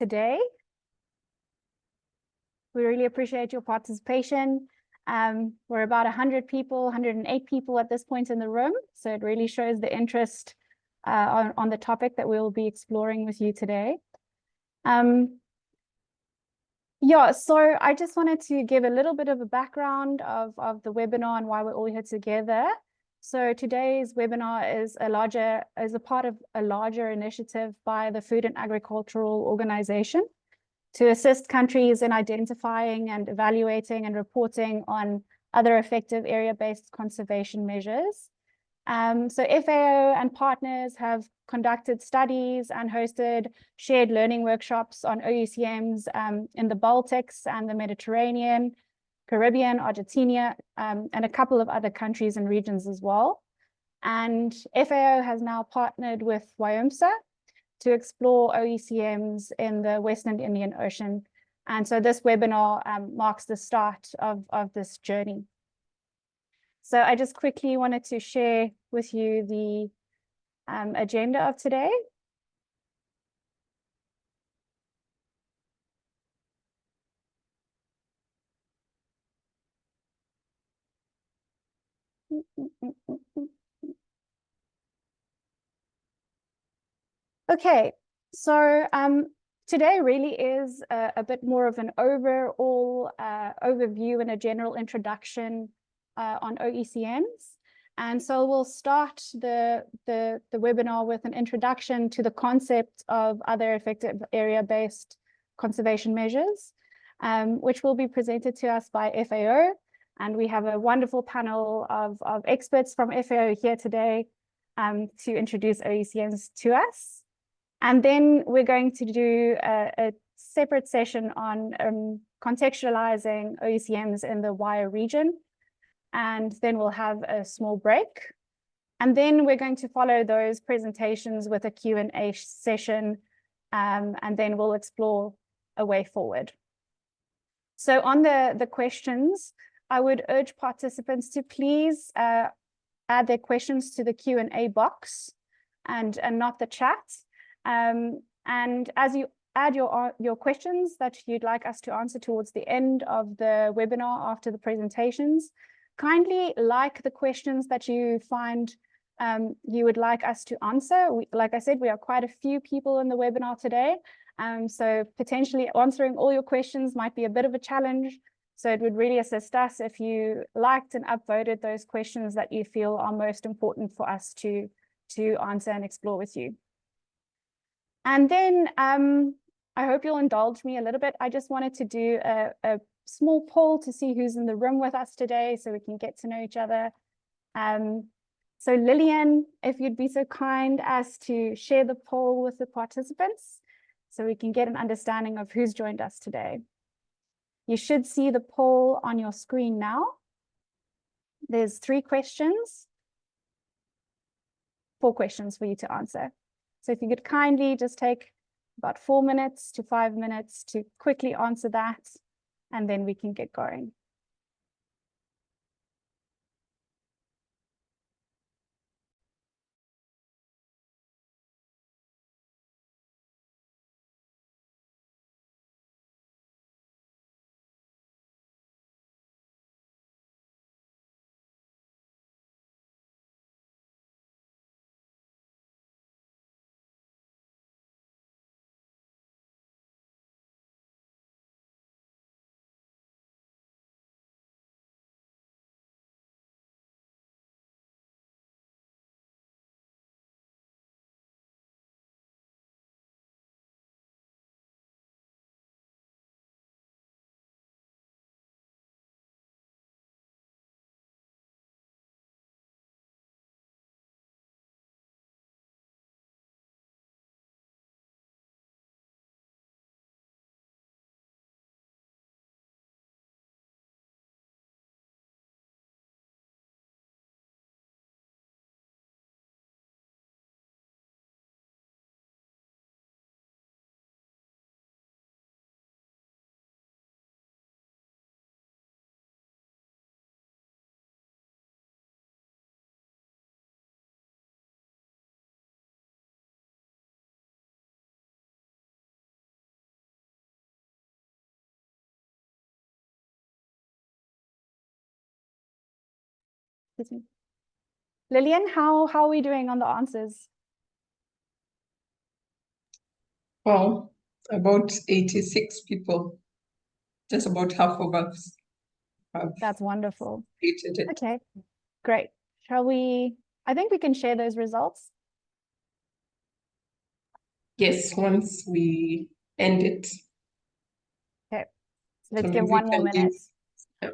today. We really appreciate your participation. We're about 100 people, 108 people at this point in the room. So it really shows the interest on the topic that we'll be exploring with you today. Yeah, so I just wanted to give a little bit of a background of the webinar and why we're all here together. So today's webinar is a part of a larger initiative by the Food and Agricultural Organization to assist countries in identifying and evaluating and reporting on other effective area-based conservation measures. So FAO and partners have conducted studies and hosted shared learning workshops on OECMs in the Baltics and the Mediterranean, Caribbean, Argentina, and a couple of other countries and regions as well. And FAO has now partnered with WIOMSA to explore OECMs in the Western Indian Ocean. And so this webinar marks the start of this journey. So I just quickly wanted to share with you the agenda of today. Okay, so today really is a bit more of an overall overview and a general introduction on OECMs. And so we'll start the webinar with an introduction to the concept of other effective area-based conservation measures, which will be presented to us by FAO. And we have a wonderful panel of experts from FAO here today to introduce OECMs to us. And then we're going to do a separate session on contextualizing OECMs in the WIO region. And then we'll have a small break. And then we're going to follow those presentations with a Q&A session, and then we'll explore a way forward. So on the questions, I would urge participants to please add their questions to the Q&A box and not the chat. And as you add your questions that you'd like us to answer towards the end of the webinar after the presentations, kindly like the questions that you find you would like us to answer. Like I said, we are quite a few people in the webinar today. So potentially answering all your questions might be a bit of a challenge. So it would really assist us if you liked and upvoted those questions that you feel are most important for us to answer and explore with you. And then I hope you'll indulge me a little bit. I just wanted to do a small poll to see who's in the room with us today so we can get to know each other. So Lillian, if you'd be so kind as to share the poll with the participants so we can get an understanding of who's joined us today. You should see the poll on your screen now. There's 4 questions for you to answer. So if you could kindly just take about 4 minutes to 5 minutes to quickly answer that, and then we can get going. Lillian, how are we doing on the answers? Well, about 86 people, just about half of us have. That's wonderful. Completed it. Okay, great. Shall we, I think we can share those results. Yes, once we end it. Okay, so let's So give one more minute. Yeah.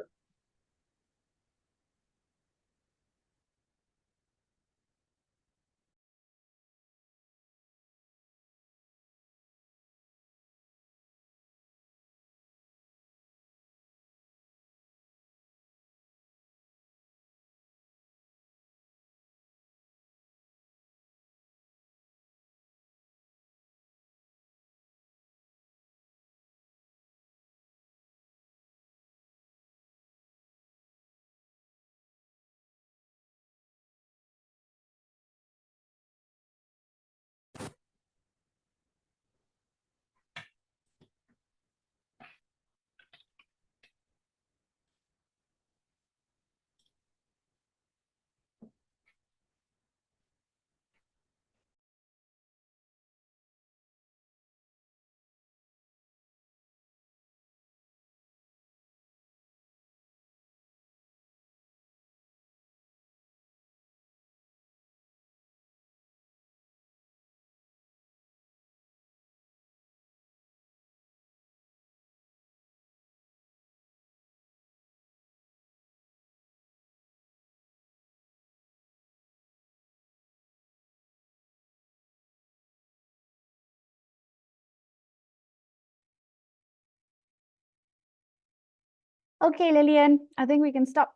Okay, Lillian, I think we can stop.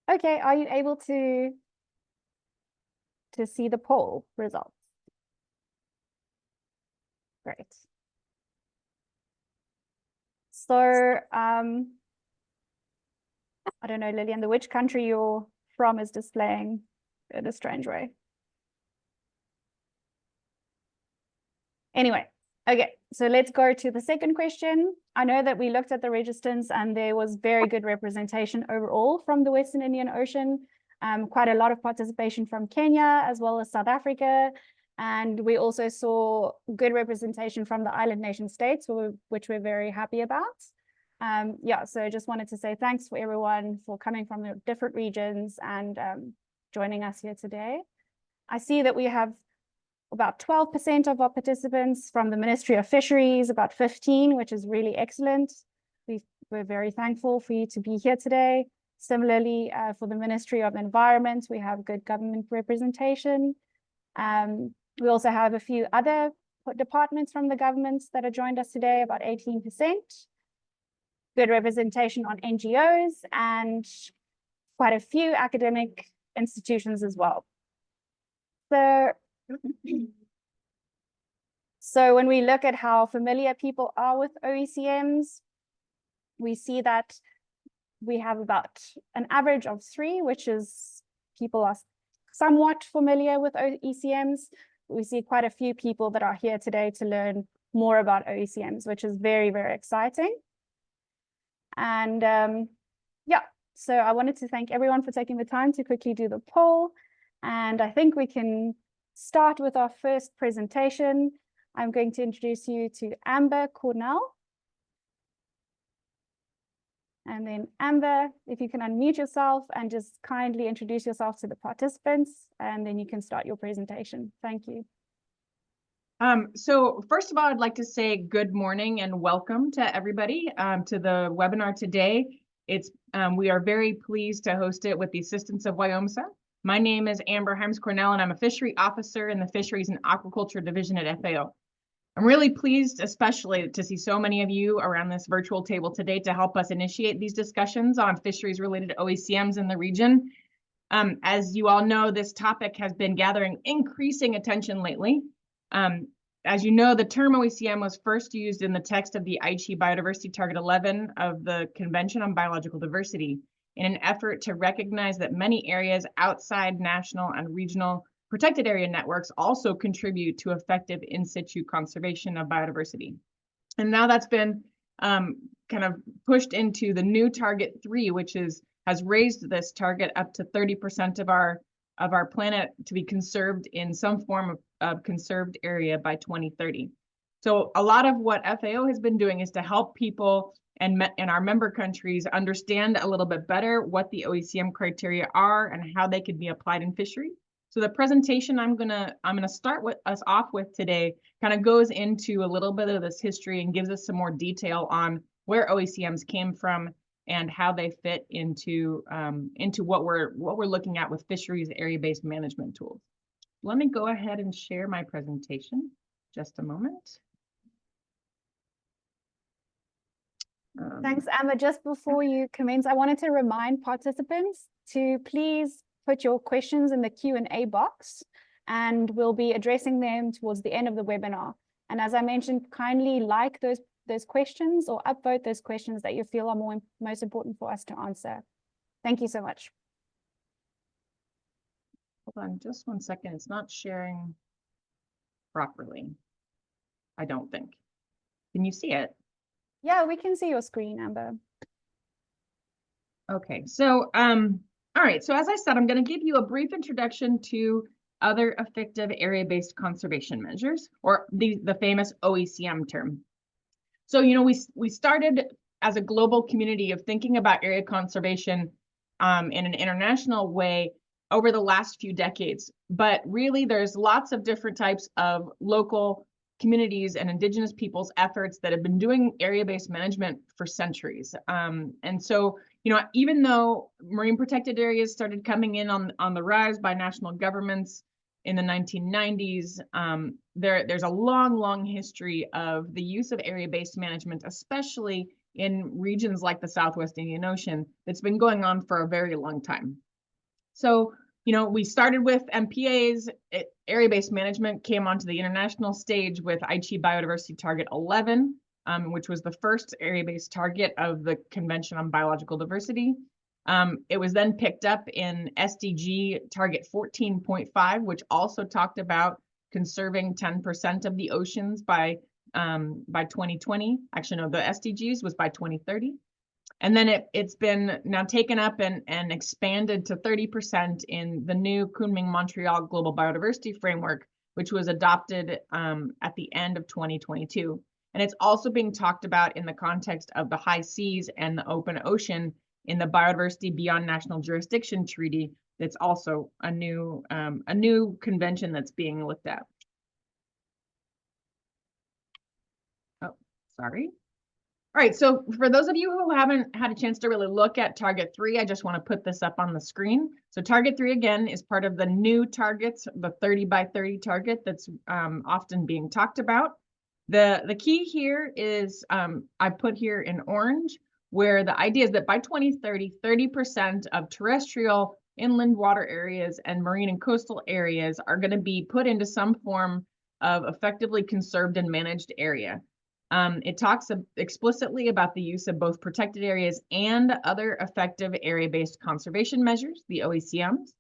Okay, are you able to see the poll results? Great. So, I don't know, Lillian, which country you're from is displaying in a strange way. Anyway, okay, so let's go to the second question. I know that we looked at the registrants and there was very good representation overall from the Western Indian Ocean. Quite a lot of participation from Kenya as well as South Africa. And we also saw good representation from the island nation states, which we're very happy about. Yeah, so I just wanted to say thanks for everyone for coming from the different regions and joining us here today. I see that we have about 12% of our participants from the Ministry of Fisheries, about 15, which is really excellent. We're very thankful for you to be here today. Similarly, for the Ministry of Environment, we have good government representation. We also have a few other departments from the governments that have joined us today, about 18%. Good representation on NGOs and quite a few academic institutions as well. So when we look at how familiar people are with OECMs, we see that we have about an average of 3, which is people are somewhat familiar with OECMs. We see quite a few people that are here today to learn more about OECMs, which is very, very exciting. And yeah, so I wanted to thank everyone for taking the time to quickly do the poll. And I think we can start with our first presentation. I'm going to introduce you to Amber Cornell. And then Amber, if you can unmute yourself and just kindly introduce yourself to the participants, and then you can start your presentation. Thank you. So first of all, I'd like to say good morning and welcome to everybody to the webinar today. We are very pleased to host it with the assistance of WIOMSA. My name is Amber Cornell, and I'm a fishery officer in the Fisheries and Aquaculture Division at FAO. I'm really pleased, especially to see so many of you around this virtual table today to help us initiate these discussions on fisheries-related OECMs in the region. As you all know, this topic has been gathering increasing attention lately. As you know, the term OECM was first used in the text of the Aichi Biodiversity Target 11 of the Convention on Biological Diversity in an effort to recognize that many areas outside national and regional protected area networks also contribute to effective in situ conservation of biodiversity. And now that's been kind of pushed into the new target 3, which has raised this target up to 30% of our planet to be conserved in some form of conserved area by 2030. So a lot of what FAO has been doing is to help people and our member countries understand a little bit better what the OECM criteria are and how they can be applied in fishery. So the presentation I'm gonna start with us off with today kind of goes into a little bit of this history and gives us some more detail on where OECMs came from and how they fit into what we're looking at with fisheries area-based management tools. Let me go ahead and share my presentation. Just a moment. Thanks, Amber. Just before you commence, I wanted to remind participants to please put your questions in the Q&A box, and we'll be addressing them towards the end of the webinar. And as I mentioned, kindly like those questions or upvote those questions that you feel are most important for us to answer. Thank you so much. Hold on just one second. It's not sharing properly, I don't think. Can you see it? Yeah, we can see your screen, Amber. Okay, so all right, so as I said, I'm going to give you a brief introduction to other effective area-based conservation measures, or the famous OECM term. So, you know, we started as a global community of thinking about area conservation in an international way over the last few decades. But really, there's lots of different types of local communities and indigenous peoples' efforts that have been doing area-based management for centuries. And so, you know, even though marine protected areas started coming in on the rise by national governments in the 1990s, there's a long history of the use of area-based management, especially in regions like the Southwest Indian Ocean, that's been going on for a very long time. So, you know, we started with MPAs. Area-based management came onto the international stage with Aichi Biodiversity Target 11, which was the first area-based target of the Convention on Biological Diversity. It was then picked up in SDG Target 14.5, which also talked about conserving 10% of the oceans by 2020. Actually, no, the SDGs was by 2030. And then it's been now taken up and expanded to 30% in the new Kunming-Montreal Global Biodiversity Framework, which was adopted at the end of 2022. And it's also being talked about in the context of the high seas and the open ocean in the Biodiversity Beyond National Jurisdiction Treaty. That's also a new convention that's being looked at. Oh, sorry. All right, so for those of you who haven't had a chance to really look at Target 3, I just want to put this up on the screen. So Target 3, again, is part of the new targets, the 30 by 30 target that's often being talked about. The key here is, I put here in orange, where the idea is that by 2030, 30% of terrestrial inland water areas and marine and coastal areas are going to be put into some form of effectively conserved and managed area. It talks explicitly about the use of both protected areas and other effective area-based conservation measures, the OECMs.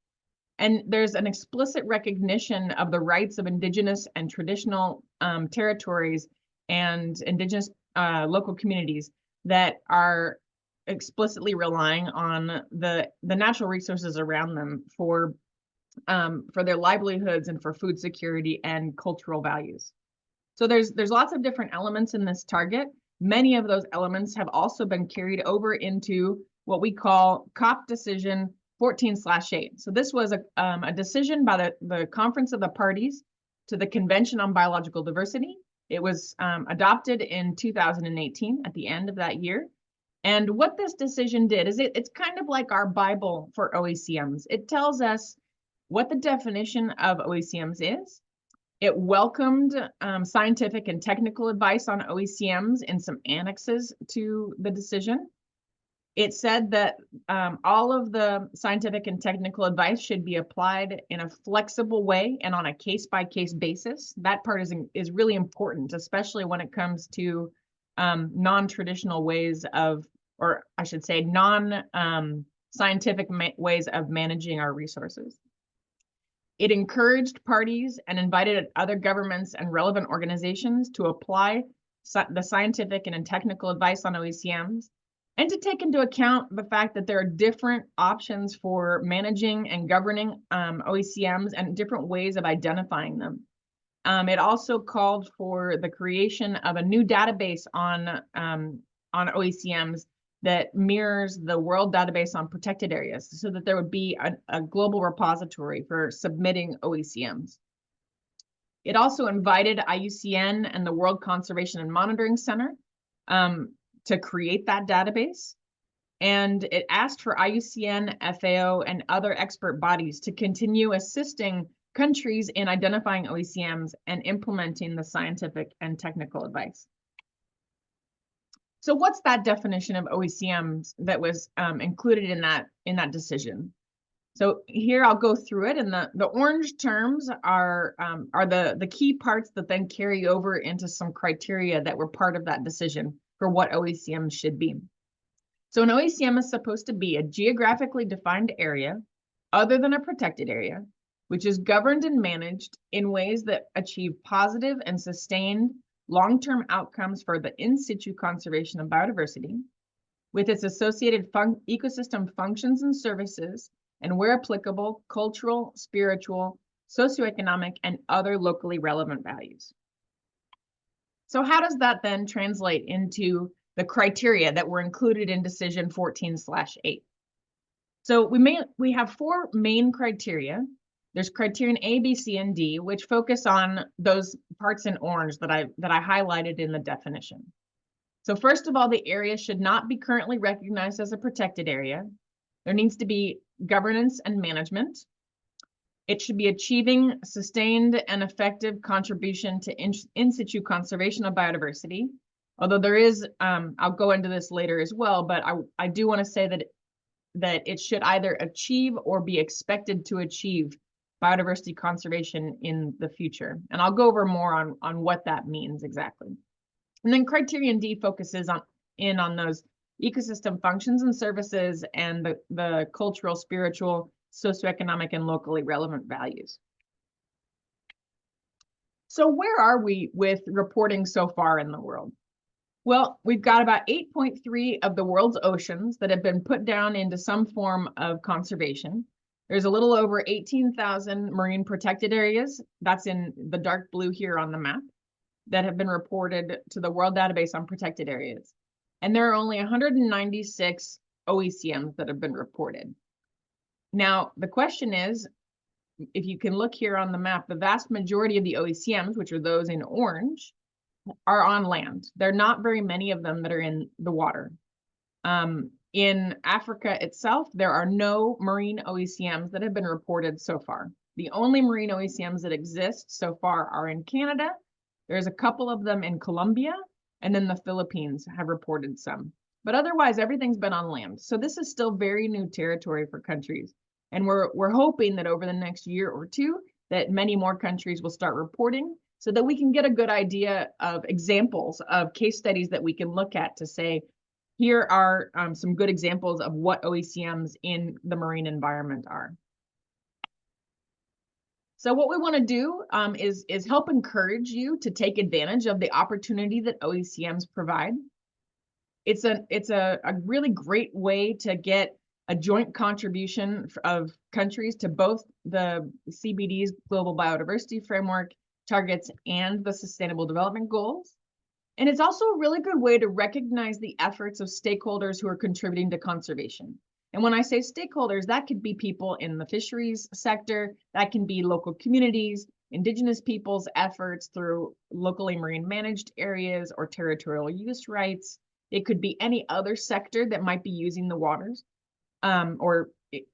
And there's an explicit recognition of the rights of indigenous and traditional territories and indigenous local communities that are explicitly relying on the natural resources around them for their livelihoods and for food security and cultural values. So there's lots of different elements in this target. Many of those elements have also been carried over into what we call COP Decision 14/8. So this was a decision by the Conference of the Parties to the Convention on Biological Diversity. It was adopted in 2018 at the end of that year. And what this decision did is it's kind of like our Bible for OECMs. It tells us what the definition of OECMs is. It welcomed scientific and technical advice on OECMs in some annexes to the decision. It said that all of the scientific and technical advice should be applied in a flexible way and on a case-by-case basis. That part is really important, especially when it comes to non-traditional ways of, or I should say, non-scientific ways of managing our resources. It encouraged parties and invited other governments and relevant organizations to apply the scientific and technical advice on OECMs, and to take into account the fact that there are different options for managing and governing OECMs and different ways of identifying them. It also called for the creation of a new database on OECMs that mirrors the World Database on Protected Areas, so that there would be a global repository for submitting OECMs. It also invited IUCN and the World Conservation and Monitoring Center to create that database. And it asked for IUCN, FAO, and other expert bodies to continue assisting countries in identifying OECMs and implementing the scientific and technical advice. So what's that definition of OECMs that was included in that decision? So here I'll go through it, and the orange terms are the key parts that then carry over into some criteria that were part of that decision for what OECMs should be. So an OECM is supposed to be a geographically defined area other than a protected area, which is governed and managed in ways that achieve positive and sustained long-term outcomes for the in situ conservation of biodiversity, with its associated ecosystem functions and services, and where applicable, cultural, spiritual, socioeconomic, and other locally relevant values. So how does that then translate into the criteria that were included in Decision 14/8? So we have four main criteria. There's criterion A, B, C, and D, which focus on those parts in orange that I highlighted in the definition. So first of all, the area should not be currently recognized as a protected area. There needs to be governance and management. It should be achieving sustained and effective contribution to in situ conservation of biodiversity. Although there is, I'll go into this later as well, but I do want to say that it should either achieve or be expected to achieve biodiversity conservation in the future. And I'll go over more on what that means exactly. And then criterion D focuses on those ecosystem functions and services and the cultural, spiritual, socioeconomic, and locally relevant values. So where are we with reporting so far in the world? Well, we've got about 8.3 of the world's oceans that have been put down into some form of conservation. There's a little over 18,000 marine protected areas, that's in the dark blue here on the map, that have been reported to the World Database on Protected Areas. And there are only 196 OECMs that have been reported. Now, the question is, if you can look here on the map, the vast majority of the OECMs, which are those in orange, are on land. There are not very many of them that are in the water. In Africa itself, there are no marine OECMs that have been reported so far. The only marine OECMs that exist so far are in Canada. There's a couple of them in Colombia, and then the Philippines have reported some. But otherwise, everything's been on land. So this is still very new territory for countries. And we're hoping that over the next year or two, that many more countries will start reporting so that we can get a good idea of examples of case studies that we can look at to say, here are some good examples of what OECMs in the marine environment are. So what we want to do is help encourage you to take advantage of the opportunity that OECMs provide. It's a really great way to get a joint contribution of countries to both the CBD's Global Biodiversity Framework targets and the Sustainable Development Goals. And it's also a really good way to recognize the efforts of stakeholders who are contributing to conservation. And when I say stakeholders, that could be people in the fisheries sector, that can be local communities, indigenous peoples' efforts through locally marine managed areas or territorial use rights. It could be any other sector that might be using the waters, or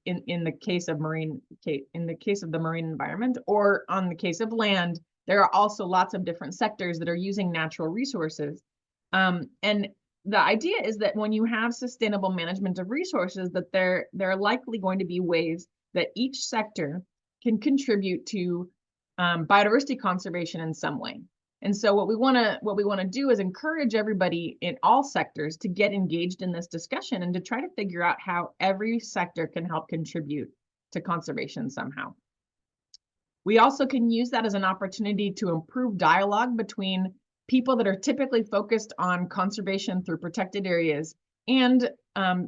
in the case of the marine environment, or on the case of land. There are also lots of different sectors that are using natural resources. And the idea is that when you have sustainable management of resources, that there are likely going to be ways that each sector can contribute to biodiversity conservation in some way. And so what we want to do is encourage everybody in all sectors to get engaged in this discussion and to try to figure out how every sector can help contribute to conservation somehow. We also can use that as an opportunity to improve dialogue between people that are typically focused on conservation through protected areas and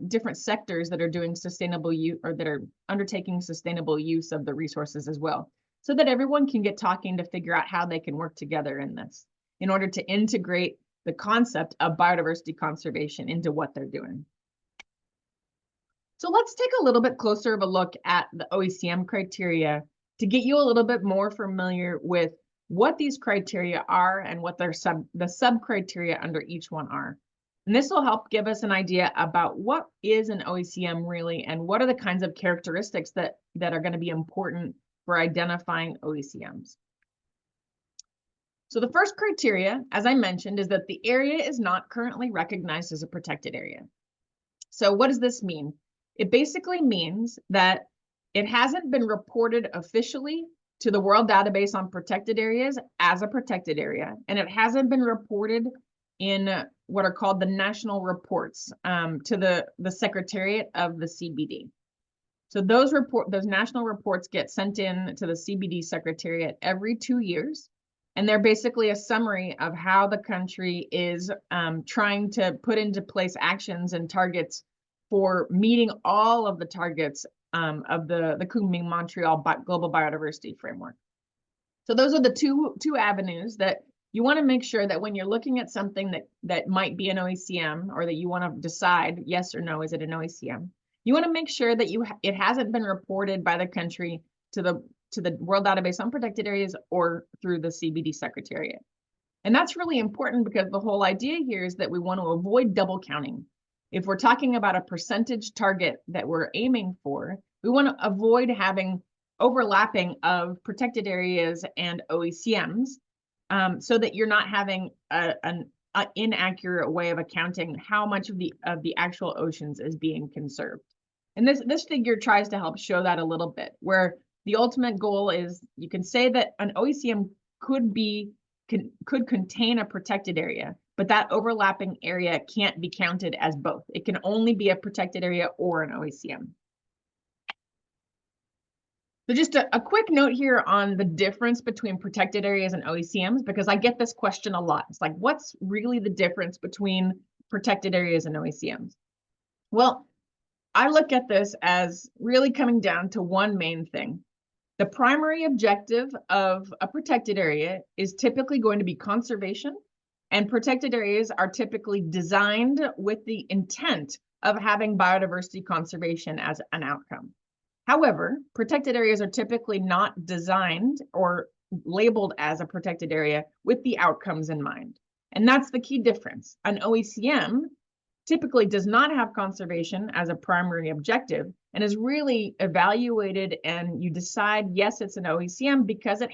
different sectors that are doing sustainable use or that are undertaking sustainable use of the resources as well, so that everyone can get talking to figure out how they can work together in this in order to integrate the concept of biodiversity conservation into what they're doing. So let's take a little bit closer of a look at the OECM criteria to get you a little bit more familiar with what these criteria are and what their the sub-criteria under each one are. And this will help give us an idea about what is an OECM really, and what are the kinds of characteristics that are going to be important for identifying OECMs. So the first criteria, as I mentioned, is that the area is not currently recognized as a protected area. So what does this mean? It basically means that it hasn't been reported officially to the World Database on Protected Areas as a protected area, and it hasn't been reported in what are called the national reports to the Secretariat of the CBD. So those national reports get sent in to the CBD Secretariat every 2 years, and they're basically a summary of how the country is trying to put into place actions and targets for meeting all of the targets of the Kunming-Montreal Global Biodiversity Framework. So those are the two avenues that you want to make sure that when you're looking at something that might be an OECM, or that you want to decide yes or no, is it an OECM? You want to make sure that it hasn't been reported by the country to the World Database on Protected Areas or through the CBD Secretariat. And that's really important because the whole idea here is that we want to avoid double counting. If we're talking about a percentage target that we're aiming for, we want to avoid having overlapping of protected areas and OECMs, so that you're not having an inaccurate way of accounting how much of the actual oceans is being conserved. And this figure tries to help show that a little bit, where the ultimate goal is you can say that an OECM could contain a protected area, but that overlapping area can't be counted as both. It can only be a protected area or an OECM. So just a quick note here on the difference between protected areas and OECMs, because I get this question a lot. It's like, what's really the difference between protected areas and OECMs? Well, I look at this as really coming down to one main thing. The primary objective of a protected area is typically going to be conservation, and protected areas are typically designed with the intent of having biodiversity conservation as an outcome. However, protected areas are typically not designed or labeled as a protected area with the outcomes in mind. And that's the key difference. An OECM typically does not have conservation as a primary objective and is really evaluated, and you decide, yes, it's an OECM because it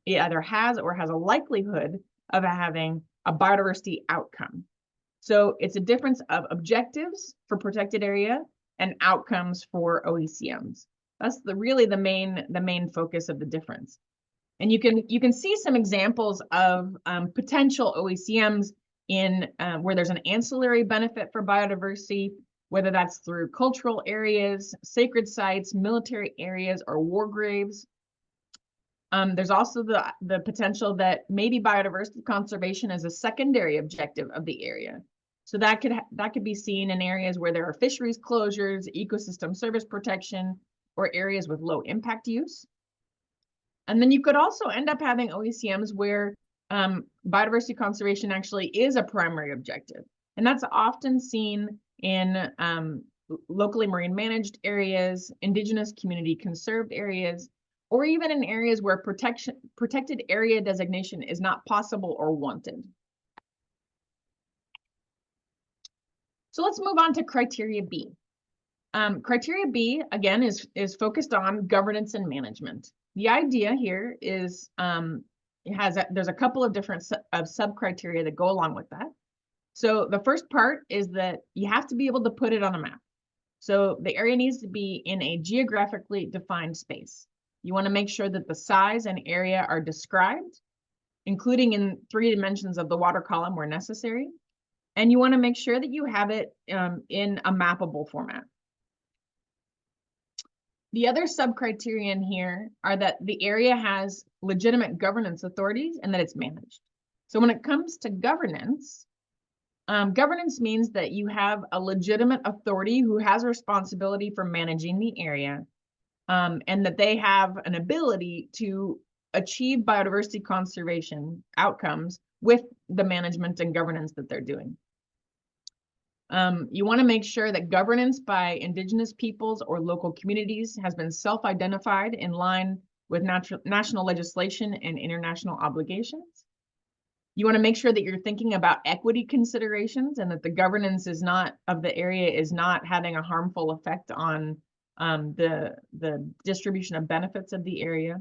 either has or has a likelihood of having a biodiversity outcome. So it's a difference of objectives for protected area and outcomes for OECMs. That's really the main focus of the difference. And you can see some examples of potential OECMs in where there's an ancillary benefit for biodiversity, whether that's through cultural areas, sacred sites, military areas, or war graves. There's also the potential that maybe biodiversity conservation is a secondary objective of the area. So that could be seen in areas where there are fisheries closures, ecosystem service protection, or areas with low impact use. And then you could also end up having OECMs where biodiversity conservation actually is a primary objective. And that's often seen in locally marine managed areas, indigenous community conserved areas, or even in areas where protected area designation is not possible or wanted. So let's move on to criteria B. Criteria B, again, is focused on governance and management. The idea here is there's a couple of different sub-criteria that go along with that. So the first part is that you have to be able to put it on a map. So the area needs to be in a geographically defined space. You want to make sure that the size and area are described, including in 3 dimensions of the water column where necessary. And you want to make sure that you have it in a mappable format. The other sub-criterion here are that the area has legitimate governance authorities and that it's managed. So when it comes to governance, governance means that you have a legitimate authority who has a responsibility for managing the area, and that they have an ability to achieve biodiversity conservation outcomes with the management and governance that they're doing. You want to make sure that governance by indigenous peoples or local communities has been self-identified in line with national legislation and international obligations. You want to make sure that you're thinking about equity considerations and that the governance of the area is not having a harmful effect on the distribution of benefits of the area.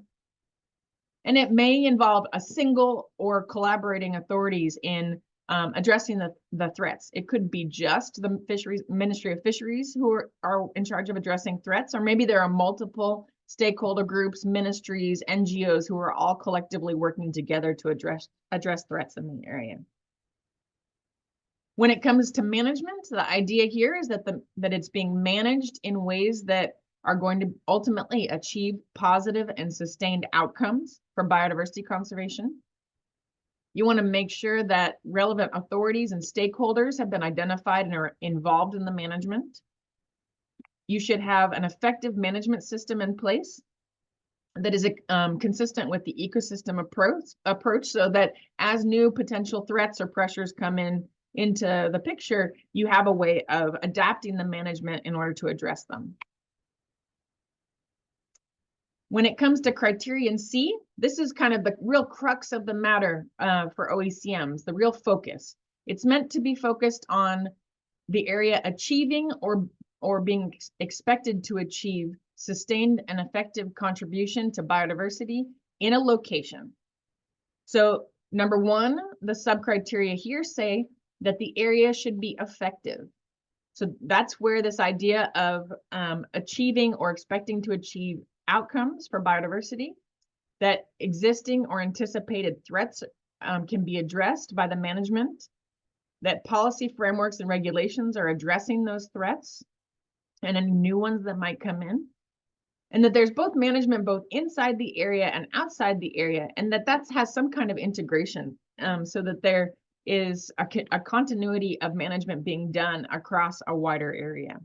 And it may involve a single or collaborating authorities in addressing the threats. It could be just the Ministry of Fisheries who are in charge of addressing threats, or maybe there are multiple stakeholder groups, ministries, NGOs who are all collectively working together to address threats in the area. When it comes to management, the idea here is that it's being managed in ways that are going to ultimately achieve positive and sustained outcomes for biodiversity conservation. You want to make sure that relevant authorities and stakeholders have been identified and are involved in the management. You should have an effective management system in place that is consistent with the ecosystem approach so that as new potential threats or pressures come into the picture, you have a way of adapting the management in order to address them. When it comes to criterion C, this is kind of the real crux of the matter for OECMs, the real focus. It's meant to be focused on the area achieving or being expected to achieve sustained and effective contribution to biodiversity in a location. So number one, the sub-criteria here say that the area should be effective. So that's where this idea of achieving or expecting to achieve outcomes for biodiversity, that existing or anticipated threats can be addressed by the management, that policy frameworks and regulations are addressing those threats and any new ones that might come in, and that there's both management both inside the area and outside the area, and that has some kind of integration so that there is a continuity of management being done across a wider area.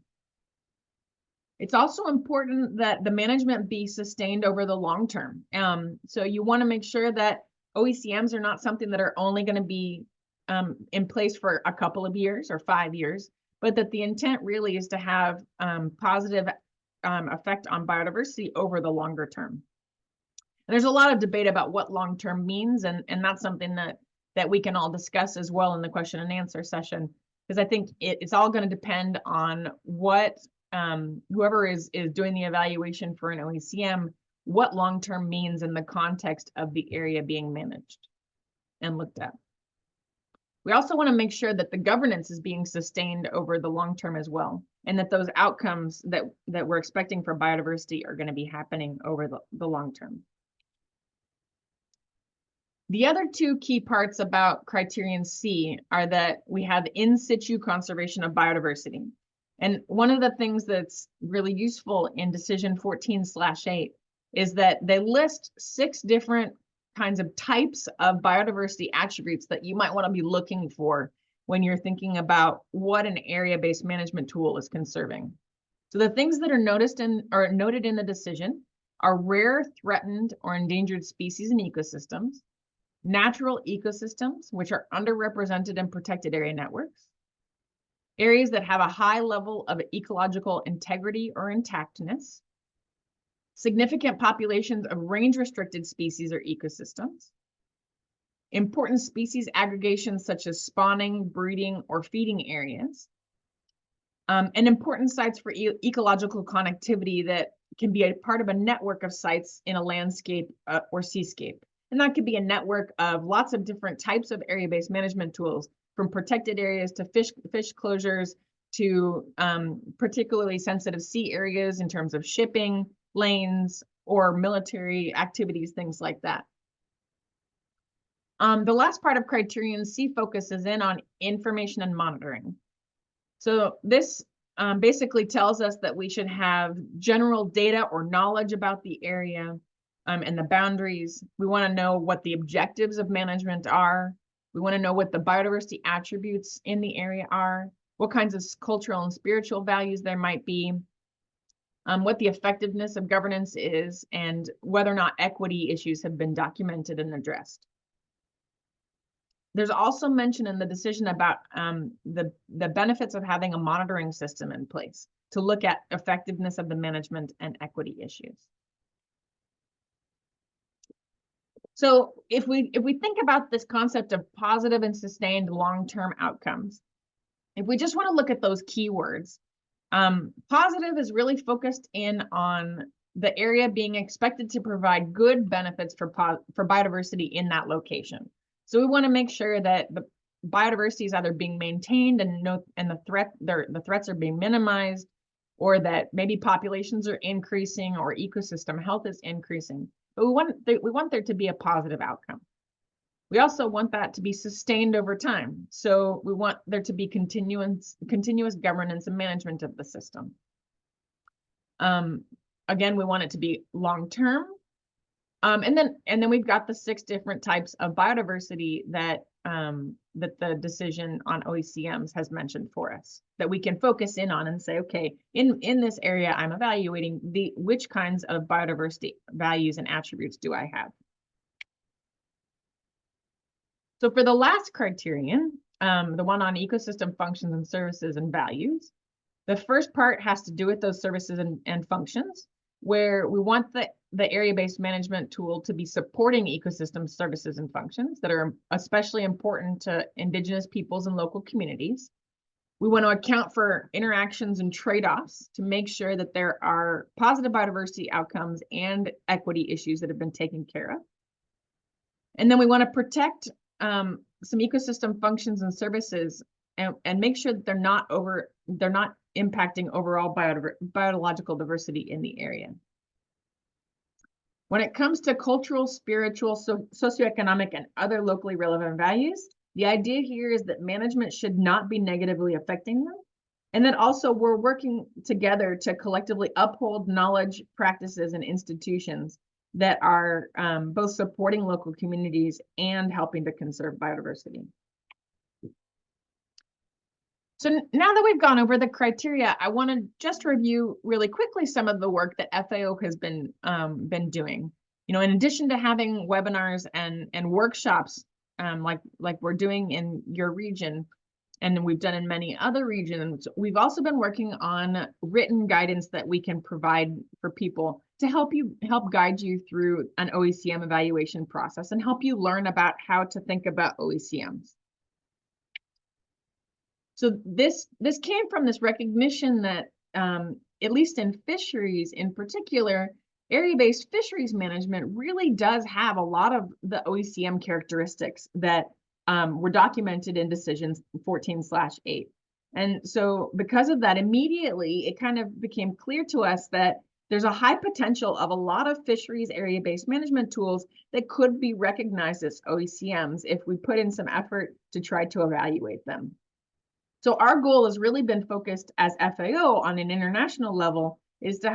It's also important that the management be sustained over the long term. So you want to make sure that OECMs are not something that are only going to be in place for a couple of years or 5 years, but that the intent really is to have positive effect on biodiversity over the longer term. And there's a lot of debate about what long term means, and that's something that we can all discuss as well in the question and answer session, because I think it's all going to depend on what whoever is doing the evaluation for an OECM, what long-term means in the context of the area being managed and looked at. We also want to make sure that the governance is being sustained over the long term as well, and that those outcomes that we're expecting for biodiversity are going to be happening over the long term. The other two key parts about criterion C are that we have in situ conservation of biodiversity. And one of the things that's really useful in decision 14/8 is that they list 6 different kinds of types of biodiversity attributes that you might want to be looking for when you're thinking about what an area-based management tool is conserving. So the things that are noted in the decision are rare, threatened, or endangered species and ecosystems, natural ecosystems, which are underrepresented in protected area networks, areas that have a high level of ecological integrity or intactness, significant populations of range-restricted species or ecosystems, important species aggregations such as spawning, breeding, or feeding areas, and important sites for ecological connectivity that can be a part of a network of sites in a landscape or seascape. And that could be a network of lots of different types of area-based management tools, from protected areas to fish closures to particularly sensitive sea areas in terms of shipping lanes or military activities, things like that. The last part of criterion C focuses in on information and monitoring. So this basically tells us that we should have general data or knowledge about the area and the boundaries. We want to know what the objectives of management are. We want to know what the biodiversity attributes in the area are, what kinds of cultural and spiritual values there might be, what the effectiveness of governance is, and whether or not equity issues have been documented and addressed. There's also mention in the decision about the benefits of having a monitoring system in place to look at effectiveness of the management and equity issues. So if we think about this concept of positive and sustained long-term outcomes, if we just want to look at those keywords, positive is really focused in on the area being expected to provide good benefits for biodiversity in that location. So we want to make sure that the biodiversity is either being maintained and the threats are being minimized, or that maybe populations are increasing or ecosystem health is increasing. But we want there to be a positive outcome. We also want that to be sustained over time. So we want there to be continuous governance and management of the system. Again, we want it to be long-term. And then we've got the 6 different types of biodiversity that the decision on OECMs has mentioned for us, that we can focus in on and say, okay, in this area, I'm evaluating which kinds of biodiversity values and attributes do I have. So for the last criterion, the one on ecosystem functions and services and values, the first part has to do with those services and functions, where we want the area-based management tool to be supporting ecosystem services and functions that are especially important to Indigenous peoples and local communities. We want to account for interactions and trade-offs to make sure that there are positive biodiversity outcomes and equity issues that have been taken care of. And then we want to protect some ecosystem functions and services and make sure that they're not impacting overall biological diversity in the area. When it comes to cultural, spiritual, socioeconomic, and other locally relevant values, the idea here is that management should not be negatively affecting them. And then also we're working together to collectively uphold knowledge, practices, and institutions that are both supporting local communities and helping to conserve biodiversity. So now that we've gone over the criteria, I want to just review really quickly some of the work that FAO has been doing. You know, in addition to having webinars and workshops like we're doing in your region, and we've done in many other regions, we've also been working on written guidance that we can provide for people to help guide you through an OECM evaluation process and help you learn about how to think about OECMs. So this came from this recognition that, at least in fisheries in particular, area-based fisheries management really does have a lot of the OECM characteristics that were documented in decisions 14/8. And so because of that, immediately, it kind of became clear to us that there's a high potential of a lot of fisheries area-based management tools that could be recognized as OECMs if we put in some effort to try to evaluate them. So our goal has really been focused as FAO on an international level is to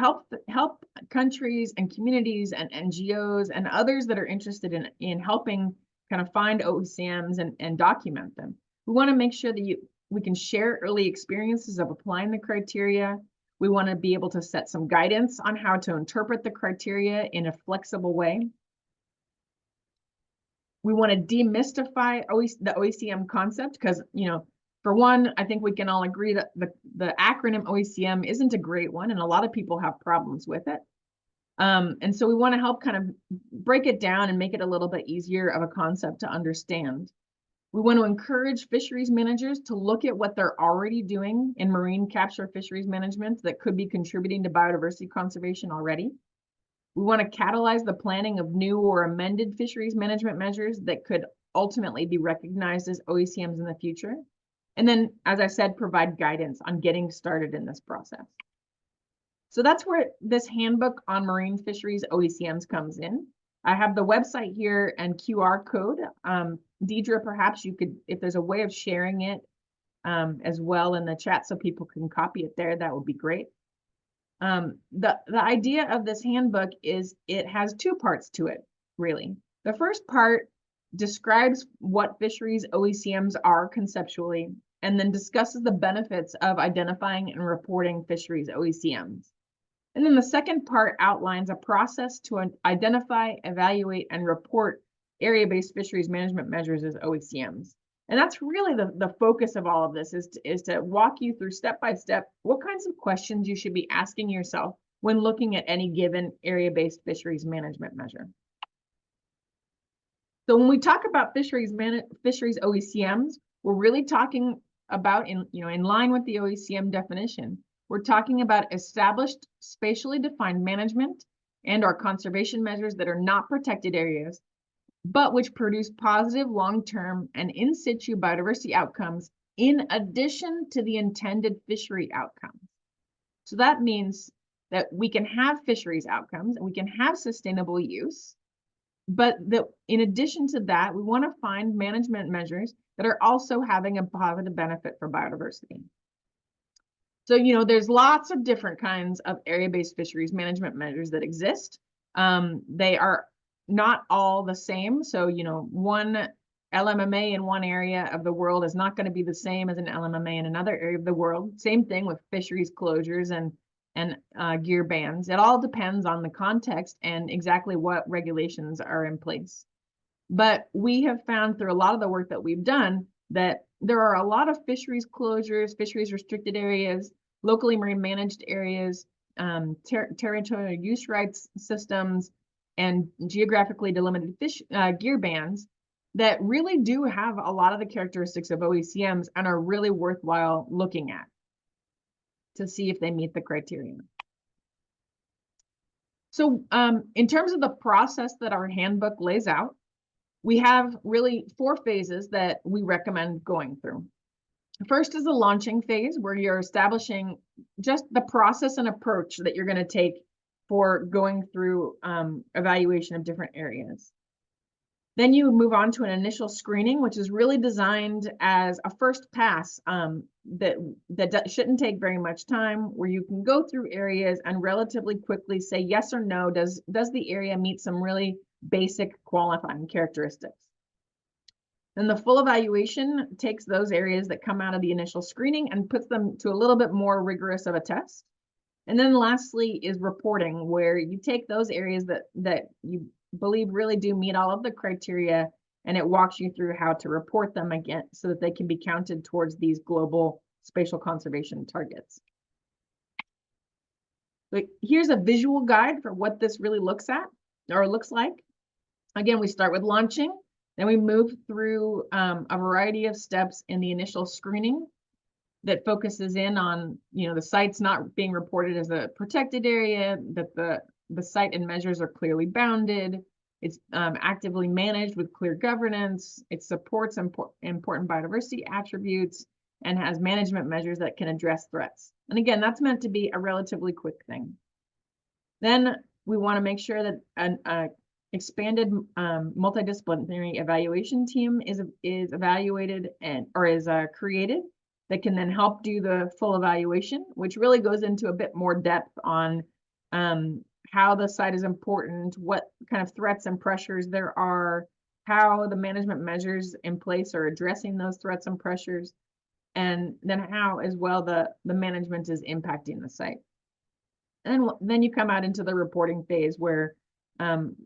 help countries and communities and NGOs and others that are interested in helping kind of find OECMs and document them. We want to make sure that we can share early experiences of applying the criteria. We want to be able to set some guidance on how to interpret the criteria in a flexible way. We want to demystify the OECM concept because, you know, for one, I think we can all agree that the acronym OECM isn't a great one, and a lot of people have problems with it. And so we want to help kind of break it down and make it a little bit easier of a concept to understand. We want to encourage fisheries managers to look at what they're already doing in marine capture fisheries management that could be contributing to biodiversity conservation already. We want to catalyze the planning of new or amended fisheries management measures that could ultimately be recognized as OECMs in the future. And then, as I said, provide guidance on getting started in this process. So that's where this handbook on marine fisheries OECMs comes in. I have the website here and QR code. Deidre, perhaps you could, if there's a way of sharing it as well in the chat so people can copy it there. That would be great. The idea of this handbook is it has two parts to it, really. The first part describes what fisheries OECMs are conceptually, and then discusses the benefits of identifying and reporting fisheries OECMs. And then the second part outlines a process to identify, evaluate, and report area-based fisheries management measures as OECMs. And that's really the focus of all of this, is to walk you through step by step what kinds of questions you should be asking yourself when looking at any given area-based fisheries management measure. So when we talk about fisheries OECMs, we're really talking about, in line with the OECM definition, we're talking about established spatially defined management and/or conservation measures that are not protected areas, but which produce positive long-term and in situ biodiversity outcomes in addition to the intended fishery outcomes. So that means that we can have fisheries outcomes and we can have sustainable use, but that in addition to that, we want to find management measures that are also having a positive benefit for biodiversity. So, there's lots of different kinds of area-based fisheries management measures that exist. They are not all the same. So, one LMMA in one area of the world is not going to be the same as an LMMA in another area of the world. Same thing with fisheries closures and gear bans. It all depends on the context and exactly what regulations are in place. But we have found through a lot of the work that we've done that there are a lot of fisheries closures, fisheries restricted areas, locally marine managed areas, territorial use rights systems, and geographically delimited gear bans that really do have a lot of the characteristics of OECMs and are really worthwhile looking at to see if they meet the criteria. So in terms of the process that our handbook lays out, we have really 4 phases that we recommend going through. First is the launching phase, where you're establishing just the process and approach that you're going to take for going through evaluation of different areas. Then you move on to an initial screening, which is really designed as a first pass that shouldn't take very much time, where you can go through areas and relatively quickly say yes or no, does the area meet some really basic qualifying characteristics. Then the full evaluation takes those areas that come out of the initial screening and puts them to a little bit more rigorous of a test. And then lastly is reporting, where you take those areas that you believe really do meet all of the criteria, and it walks you through how to report them again so that they can be counted towards these global spatial conservation targets. But here's a visual guide for what this really looks like. Again, we start with launching, then we move through a variety of steps in the initial screening that focuses in on, the sites not being reported as a protected area, that the site and measures are clearly bounded, it's actively managed with clear governance, it supports important biodiversity attributes, and has management measures that can address threats. And again, that's meant to be a relatively quick thing. Then we want to make sure that an expanded multidisciplinary evaluation team is evaluated or is created that can then help do the full evaluation, which really goes into a bit more depth on how the site is important, what kind of threats and pressures there are, how the management measures in place are addressing those threats and pressures, and then how as well the management is impacting the site. And then you come out into the reporting phase where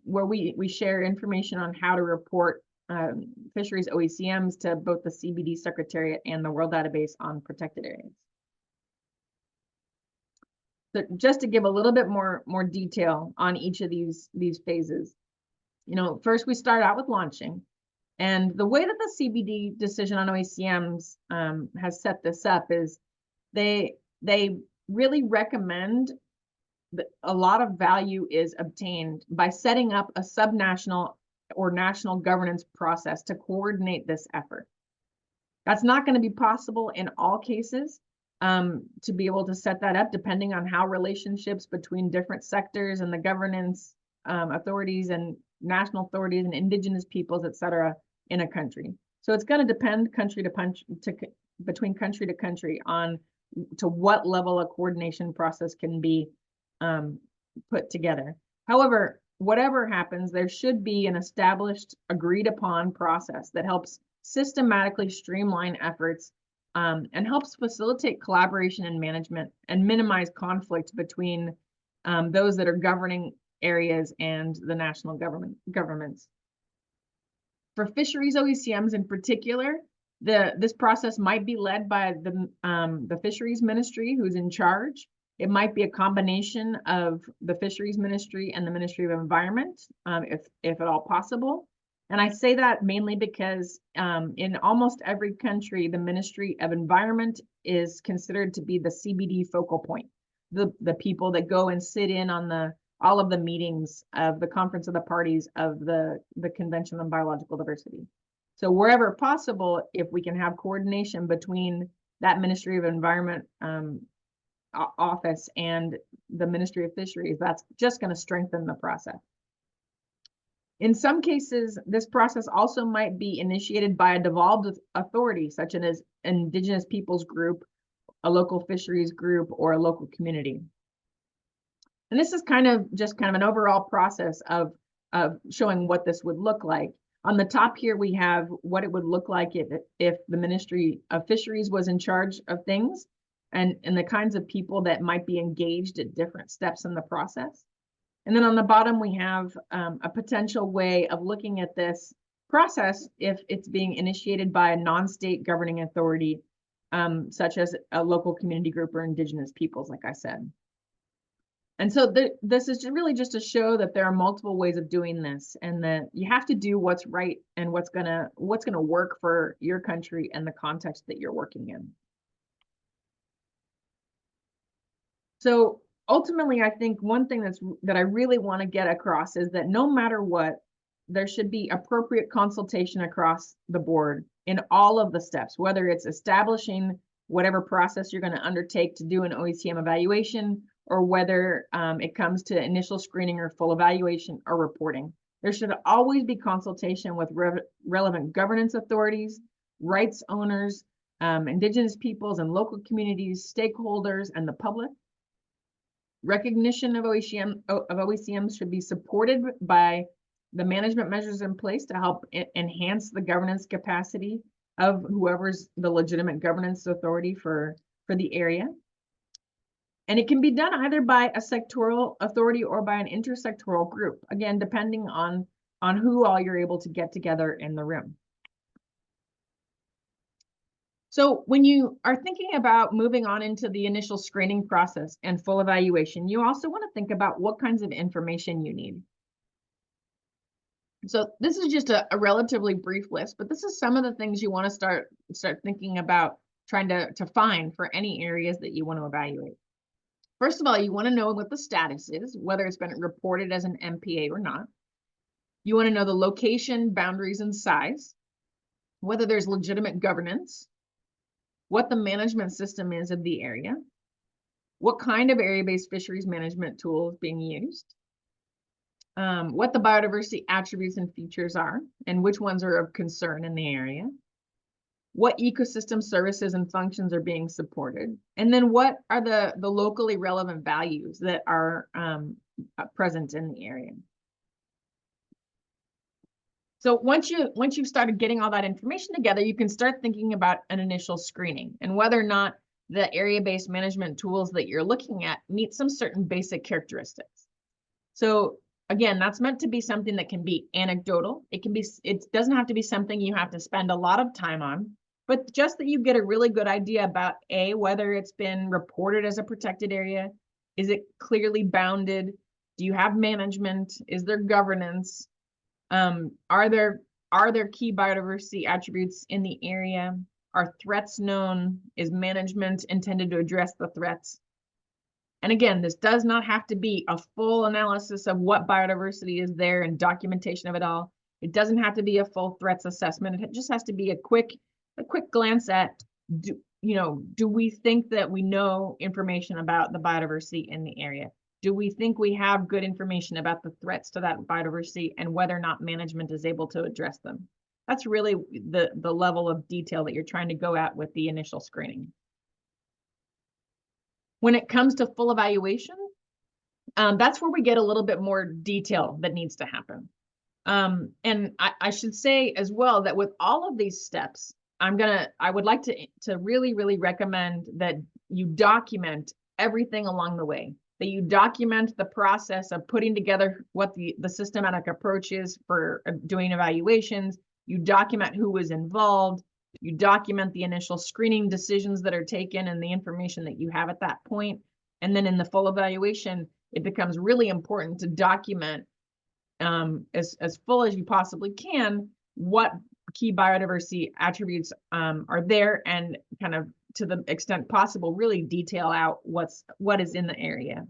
we share information on how to report fisheries OECMs to both the CBD Secretariat and the World Database on Protected Areas. So just to give a little bit more detail on each of these phases, first we start out with launching, and the way that the CBD decision on OECMs has set this up is they really recommend that a lot of value is obtained by setting up a subnational or national governance process to coordinate this effort. That's not going to be possible in all cases to be able to set that up, depending on how relationships between different sectors and the governance authorities and national authorities and indigenous peoples, et cetera, in a country. So it's going to depend country between country to country on to what level a coordination process can be put together. However, whatever happens, there should be an established, agreed upon process that helps systematically streamline efforts and helps facilitate collaboration and management and minimize conflict between those that are governing areas and the national governments. For fisheries OECMs in particular, this process might be led by the fisheries ministry who's in charge. It might be a combination of the fisheries ministry and the Ministry of Environment, if at all possible. And I say that mainly because in almost every country, the Ministry of Environment is considered to be the CBD focal point, the people that go and sit in on all of the meetings of the Conference of the Parties of the Convention on Biological Diversity. So wherever possible, if we can have coordination between that Ministry of Environment office and the Ministry of Fisheries, that's just going to strengthen the process. In some cases, this process also might be initiated by a devolved authority, such as an Indigenous peoples group, a local fisheries group, or a local community. And this is kind of an overall process of showing what this would look like. On the top here, we have what it would look like if the Ministry of Fisheries was in charge of things and the kinds of people that might be engaged at different steps in the process. And then on the bottom, we have a potential way of looking at this process if it's being initiated by a non-state governing authority, such as a local community group or Indigenous peoples, like I said. And so this is really just to show that there are multiple ways of doing this, and that you have to do what's right and what's gonna work for your country and the context that you're working in. So ultimately, I think one thing that I really want to get across is that no matter what, there should be appropriate consultation across the board in all of the steps, whether it's establishing whatever process you're going to undertake to do an OECM evaluation, or whether it comes to initial screening or full evaluation or reporting. There should always be consultation with relevant governance authorities, rights owners, Indigenous peoples and local communities, stakeholders, and the public. Recognition of OECMs should be supported by the management measures in place to help enhance the governance capacity of whoever's the legitimate governance authority for the area. And it can be done either by a sectoral authority or by an intersectoral group, again, depending on who all you're able to get together in the room. So when you are thinking about moving on into the initial screening process and full evaluation, you also want to think about what kinds of information you need. So this is just a relatively brief list, but this is some of the things you want to start thinking about trying to find for any areas that you want to evaluate. First of all, you want to know what the status is, whether it's been reported as an MPA or not. You want to know the location, boundaries, and size, whether there's legitimate governance, what the management system is of the area, what kind of area-based fisheries management tool is being used, what the biodiversity attributes and features are, and which ones are of concern in the area, what ecosystem services and functions are being supported, and then what are the locally relevant values that are present in the area. So once you've started getting all that information together, you can start thinking about an initial screening and whether or not the area-based management tools that you're looking at meet some certain basic characteristics. So again, that's meant to be something that can be anecdotal. It doesn't have to be something you have to spend a lot of time on, but just that you get a really good idea about whether it's been reported as a protected area. Is it clearly bounded? Do you have management? Is there governance? Are there key biodiversity attributes in the area? Are threats known? Is management intended to address the threats? And again, this does not have to be a full analysis of what biodiversity is there and documentation of it all. It doesn't have to be a full threats assessment. It just has to be a quick glance at, do we think that we know information about the biodiversity in the area? Do we think we have good information about the threats to that biodiversity and whether or not management is able to address them? That's really the level of detail that you're trying to go at with the initial screening. When it comes to full evaluation, that's where we get a little bit more detail that needs to happen. And I should say as well that with all of these steps, I would like to really, really recommend that you document everything along the way, that you document the process of putting together what the systematic approach is for doing evaluations. You document who was involved. You document the initial screening decisions that are taken and the information that you have at that point. And then in the full evaluation, it becomes really important to document as full as you possibly can what key biodiversity attributes are there, and kind of to the extent possible really detail out what is in the area.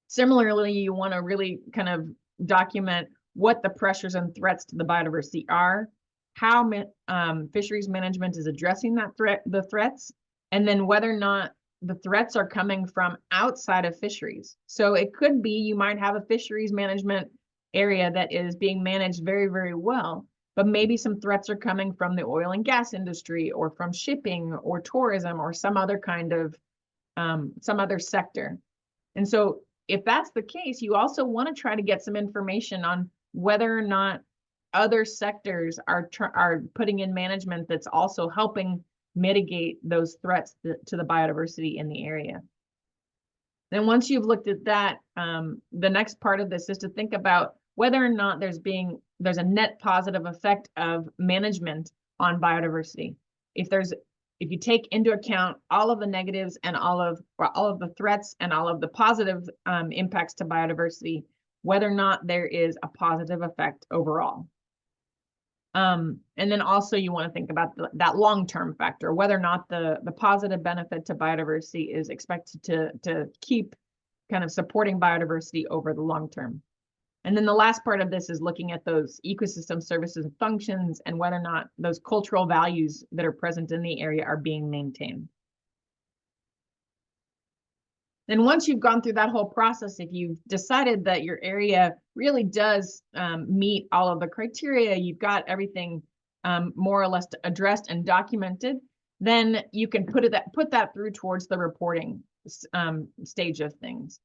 Similarly, you want to really kind of document what the pressures and threats to the biodiversity are, how fisheries management is addressing the threats, and then whether or not the threats are coming from outside of fisheries. So it could be you might have a fisheries management area that is being managed very, very well, but maybe some threats are coming from the oil and gas industry, or from shipping or tourism, or some other kind of some other sector. And so if that's the case, you also want to try to get some information on whether or not other sectors are putting in management that's also helping mitigate those threats to the biodiversity in the area. Then once you've looked at that, the next part of this is to think about whether or not there's a net positive effect of management on biodiversity. If you take into account all of the negatives and all of the threats and all of the positive impacts to biodiversity, whether or not there is a positive effect overall. And then also you want to think about that long-term factor, whether or not the positive benefit to biodiversity is expected to keep kind of supporting biodiversity over the long term. And then the last part of this is looking at those ecosystem services and functions, and whether or not those cultural values that are present in the area are being maintained. Then once you've gone through that whole process, if you've decided that your area really does meet all of the criteria, you've got everything more or less addressed and documented, then you can put that through towards the reporting stage of things.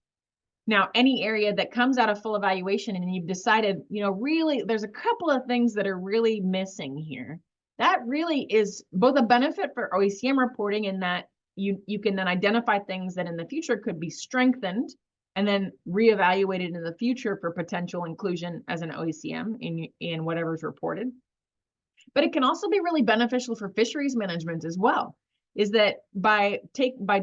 Now, any area that comes out of full evaluation and you've decided, really there's a couple of things that are really missing here, that really is both a benefit for OECM reporting in that you can then identify things that in the future could be strengthened and then reevaluated in the future for potential inclusion as an OECM in whatever's reported. But it can also be really beneficial for fisheries management as well, is that by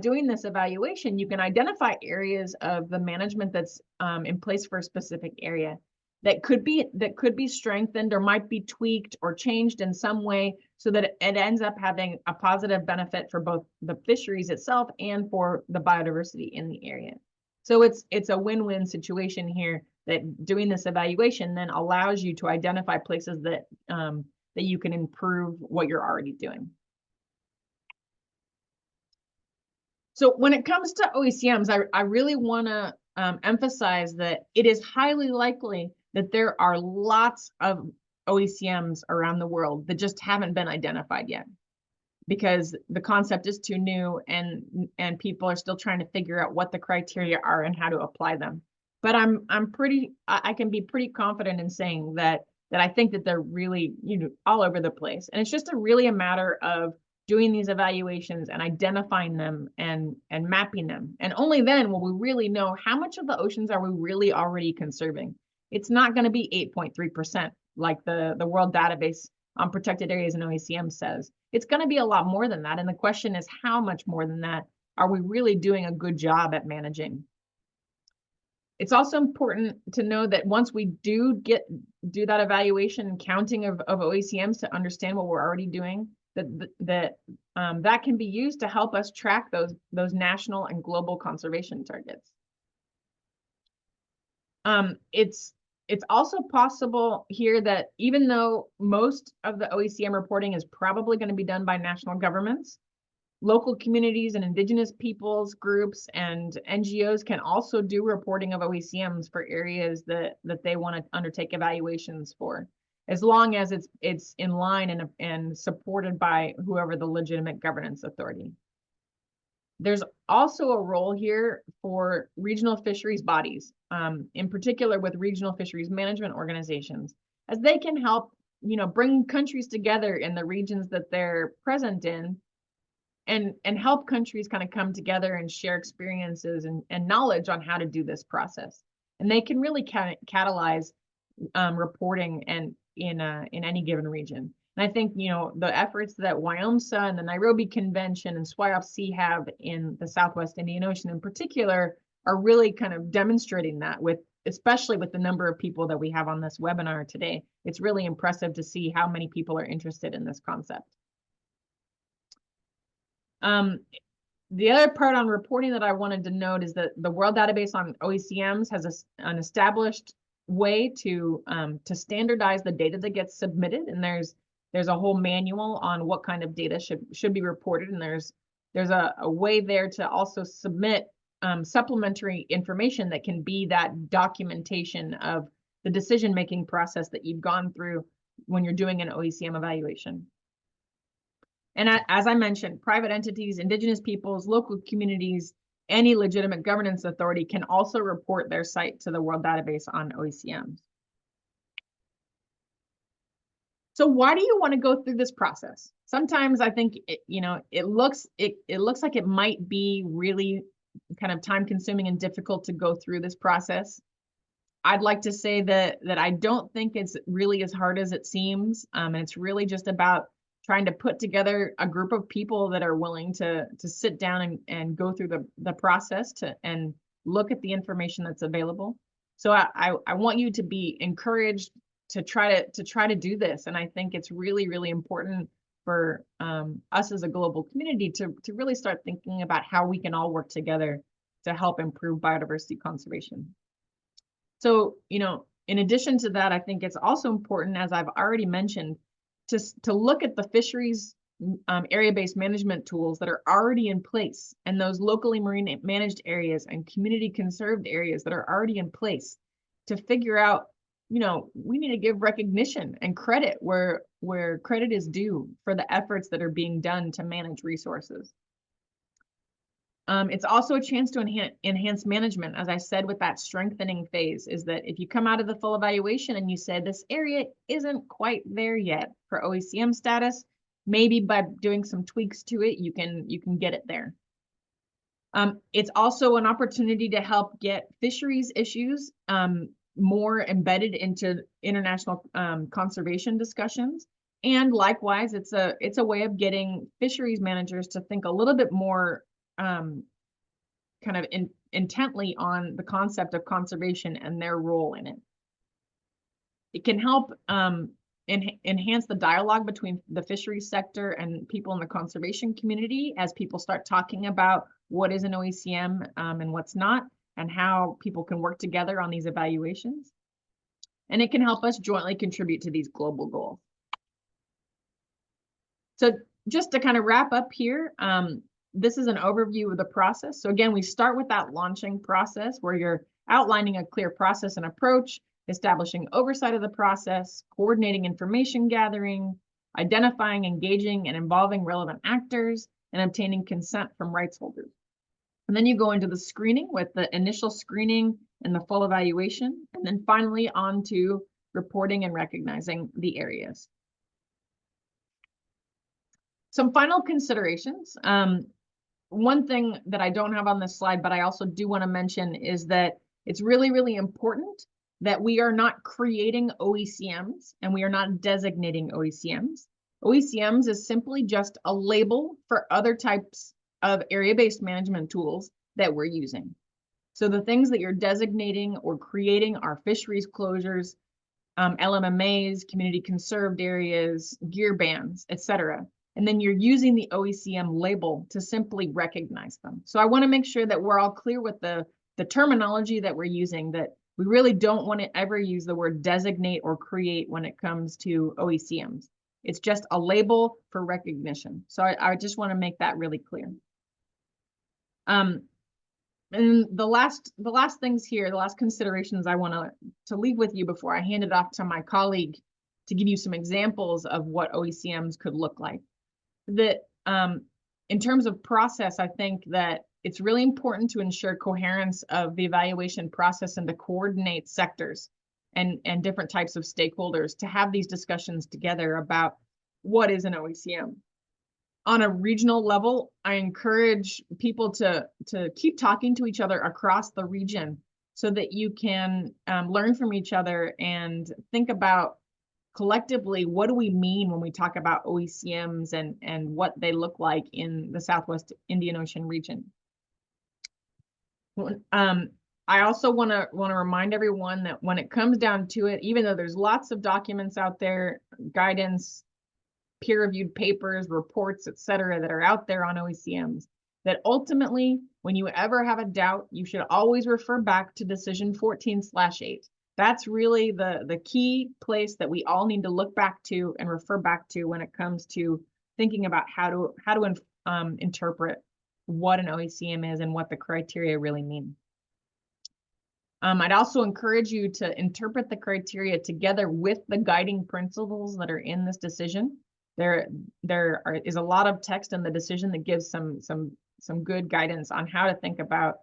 doing this evaluation, you can identify areas of the management that's in place for a specific area that could be strengthened or might be tweaked or changed in some way so that it ends up having a positive benefit for both the fisheries itself and for the biodiversity in the area. So it's a win-win situation here, that doing this evaluation then allows you to identify places that you can improve what you're already doing. So when it comes to OECMs, I really want to emphasize that it is highly likely that there are lots of OECMs around the world that just haven't been identified yet, because the concept is too new and people are still trying to figure out what the criteria are and how to apply them. But I can be pretty confident in saying that I think that they're really all over the place, and it's just really a matter of doing these evaluations and identifying them and mapping them. And only then will we really know how much of the oceans are we really already conserving. It's not going to be 8.3% like the World Database on Protected Areas and OECM says. It's going to be a lot more than that. And the question is, how much more than that are we really doing a good job at managing? It's also important to know that once we do that evaluation and counting of OECMs to understand what we're already doing, that can be used to help us track those national and global conservation targets. It's also possible here that even though most of the OECM reporting is probably going to be done by national governments, local communities and indigenous peoples groups and NGOs can also do reporting of OECMs for areas that they want to undertake evaluations for. as long as it's in line and supported by whoever the legitimate governance authority. There's also a role here for regional fisheries bodies, in particular with regional fisheries management organizations, as they can help, bring countries together in the regions that they're present in, and help countries kind of come together and share experiences and knowledge on how to do this process. And they can really catalyze reporting and in any given region. And I think, the efforts that WIOMSA and the Nairobi Convention and SWIO have in the Southwest Indian Ocean in particular are really kind of demonstrating that, especially with the number of people that we have on this webinar today. It's really impressive to see how many people are interested in this concept. The other part on reporting that I wanted to note is that the World Database on OECMs has an established way to standardize the data that gets submitted, and there's a whole manual on what kind of data should be reported, and there's a way there to also submit supplementary information that can be that documentation of the decision-making process that you've gone through when you're doing an OECM evaluation. And as I mentioned, private entities, indigenous peoples, local communities, any legitimate governance authority can also report their site to the World Database on OECMs. So why do you want to go through this process? Sometimes I think it looks like it might be really kind of time consuming and difficult to go through this process. I'd like to say that I don't think it's really as hard as it seems, and it's really just about trying to put together a group of people that are willing to sit down and go through the process and look at the information that's available. So I want you to be encouraged to try to do this. And I think it's really, really important for us as a global community to really start thinking about how we can all work together to help improve biodiversity conservation. So, in addition to that, I think it's also important, as I've already mentioned, to look at the fisheries area-based management tools that are already in place, and those locally marine managed areas and community conserved areas that are already in place, to figure out, we need to give recognition and credit where credit is due for the efforts that are being done to manage resources. It's also a chance to enhance management, as I said, with that strengthening phase, is that if you come out of the full evaluation and you say this area isn't quite there yet for OECM status, maybe by doing some tweaks to it, you can get it there. It's also an opportunity to help get fisheries issues more embedded into international conservation discussions. And likewise, it's a way of getting fisheries managers to think a little bit more kind of intently on the concept of conservation and their role in it. It can help enhance the dialogue between the fisheries sector and people in the conservation community as people start talking about what is an OECM and what's not, and how people can work together on these evaluations. And it can help us jointly contribute to these global goals. So just to kind of wrap up here, this is an overview of the process. So again, we start with that launching process where you're outlining a clear process and approach, establishing oversight of the process, coordinating information gathering, identifying, engaging, and involving relevant actors, and obtaining consent from rights holders. And then you go into the screening with the initial screening and the full evaluation, and then finally on to reporting and recognizing the areas. Some final considerations. One thing that I don't have on this slide, but I also do want to mention, is that it's really, really important that we are not creating OECMs and we are not designating OECMs. OECMs is simply just a label for other types of area-based management tools that we're using. So the things that you're designating or creating are fisheries closures, LMMAs, community conserved areas, gear bans, etc. And then you're using the OECM label to simply recognize them. So I want to make sure that we're all clear with the terminology that we're using, that we really don't want to ever use the word designate or create when it comes to OECMs. It's just a label for recognition. So I just want to make that really clear. And the last things here, the last considerations I want to leave with you before I hand it off to my colleague, to give you some examples of what OECMs could look like. That in terms of process, I think that it's really important to ensure coherence of the evaluation process and to coordinate sectors and different types of stakeholders to have these discussions together about what is an OECM. On a regional level, I encourage people to keep talking to each other across the region so that you can learn from each other and think about collectively, what do we mean when we talk about OECMs and what they look like in the Southwest Indian Ocean region. I also want to remind everyone that when it comes down to it, even though there's lots of documents out there, guidance, peer-reviewed papers, reports, et cetera, that are out there on OECMs, that ultimately, when you ever have a doubt, you should always refer back to decision 14/8. That's really the key place that we all need to look back to and refer back to when it comes to thinking about how to interpret what an OECM is and what the criteria really mean. I'd also encourage you to interpret the criteria together with the guiding principles that are in this decision. There is a lot of text in the decision that gives some good guidance on how to think about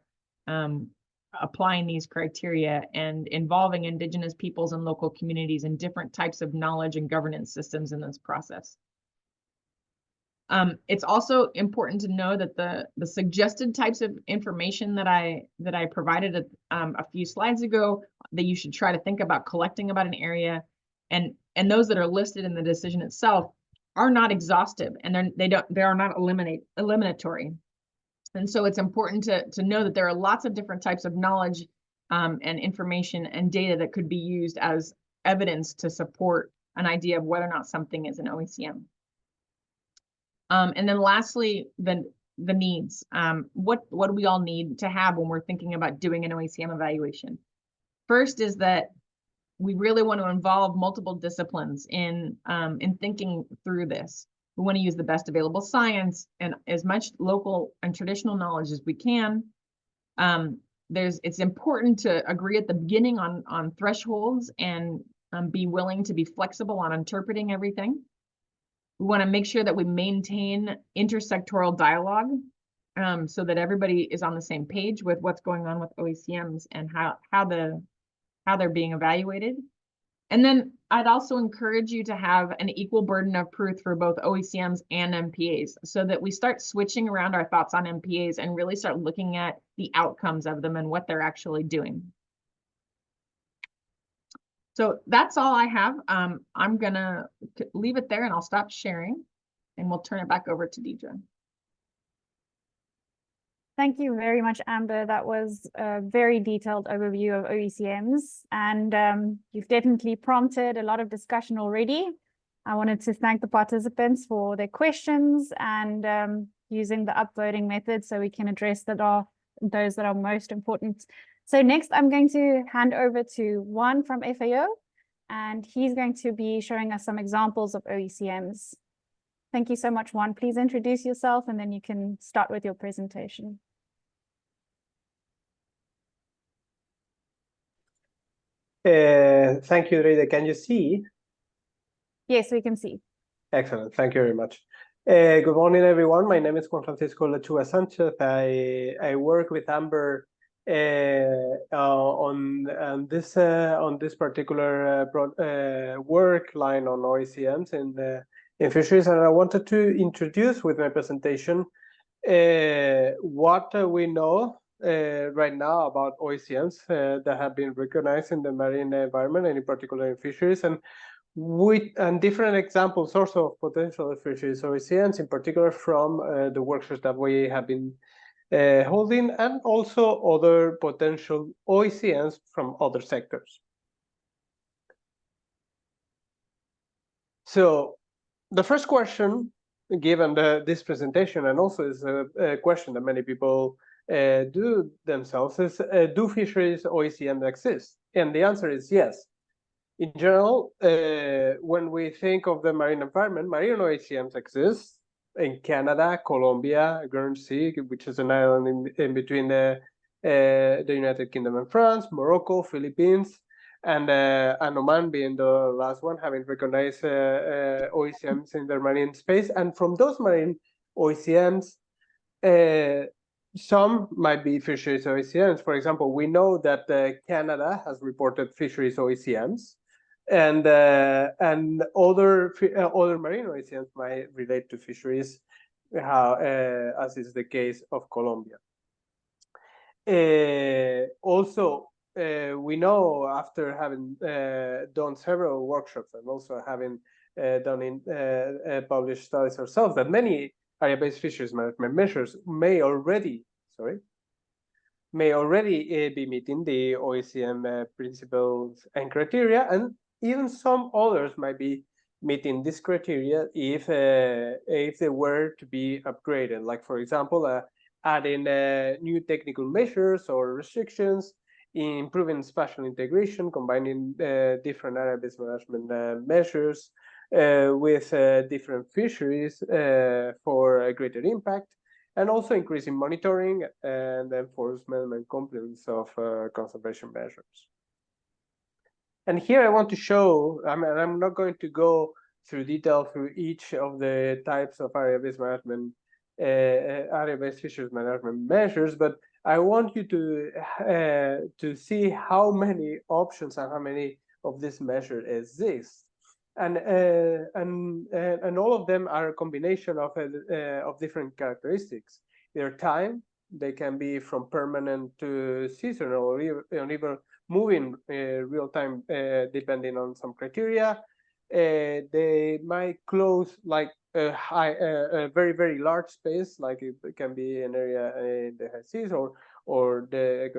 applying these criteria and involving Indigenous peoples and local communities in different types of knowledge and governance systems in this process. It's also important to know that the suggested types of information that I provided a few slides ago that you should try to think about collecting about an area, and those that are listed in the decision itself are not exhaustive, and they are not eliminatory. And so it's important to know that there are lots of different types of knowledge and information and data that could be used as evidence to support an idea of whether or not something is an OECM. And then lastly, the needs. What do we all need to have when we're thinking about doing an OECM evaluation? First is that we really want to involve multiple disciplines in thinking through this. We want to use the best available science and as much local and traditional knowledge as we can. It's important to agree at the beginning on thresholds and be willing to be flexible on interpreting everything. We want to make sure that we maintain intersectoral dialogue so that everybody is on the same page with what's going on with OECMs and how they're being evaluated. And then I'd also encourage you to have an equal burden of proof for both OECMs and MPAs so that we start switching around our thoughts on MPAs and really start looking at the outcomes of them and what they're actually doing. So that's all I have. I'm gonna leave it there and I'll stop sharing and we'll turn it back over to Deidre. Thank you very much, Amber. That was a very detailed overview of OECMs, and you've definitely prompted a lot of discussion already. I wanted to thank the participants for their questions and using the upvoting method so we can address those that are most important. So next, I'm going to hand over to Juan from FAO, and he's going to be showing us some examples of OECMs. Thank you so much, Juan. Please introduce yourself, and then you can start with your presentation. Thank you, Rita. Can you see? Yes, we can see. Excellent. Thank you very much. Good morning, everyone. My name is Juan Francisco Lechuga Sanchez. I work with Amber on this particular work line on OECMs in fisheries, and I wanted to introduce with my presentation what we know right now about OECMs that have been recognized in the marine environment and in particular in fisheries, and different examples also of potential fisheries OECMs, in particular from the workshops that we have been holding, and also other potential OECMs from other sectors. So the first question given this presentation, and also is a question that many people do themselves, is do fisheries OECMs exist? And the answer is yes. In general, when we think of the marine environment, marine OECMs exist in Canada, Colombia, Guernsey, which is an island in between the United Kingdom and France, Morocco, Philippines, and Oman being the last one, having recognized OECMs in their marine space. And from those marine OECMs, some might be fisheries OECMs. For example, we know that Canada has reported fisheries OECMs, and other marine OECMs might relate to fisheries, as is the case of Colombia. Also, we know, after having done several workshops and also having published studies ourselves, that many area-based fisheries management measures may already be meeting the OECM principles and criteria, and even some others might be meeting this criteria if they were to be upgraded. Like, for example, adding new technical measures or restrictions, improving spatial integration, combining different area-based management measures with different fisheries for a greater impact, and also increasing monitoring and enforcement and compliance of conservation measures. And here I want to show, I'm not going to go through detail through each of the types of area-based management, area-based fisheries management measures, but I want you to see how many options and how many of these measures exist. And all of them are a combination of different characteristics. Their time, they can be from permanent to seasonal, or even moving real time, depending on some criteria. They might close like a very, very large space, like it can be an area in the high seas or the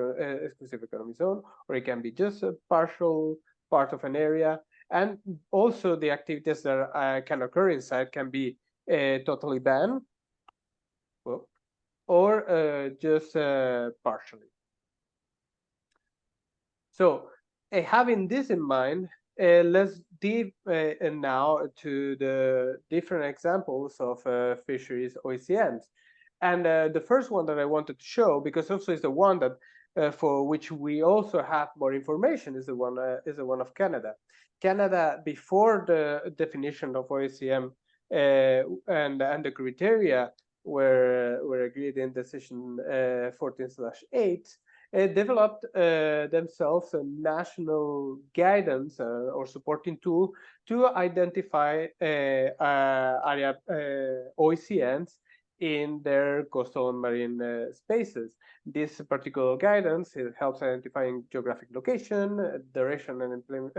exclusive economic zone, or it can be just a partial part of an area. And also the activities that can occur inside can be totally banned, or just partially. So having this in mind, let's dive now to the different examples of fisheries OECMs. And the first one that I wanted to show, because also is the one that for which we also have more information, is the one of Canada. Canada, before the definition of OECM and the criteria were agreed in decision 14/8, developed themselves a national guidance or supporting tool to identify area OECMs in their coastal and marine spaces. This particular guidance, it helps identifying geographic location, duration and implement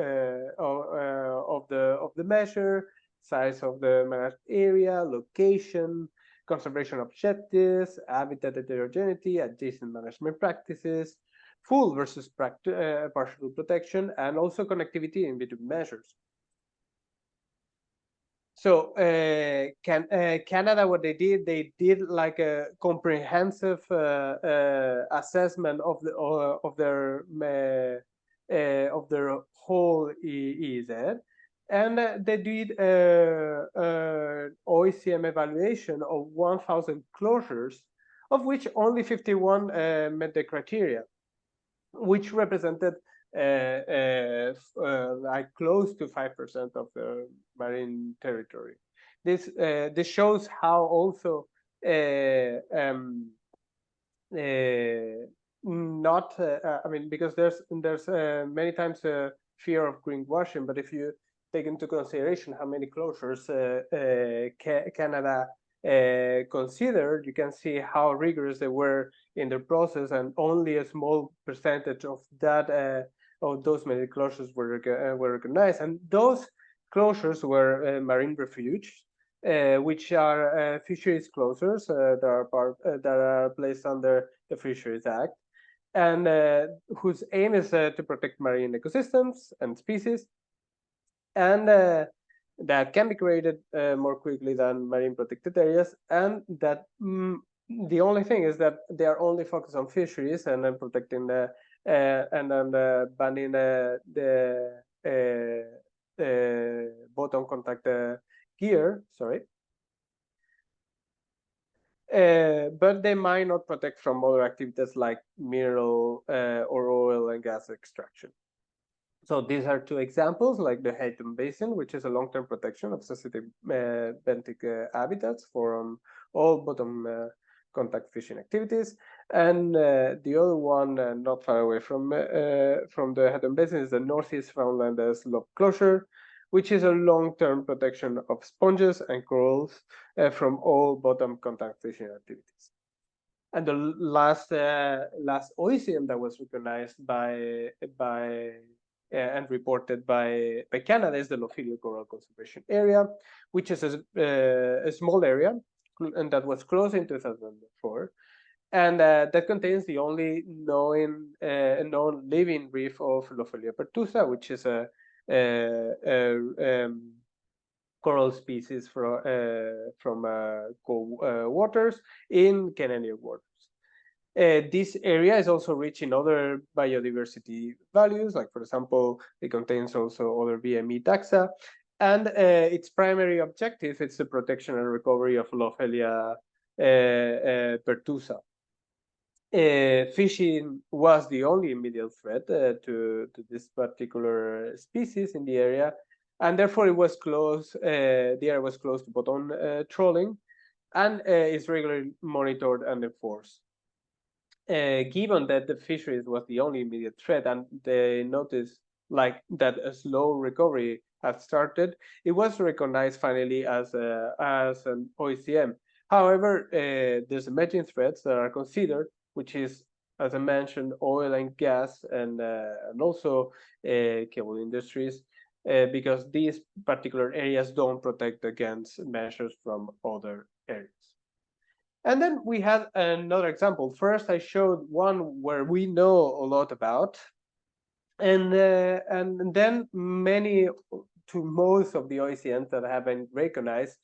of the measure, size of the managed area, location, conservation objectives, habitat heterogeneity, adjacent management practices, full versus partial protection, and also connectivity in between measures. So Canada, what they did like a comprehensive assessment of their whole EEZ, and they did OECM evaluation of 1,000 closures, of which only 51 met the criteria, which represented like close to 5% of the marine territory. This shows how also not I mean, because there's many times a fear of greenwashing, but if you take into consideration how many closures Canada considered, you can see how rigorous they were in their process, and only a small percentage of that of those many closures were recognized. And those closures were marine refuge, which are fisheries closures that are placed under the Fisheries Act, and whose aim is to protect marine ecosystems and species, and that can be created more quickly than marine protected areas, and that the only thing is that they are only focused on fisheries and then protecting the and then banning the bottom contact gear. Sorry. But they might not protect from other activities like mineral or oil and gas extraction. So these are two examples, like the Hatum Basin, which is a long-term protection of sensitive benthic habitats from all bottom contact fishing activities. And the other one, not far away from the Hatum Basin, is the Northeast Foundland Slope Closure, which is a long-term protection of sponges and corals from all bottom contact fishing activities. And the last OECM that was recognized and reported by Canada is the Lophilia Coral Conservation Area, which is a small area, and that was closed in 2004, and that contains the only known living reef of Lophilia pertusa, which is a coral species from cold waters in Canadian waters. This area is also rich in other biodiversity values, like, for example, it contains also other BME taxa, and its primary objective is the protection and recovery of Lophilia pertusa. Fishing was the only immediate threat to this particular species in the area, and therefore it was closed. The area was closed to bottom trawling, and is regularly monitored and enforced. Given that the fisheries was the only immediate threat, and they noticed like that a slow recovery had started, it was recognized finally as an OECM. However, there's emerging threats that are considered, which is, as I mentioned, oil and gas, and also cable industries, because these particular areas don't protect against measures from other areas. And then we had another example. First, I showed one where we know a lot about, and then most of the OECMs that have been recognized,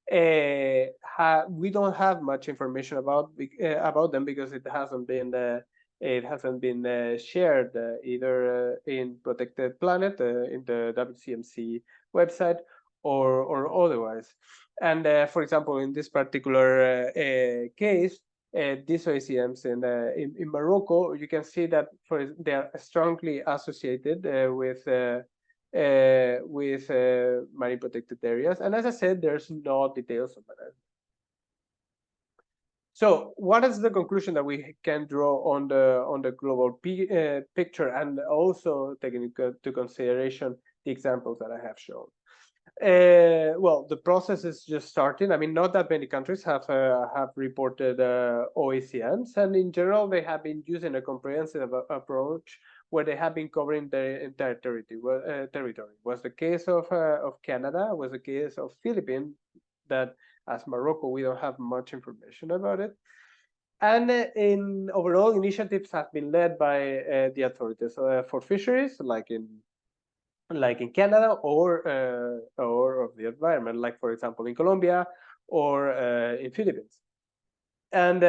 we don't have much information about them, because it hasn't been shared either in Protected Planet, in the WCMC website, or otherwise. And for example, in this particular case, these OECMs in Morocco, you can see that they are strongly associated with marine protected areas. And as I said, there's no details about it. So what is the conclusion that we can draw on the global picture, and also taking into consideration the examples that I have shown? Well, the process is just starting. I mean, not that many countries have reported OECMs, and in general, they have been using a comprehensive approach where they have been covering the entire territory. Was the case of Canada, was the case of Philippines, that as Morocco, we don't have much information about it. And in overall, initiatives have been led by the authorities for fisheries, like in Canada, or of the environment, like, for example, in Colombia or in Philippines. And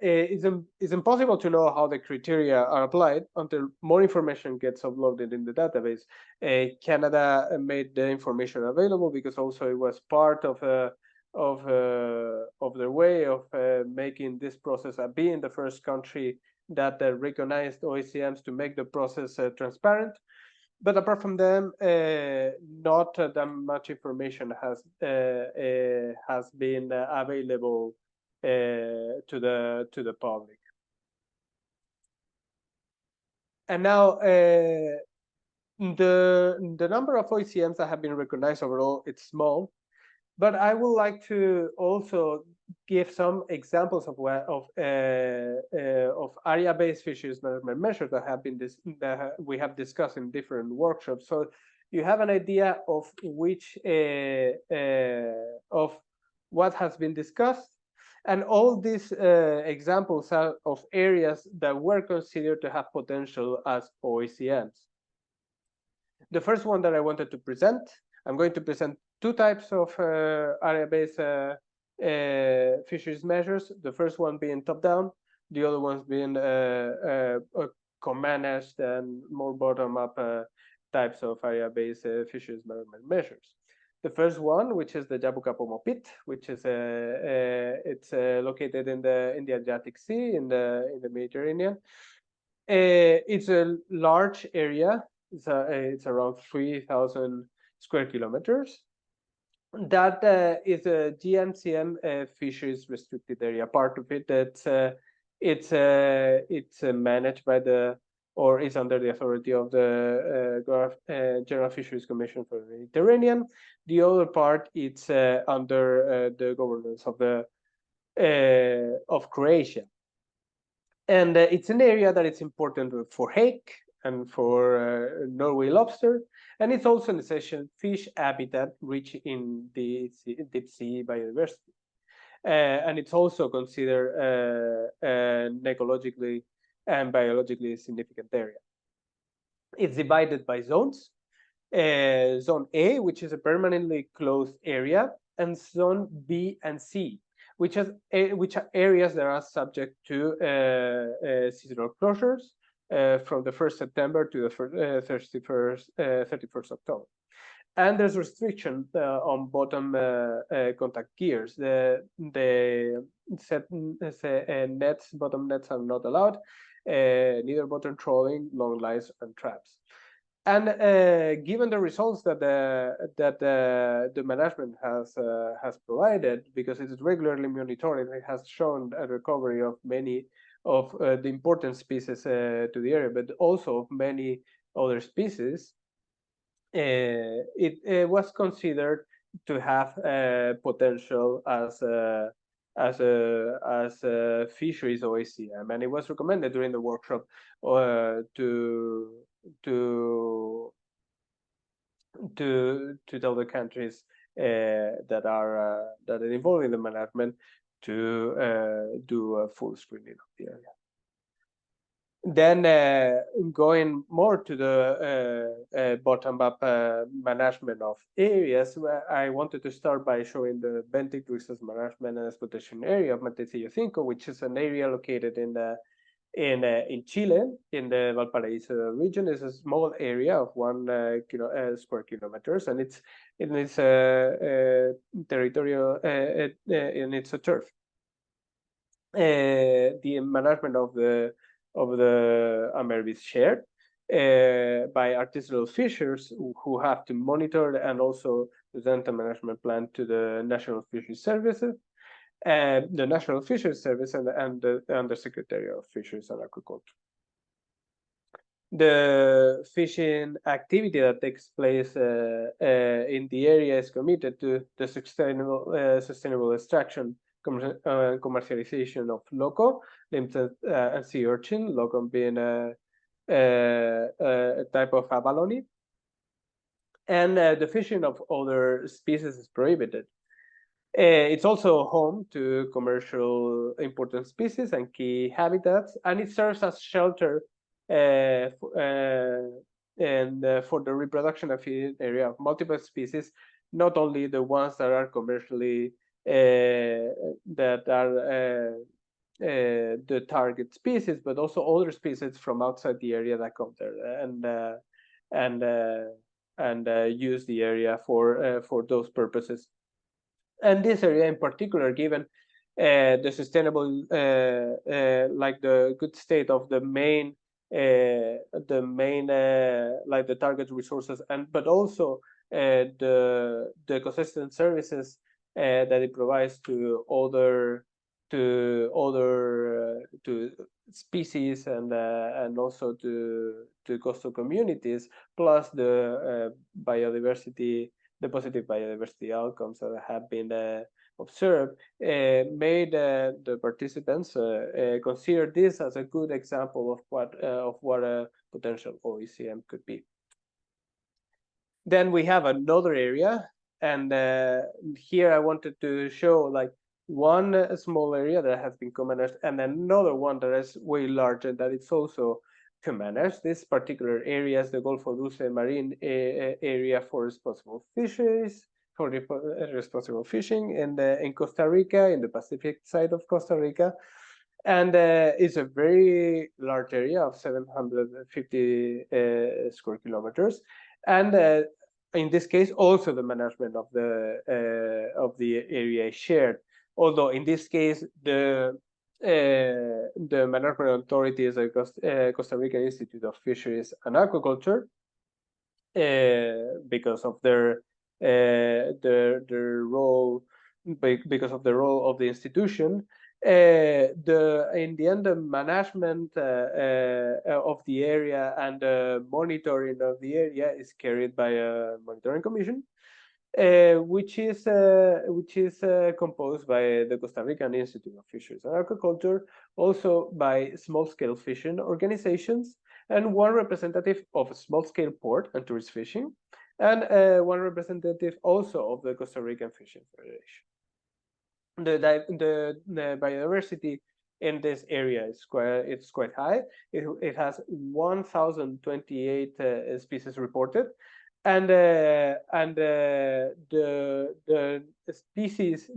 it's impossible to know how the criteria are applied until more information gets uploaded in the database. Canada made the information available because also it was part of their way of making this process, being the first country that recognized OECMs, to make the process transparent. But apart from them, not that much information has been available to the public. And now the number of OECMs that have been recognized overall, it's small, but I would like to also give some examples of area-based fisheries management measures that we have discussed in different workshops. So you have an idea of which of what has been discussed, and all these examples are of areas that were considered to have potential as OECMs. The first one that I wanted to present, I'm going to present two types of area-based fisheries measures. The first one being top-down, the other ones being co-managed and more bottom-up types of area-based fisheries management measures. The first one, which is the Jabukapomo Pit, which is it's located in the Adriatic Sea, in the Mediterranean. It's a large area it's around 3,000 square kilometers. That is a GMCM fisheries restricted area. Part of it that's it's managed by the or is under the authority of the General Fisheries Commission for the Mediterranean. The other part it's under the governance of the of Croatia, and it's an area that is important for hake and for Norway lobster, and it's also an essential fish habitat rich in the deep sea biodiversity. And it's also considered an ecologically and biologically significant area. It's divided by zones. Zone A, which is a permanently closed area, and Zone B and C, which are areas that are subject to seasonal closures from the 1st September to the 31st October. And there's restriction on bottom contact gears. The nets, bottom nets are not allowed, neither bottom trawling, long lines, and traps. And given the results that the management has provided, because it is regularly monitored, it has shown a recovery of many of the important species to the area, but also of many other species. It was considered to have potential as a fisheries OECM, and it was recommended during the workshop to tell the countries that are involved in the management to do a full screening of the area. Then going more to the bottom-up management of areas, I wanted to start by showing the benthic resource management and exploitation area of Matecillo 5, which is an area located in Chile, in the Valparaiso region. It's a small area of 1 square kilometers, and it's territorial and it's a turf. The management of the AMERB is shared by artisanal fishers who have to monitor and also present a management plan to the National Fisheries Services, the National Fisheries Service, and the Undersecretary of Fisheries and Aquaculture. The fishing activity that takes place in the area is committed to the sustainable extraction, commercialization of loco, limited and sea urchin, loco being a type of abalone, and the fishing of other species is prohibited. It's also home to commercial important species and key habitats, and it serves as shelter for the reproduction of an area of multiple species, not only the ones that are commercially that are the target species, but also other species from outside the area that come there and use the area for those purposes. And this area in particular, given the sustainable, like the good state of the main like the target resources, but also the ecosystem services that it provides to other species and also to coastal communities, plus the biodiversity, the positive biodiversity outcomes that have been observed, made the participants consider this as a good example of what a potential OECM could be. Then we have another area, and here I wanted to show like one small area that has been co-managed and another one that is way larger that it's also co-managed. This particular area is the Golfo Dulce Marine area for responsible fisheries, for responsible fishing in Costa Rica, in the Pacific side of Costa Rica. And it's a very large area of 750 square kilometers. And in this case, also the management of the area is shared. Although in this case, the management authority is the Costa Rica Institute of Fisheries and Aquaculture, because of their role, because of the role of the institution. In the end, the management of the area and the monitoring of the area is carried by a monitoring commission, which is composed by the Costa Rican Institute of Fisheries and Aquaculture, also by small-scale fishing organizations, and one representative of small-scale port and tourist fishing, and one representative also of the Costa Rican Fishing Federation. The biodiversity in this area is quite high. It has 1,028 species reported, and the species,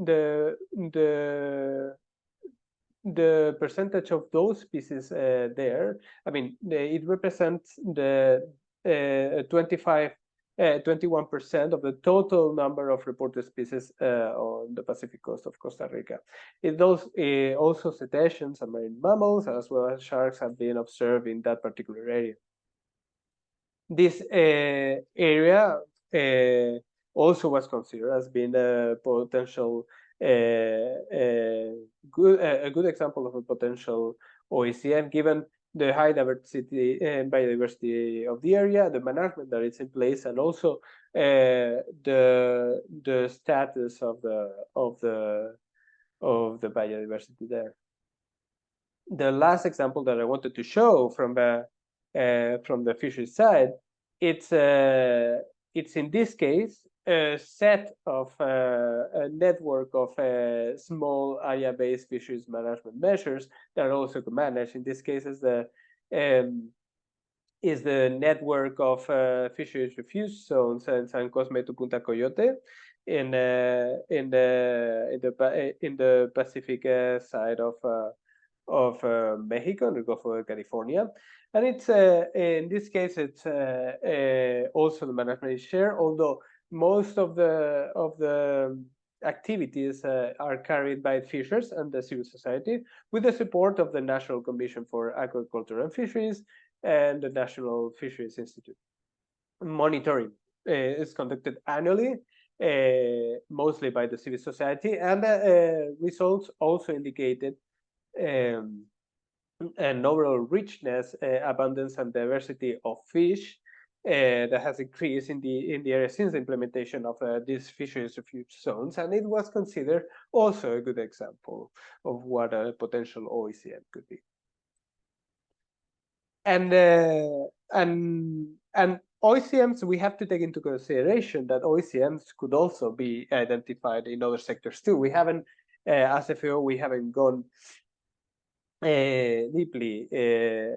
the percentage of those species there, I mean, it represents the 21% of the total number of reported species on the Pacific coast of Costa Rica. Those also cetaceans and marine mammals, as well as sharks, have been observed in that particular area. This area also was considered as being a potential a good example of a potential OECM, given the high diversity and biodiversity of the area, the management that is in place, and also the status of the biodiversity there. The last example that I wanted to show from the fisheries side, it's in this case a set of a network of small area-based fisheries management measures that are also managed. In this case, is the network of fisheries refuge zones in San Cosme to Punta Coyote in the Pacific side of Mexico, in the Gulf of California. And it's in this case, it's also the management is shared, although most of the activities are carried by fishers and the civil society, with the support of the National Commission for Aquaculture and Fisheries and the National Fisheries Institute. Monitoring is conducted annually, mostly by the civil society, and results also indicated an overall richness, abundance, and diversity of fish that has increased in the area since the implementation of these fisheries refuge zones, and it was considered also a good example of what a potential OECM could be. And OECMs, we have to take into consideration that OECMs could also be identified in other sectors too. We haven't, as FAO, we haven't gone deeply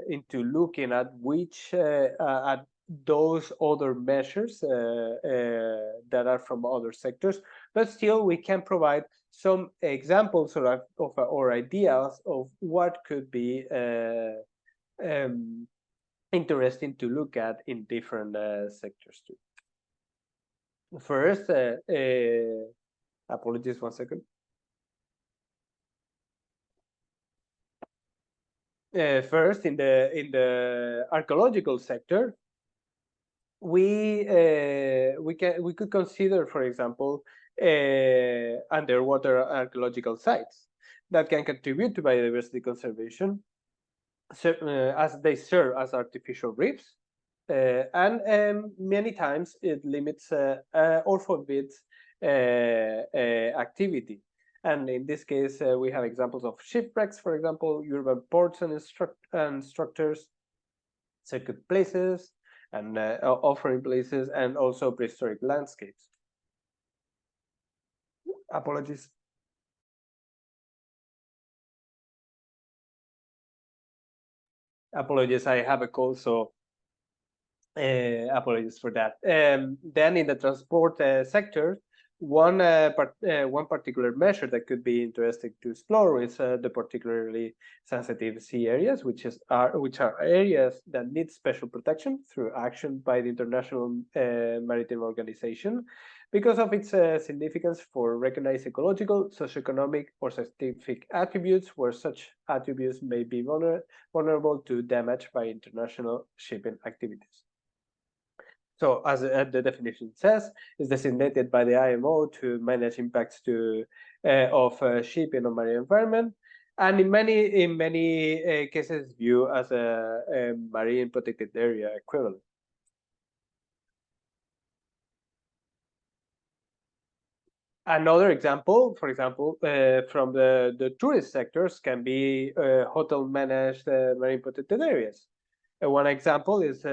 into looking at which at those other measures that are from other sectors, but still we can provide some examples or ideas of what could be interesting to look at in different sectors too. First, apologies, 1 second. First, in the archaeological sector, we could consider, for example, underwater archaeological sites that can contribute to biodiversity conservation, as they serve as artificial reefs, and many times it limits or forbids activity. And in this case, we have examples of shipwrecks, for example, urban ports and structures, circuit places, and offering places, and also prehistoric landscapes. Apologies. Apologies, I have a cold, so apologies for that. Then in the transport sector, one particular measure that could be interesting to explore is the particularly sensitive sea areas, which are areas that need special protection through action by the International Maritime Organization, because of its significance for recognized ecological, socioeconomic, or scientific attributes, where such attributes may be vulnerable to damage by international shipping activities. So as the definition says, is designated by the IMO to manage impacts of shipping on marine environment, and in many cases viewed as a marine protected area equivalent. Another example, for example, from the tourist sectors can be hotel managed marine protected areas. One example is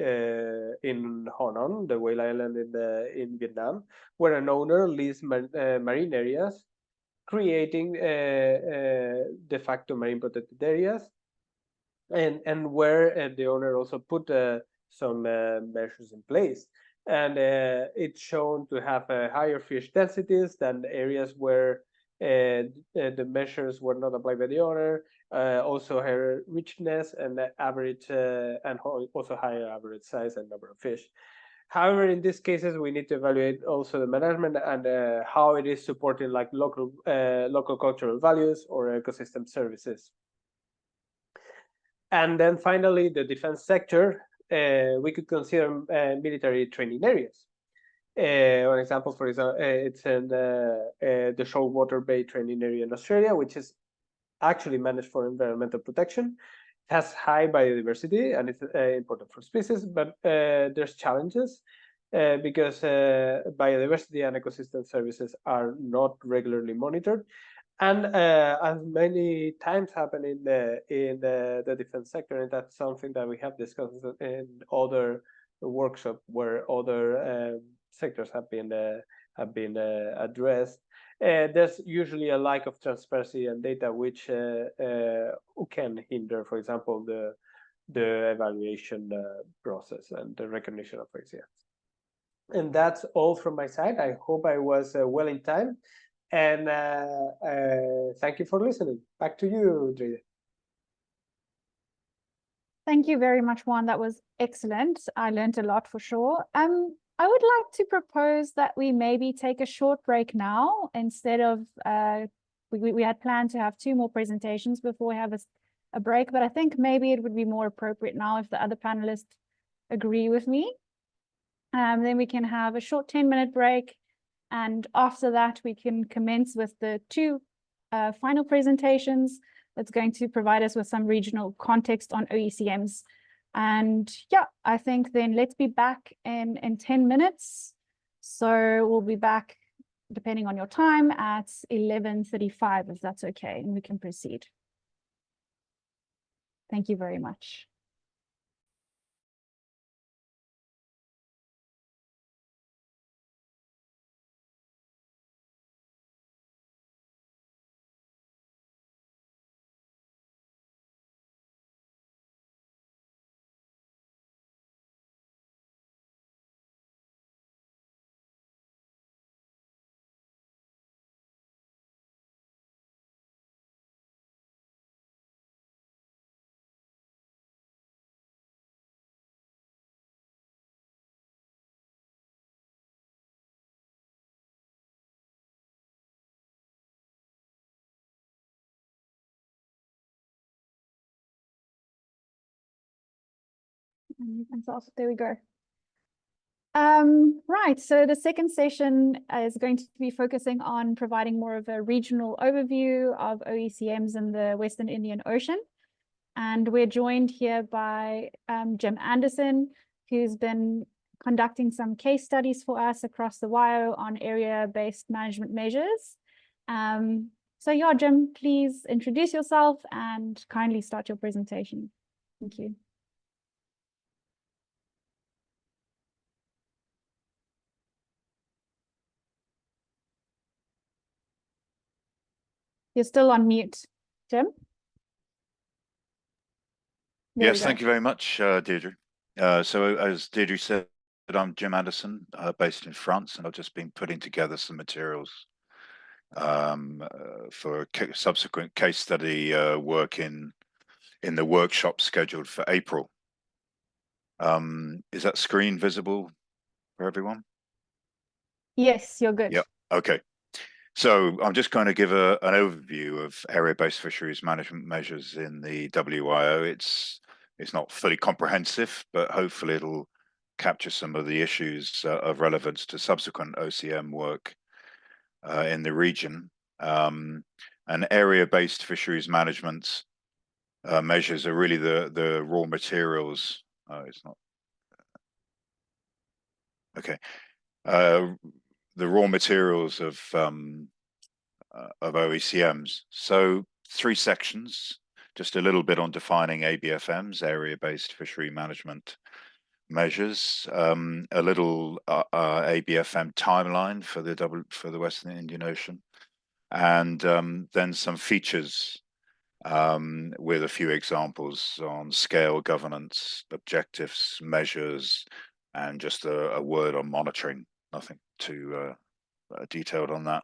in Honon, the whale island in Vietnam, where an owner leases marine areas, creating de facto marine protected areas, and where the owner also put some measures in place. And it's shown to have higher fish densities than areas where the measures were not applied by the owner, also higher richness and average, and also higher average size and number of fish. However, in these cases, we need to evaluate also the management and how it is supporting like local cultural values or ecosystem services. And then finally, the defense sector, we could consider military training areas. One example, for example, it's in the Shoalwater Bay training area in Australia, which is actually managed for environmental protection. It has high biodiversity and it's important for species, but there's challenges because biodiversity and ecosystem services are not regularly monitored. And as many times happen in the defense sector, and that's something that we have discussed in other workshops where other sectors have been addressed. There's usually a lack of transparency and data, which can hinder, for example, the evaluation process and the recognition of OECMs. And that's all from my side. I hope I was well in time. And thank you for listening. Back to you, Drida. Thank you very much, Juan. That was excellent. I learned a lot for sure. I would like to propose that we maybe take a short break now instead of, we had planned to have 2 more presentations before we have a break, but I think maybe it would be more appropriate now if the other panelists agree with me. Then we can have a short 10-minute break. And after that, we can commence with the 2 final presentations that's going to provide us with some regional context on OECMs. And yeah, I think then let's be back in 10 minutes. So we'll be back, depending on your time, at 11:35, if that's okay, and we can proceed. Thank you very much. And so there we go. Right, so the second session is going to be focusing on providing more of a regional overview of OECMs in the Western Indian Ocean. And we're joined here by Jim Anderson, who's been conducting some case studies for us across the WIO on area-based management measures. So yeah, Jim, please introduce yourself and kindly start your presentation. Thank you. You're still on mute, Jim. Yes, thank you very much, Deirdre. So as Deirdre said, I'm Jim Anderson, based in France, and I've just been putting together some materials for subsequent case study work in the workshop scheduled for April. Is that screen visible for everyone? Yes, you're good. Yeah, okay. So I'm just going to give an overview of area-based fisheries management measures in the WIO. It's not fully comprehensive, but hopefully it'll capture some of the issues of relevance to subsequent OCM work in the region. And area-based fisheries management measures are really the raw materials. It's not okay. The raw materials of OECMs. So 3 sections. Just a little bit on defining ABFMs, area-based fishery management measures. A little ABFM timeline for the Western Indian Ocean, and then some features with a few examples on scale, governance, objectives, measures, and just a word on monitoring. Nothing too detailed on that.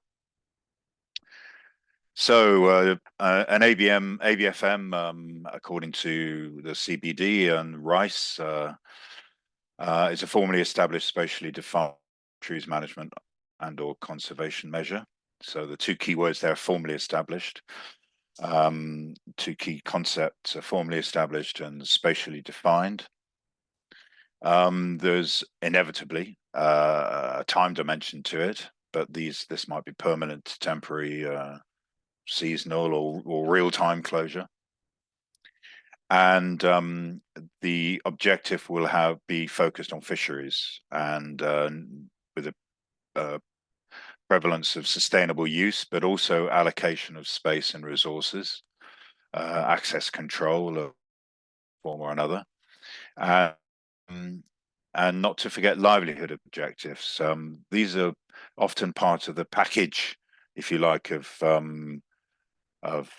So an ABFM, according to the CBD and RICE, is a formally established, spatially defined fisheries management and/or conservation measure. So the 2 key words there: formally established. 2 key concepts are formally established and spatially defined. There's inevitably a time dimension to it, but this might be permanent, temporary, seasonal, or real-time closure. And the objective will be focused on fisheries, and with a prevalence of sustainable use, but also allocation of space and resources, access control of one form or another, and not to forget livelihood objectives. These are often part of the package, if you like, of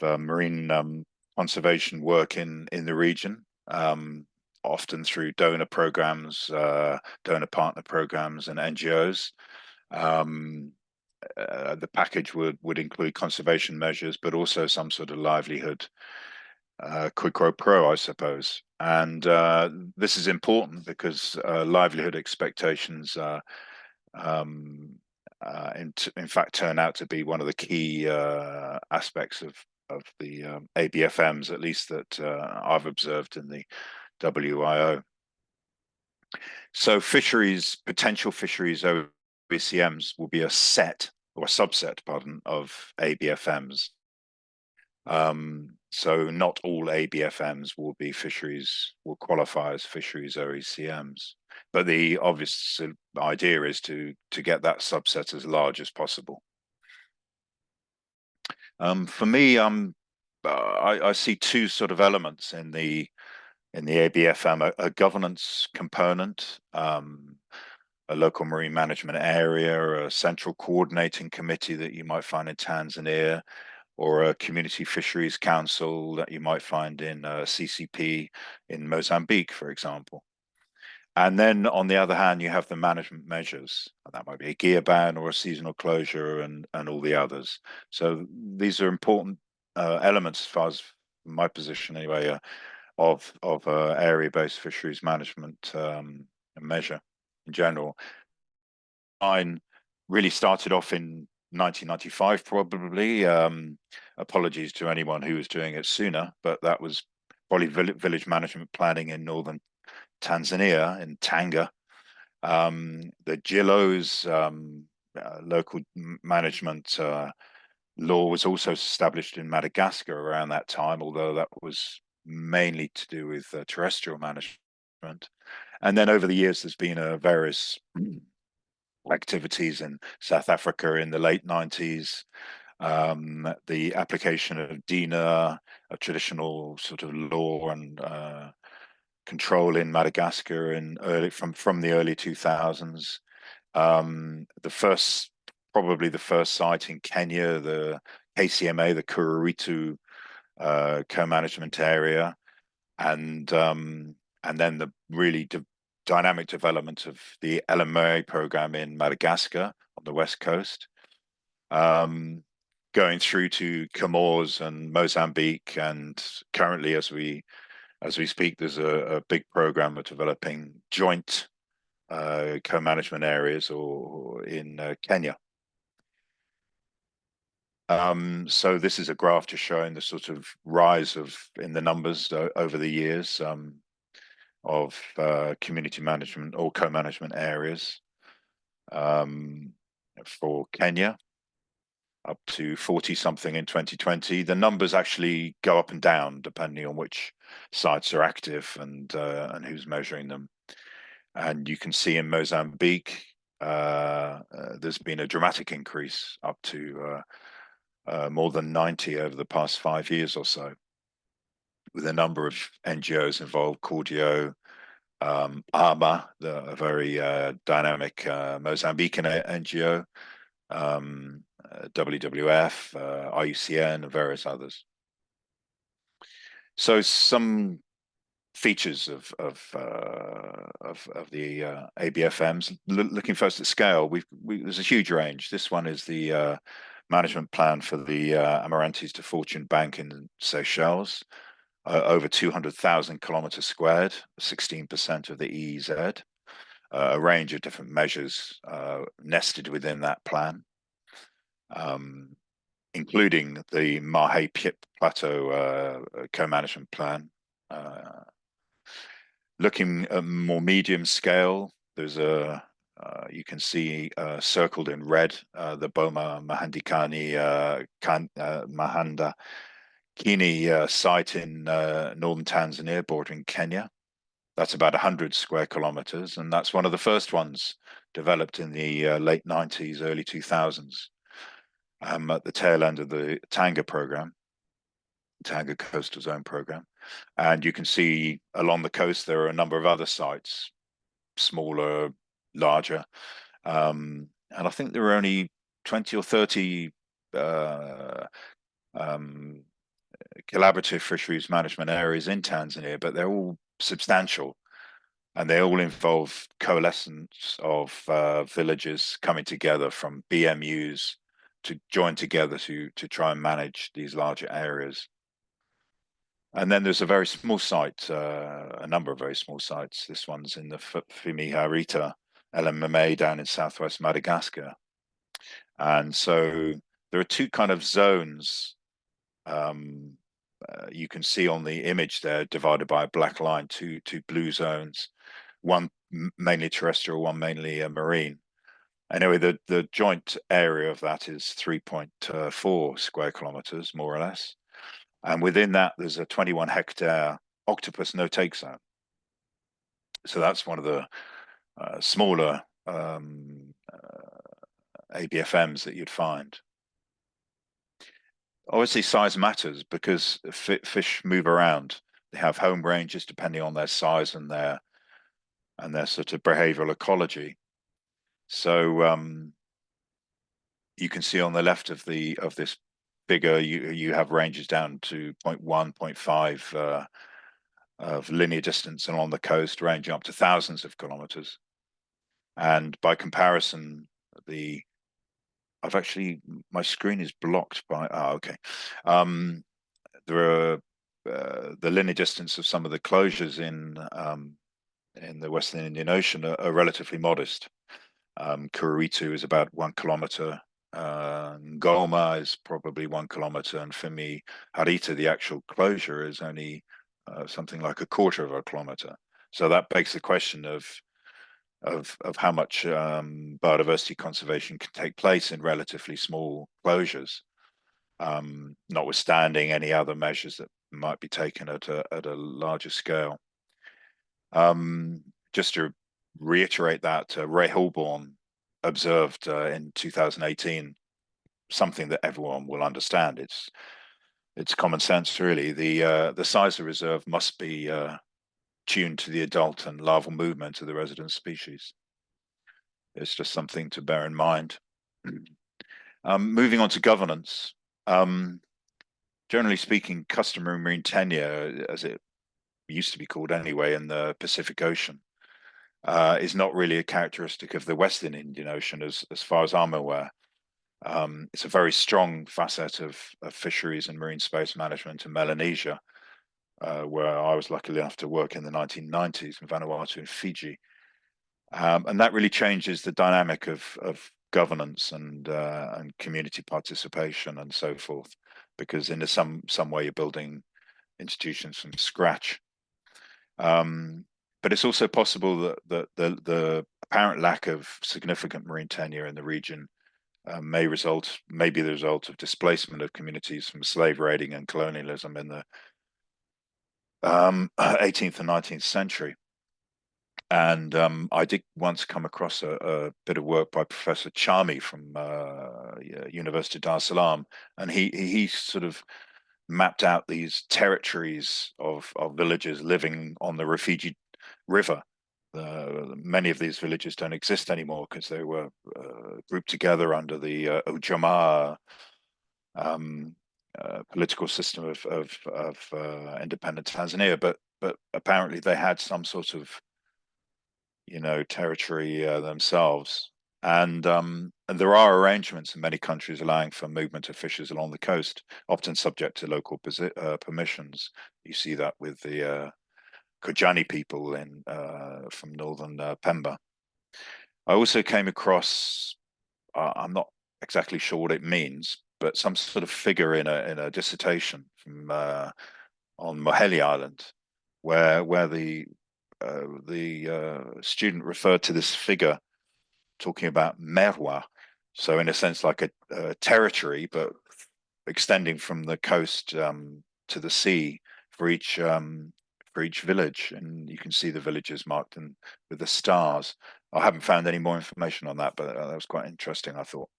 marine conservation work in the region, often through donor programs, donor partner programs, and NGOs. The package would include conservation measures, but also some sort of livelihood quid pro quo, I suppose. And this is important because livelihood expectations in fact turn out to be one of the key aspects of the ABFMs, at least that I've observed in the WIO. So potential fisheries OECMs will be a set, or a subset, pardon, of ABFMs. So not all ABFMs will qualify as fisheries OECMs, but the obvious idea is to get that subset as large as possible. For me, I see 2 sort of elements in the ABFM: a governance component, a local marine management area, a central coordinating committee that you might find in Tanzania, or a community fisheries council that you might find in CCP in Mozambique, for example. And then on the other hand, you have the management measures. That might be a gear ban or a seasonal closure, and all the others. So these are important elements, as far as my position anyway, of area-based fisheries management measure in general. Mine really started off in 1995, probably. Apologies to anyone who was doing it sooner, but that was probably village management planning in northern Tanzania, in Tanga. The GILO's local management law was also established in Madagascar around that time, although that was mainly to do with terrestrial management. And then over the years, there's been various activities in South Africa in the late 90s, the application of DINA, a traditional sort of law and control in Madagascar from the early 2000s. Probably the first site in Kenya, the KCMA, the Kururitu co-management area, and then the really dynamic development of the LMA program in Madagascar on the west coast, going through to Comores and Mozambique, and currently, as we speak, there's a big program of developing joint co-management areas or in Kenya. So this is a graph just showing the sort of rise in the numbers over the years. of community management or co-management areas. For Kenya, up to 40 something in 2020. The numbers actually go up and down depending on which sites are active and who's measuring them. And you can see in Mozambique, there's been a dramatic increase up to more than 90 over the past 5 years or so, with a number of NGOs involved, Cordio, AMA, a very dynamic Mozambican NGO, WWF, IUCN, and various others. So some features of the ABFMs. Looking first at scale, there's a huge range. This one is the management plan for the Amarantes to Fortune Bank in Seychelles. Over 200,000 kilometers squared, 16% of the EEZ. A range of different measures nested within that plan, including the Mahe Plateau co-management plan. Looking at more medium scale, there's you can see circled in red the Boma Mahandikani Mahanda Kini site in northern Tanzania bordering Kenya. That's about 100 square kilometers, and that's one of the first ones developed in the late 90s, early 2000s, at the tail end of the Tanga program, Tanga Coastal Zone program. And you can see along the coast there are a number of other sites, smaller, larger, and I think there are only 20 or 30 collaborative fisheries management areas in Tanzania, but they're all substantial, and they all involve coalescence of villages coming together from BMUs to join together to try and manage these larger areas. And then there's a very small site, a number of very small sites. This one's in the Fimiharita LMMA down in southwest Madagascar. And so there are two kind of zones you can see on the image there, divided by a black line, two blue zones, one mainly terrestrial, one mainly marine. Anyway, the joint area of that is 3.4 square kilometers, more or less. And within that, there's a 21 hectare octopus no-take zone. So that's one of the smaller ABFMs that you'd find. Obviously, size matters because fish move around. They have home ranges depending on their size and their sort of behavioral ecology. So you can see on the left of this figure, you have ranges down to 0.1, 0.5 of linear distance along the coast, ranging up to thousands of kilometers. And by comparison, my screen is blocked by, okay. There are the linear distance of some of the closures in the Western Indian Ocean are relatively modest. Kuritu is about 1 kilometer. Ngoma is probably 1 kilometer, and Fimiharita, the actual closure, is only something like 1/4 of a kilometer. So that begs the question of how much biodiversity conservation can take place in relatively small closures, notwithstanding any other measures that might be taken at a larger scale. Just to reiterate that, Ray Holborn observed in 2018 something that everyone will understand. It's common sense, really. The size of reserve must be tuned to the adult and larval movement of the resident species. It's just something to bear in mind. Moving on to governance. Generally speaking, customary marine tenure, as it used to be called anyway, in the Pacific Ocean, is not really a characteristic of the Western Indian Ocean, as far as I'm aware. It's a very strong facet of fisheries and marine space management in Melanesia, where I was lucky enough to work in the 1990s in Vanuatu and Fiji. And that really changes the dynamic of governance and community participation and so forth, because in some way you're building institutions from scratch. but it's also possible that the apparent lack of significant marine tenure in the region may be the result of displacement of communities from slave raiding and colonialism in the 18th and 19th century. And I did once come across a bit of work by Professor Chami from University of Dar es Salaam, and he sort of mapped out these territories of villages living on the Rufiji River. Many of these villages don't exist anymore because they were grouped together under the Ujamaa political system of independent Tanzania, but apparently they had some sort of territory themselves, and there are arrangements in many countries allowing for movement of fishers along the coast, often subject to local permissions. You see that with the Kojani people from northern Pemba. I also came across, I'm not exactly sure what it means, but some sort of figure in a dissertation from on Moheli Island, where the student referred to this figure talking about merwa, so in a sense like a territory, but extending from the coast to the sea for each village, and you can see the villages marked with the stars. I haven't found any more information on that, but that was quite interesting, I thought.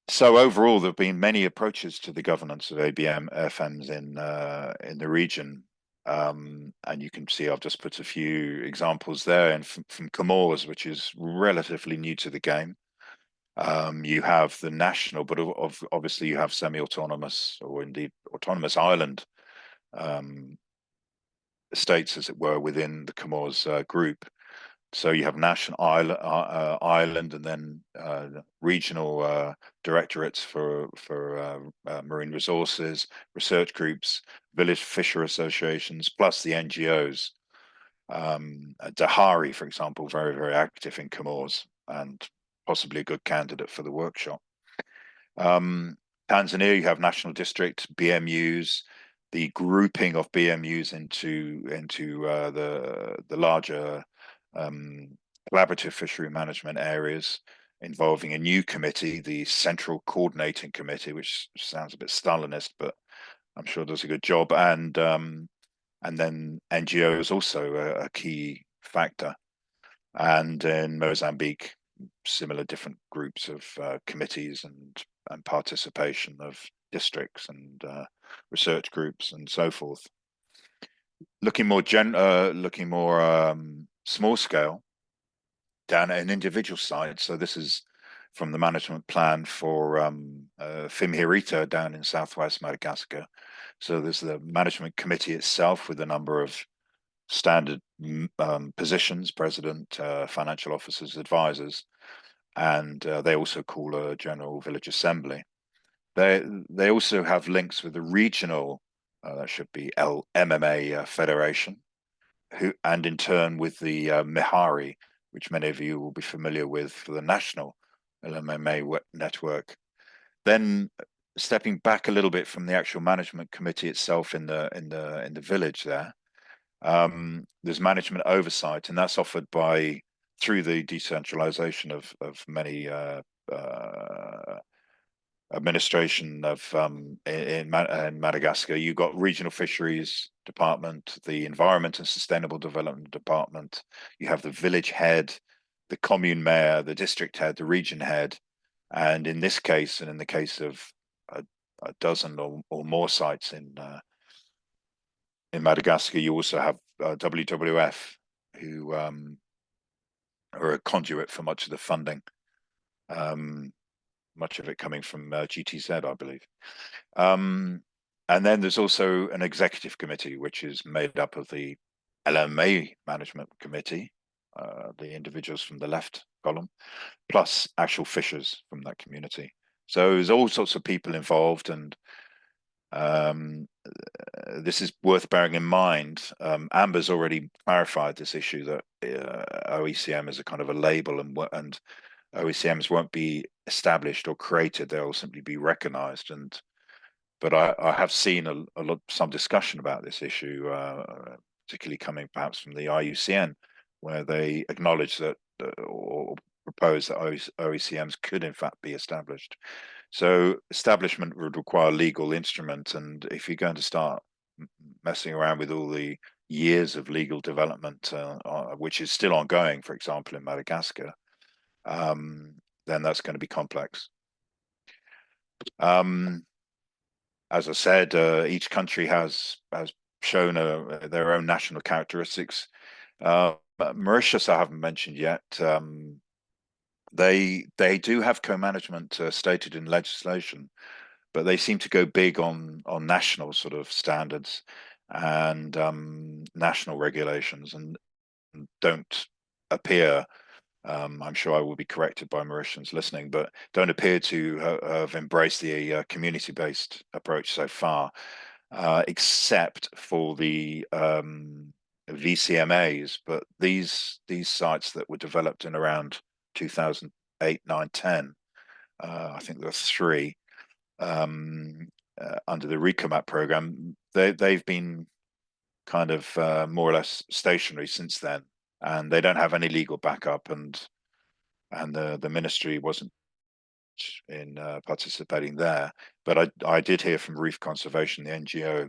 So overall, there have been many approaches to the governance of ABFMs in the region. And you can see I've just put a few examples there, and from Comores, which is relatively new to the game. You have the national, but obviously you have semi-autonomous or indeed autonomous island states, as it were, within the Comores group. So you have national island, and then regional directorates for marine resources, research groups, village fisher associations, plus the NGOs. Dahari, for example, very, very active in Comores and possibly a good candidate for the workshop. Tanzania, you have national district, BMUs, the grouping of BMUs into the larger collaborative fishery management areas, involving a new committee, the Central Coordinating Committee, which sounds a bit Stalinist, but I'm sure does a good job. And then NGO is also a key factor. And in Mozambique, similar different groups of committees and participation of districts and research groups and so forth. Looking more small scale, down at an individual side. So this is from the management plan for Fimhirita down in southwest Madagascar. So there's the management committee itself with a number of standard positions: president, financial officers, advisors, and they also call a general village assembly. They also have links with the regional, that should be MMA Federation, and in turn with the Mihari, which many of you will be familiar with for the national LMMA network. Then stepping back a little bit from the actual management committee itself in the village there, there's management oversight, and that's offered through the decentralization of many administration of in Madagascar. You've got regional fisheries department, the environment and sustainable development department. You have the village head, the commune mayor, the district head, the region head, and in this case, and in the case of a dozen or more sites in Madagascar, you also have WWF, who are a conduit for much of the funding. Much of it coming from GTZ, I believe. And then there's also an executive committee, which is made up of the LMA management committee, the individuals from the left column, plus actual fishers from that community. So there's all sorts of people involved, and this is worth bearing in mind. Amber's already clarified this issue that OECM is a kind of a label, and OECMs won't be established or created; they'll simply be recognised. But I have seen some discussion about this issue, particularly coming perhaps from the IUCN, where they acknowledge that or propose that OECMs could in fact be established. So establishment would require legal instrument, and if you're going to start messing around with all the years of legal development, which is still ongoing, for example, in Madagascar, then that's going to be complex. As I said, each country has shown their own national characteristics. Mauritius, I haven't mentioned yet. They do have co-management stated in legislation, but they seem to go big on national sort of standards and national regulations, and don't appear. I'm sure I will be corrected by Mauritians listening, but don't appear to have embraced the community-based approach so far, except for the VCMAs. But these sites that were developed in around 2008, 9, 10, I think there were 3 under the RECOMAT program. They've been kind of more or less stationary since then, and they don't have any legal backup, and the ministry wasn't in participating there. But I did hear from Reef Conservation, the NGO,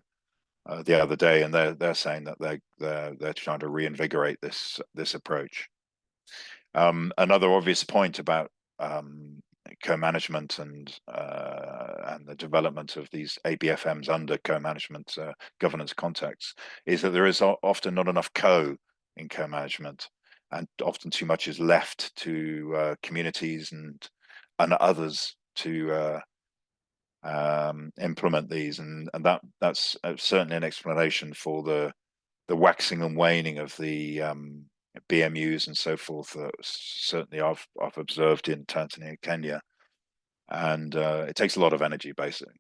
the other day, and they're saying that they're trying to reinvigorate this approach. Another obvious point about co-management and the development of these ABFMs under co-management governance contexts is that there is often not enough in co-management, and often too much is left to communities and others to implement these, and that's certainly an explanation for the waxing and waning of the BMUs and so forth. Certainly I've observed in Tanzania and Kenya, and it takes a lot of energy, basically.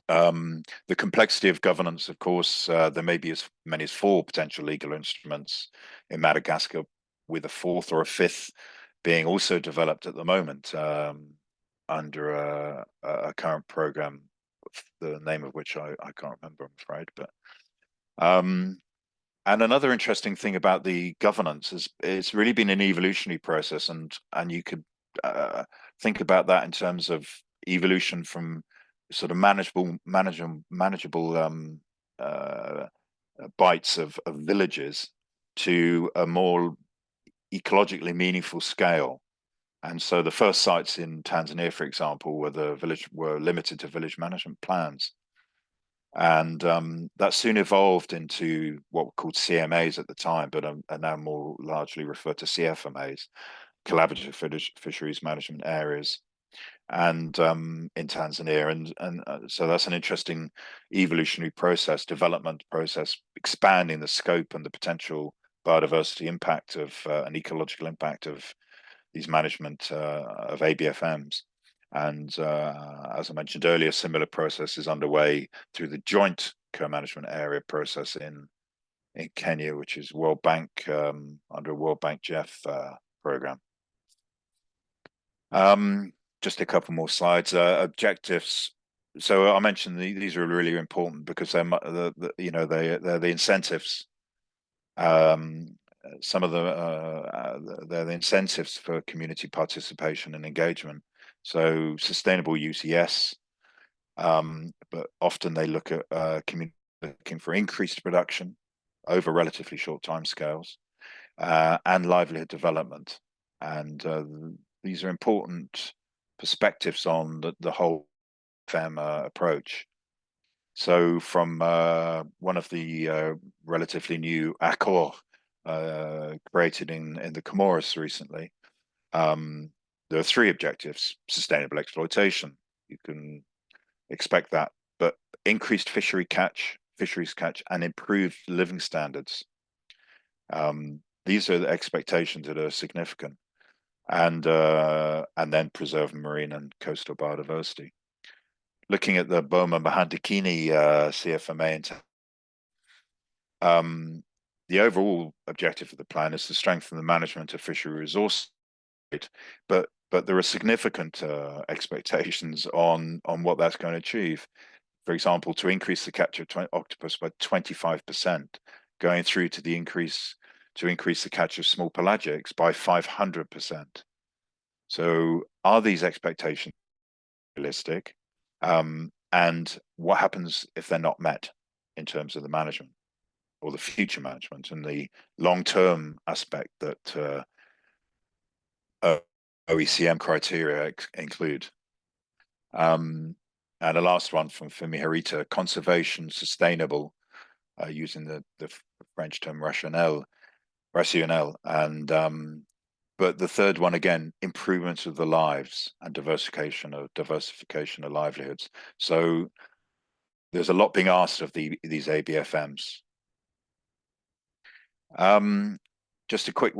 The complexity of governance, of course, there may be as many as 4 potential legal instruments in Madagascar, with a 4th or a 5th being also developed at the moment under a current program, the name of which I can't remember, I'm afraid. But and another interesting thing about the governance is it's really been an evolutionary process, and you could think about that in terms of evolution from sort of manageable bites of villages to a more ecologically meaningful scale. And so the first sites in Tanzania, for example, were limited to village management plans. And that soon evolved into what were called CMAs at the time, but are now more largely referred to CFMAs, collaborative fisheries management areas, and in Tanzania. And so that's an interesting evolutionary process, development process, expanding the scope and the potential biodiversity impact of an ecological impact of these management of ABFMs. And as I mentioned earlier, similar process is underway through the joint co-management area process in Kenya, which is World Bank under a World Bank GEF program. Just a couple more slides. Objectives. So I mentioned these are really important because they're the incentives. Some of they're the incentives for community participation and engagement. So sustainable use, yes, but often they look at looking for increased production over relatively short timescales and livelihood development. And these are important perspectives on the whole FEM approach. So from one of the relatively new accords created in the Comoros recently, there are 3 objectives: sustainable exploitation, you can expect that, but increased fisheries catch, and improved living standards. These are the expectations that are significant, and then preserve marine and coastal biodiversity. Looking at the Boma Mahandikini CFMA, the overall objective of the plan is to strengthen the management of fishery resources, but there are significant expectations on what that's going to achieve. for example, to increase the catch of octopus by 25%, going through to increase the catch of small pelagics by 500%. So are these expectations realistic? And what happens if they're not met in terms of the management or the future management and the long-term aspect that OECM criteria include? And the last one from Fumi-Harita, conservation, sustainable, using the French term rationnel, and but the third one again, improvement of the lives and diversification of livelihoods. So there's a lot being asked of these ABFMs. Just a quick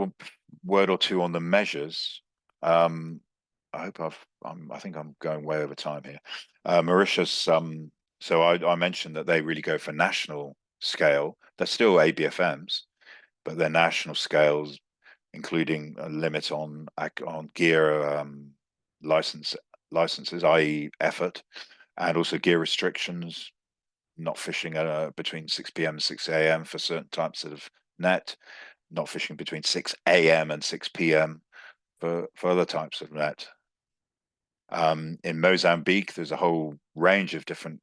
word or two on the measures. I think I'm going way over time here. Mauritius, so I mentioned that they really go for national scale. They're still ABFMs, but they're national scales, including a limit on gear licenses, i.e. effort, and also gear restrictions, not fishing between 6 p.m. and 6 a.m. for certain types of net, not fishing between 6 a.m. and 6 p.m. for other types of net. In Mozambique, there's a whole range of different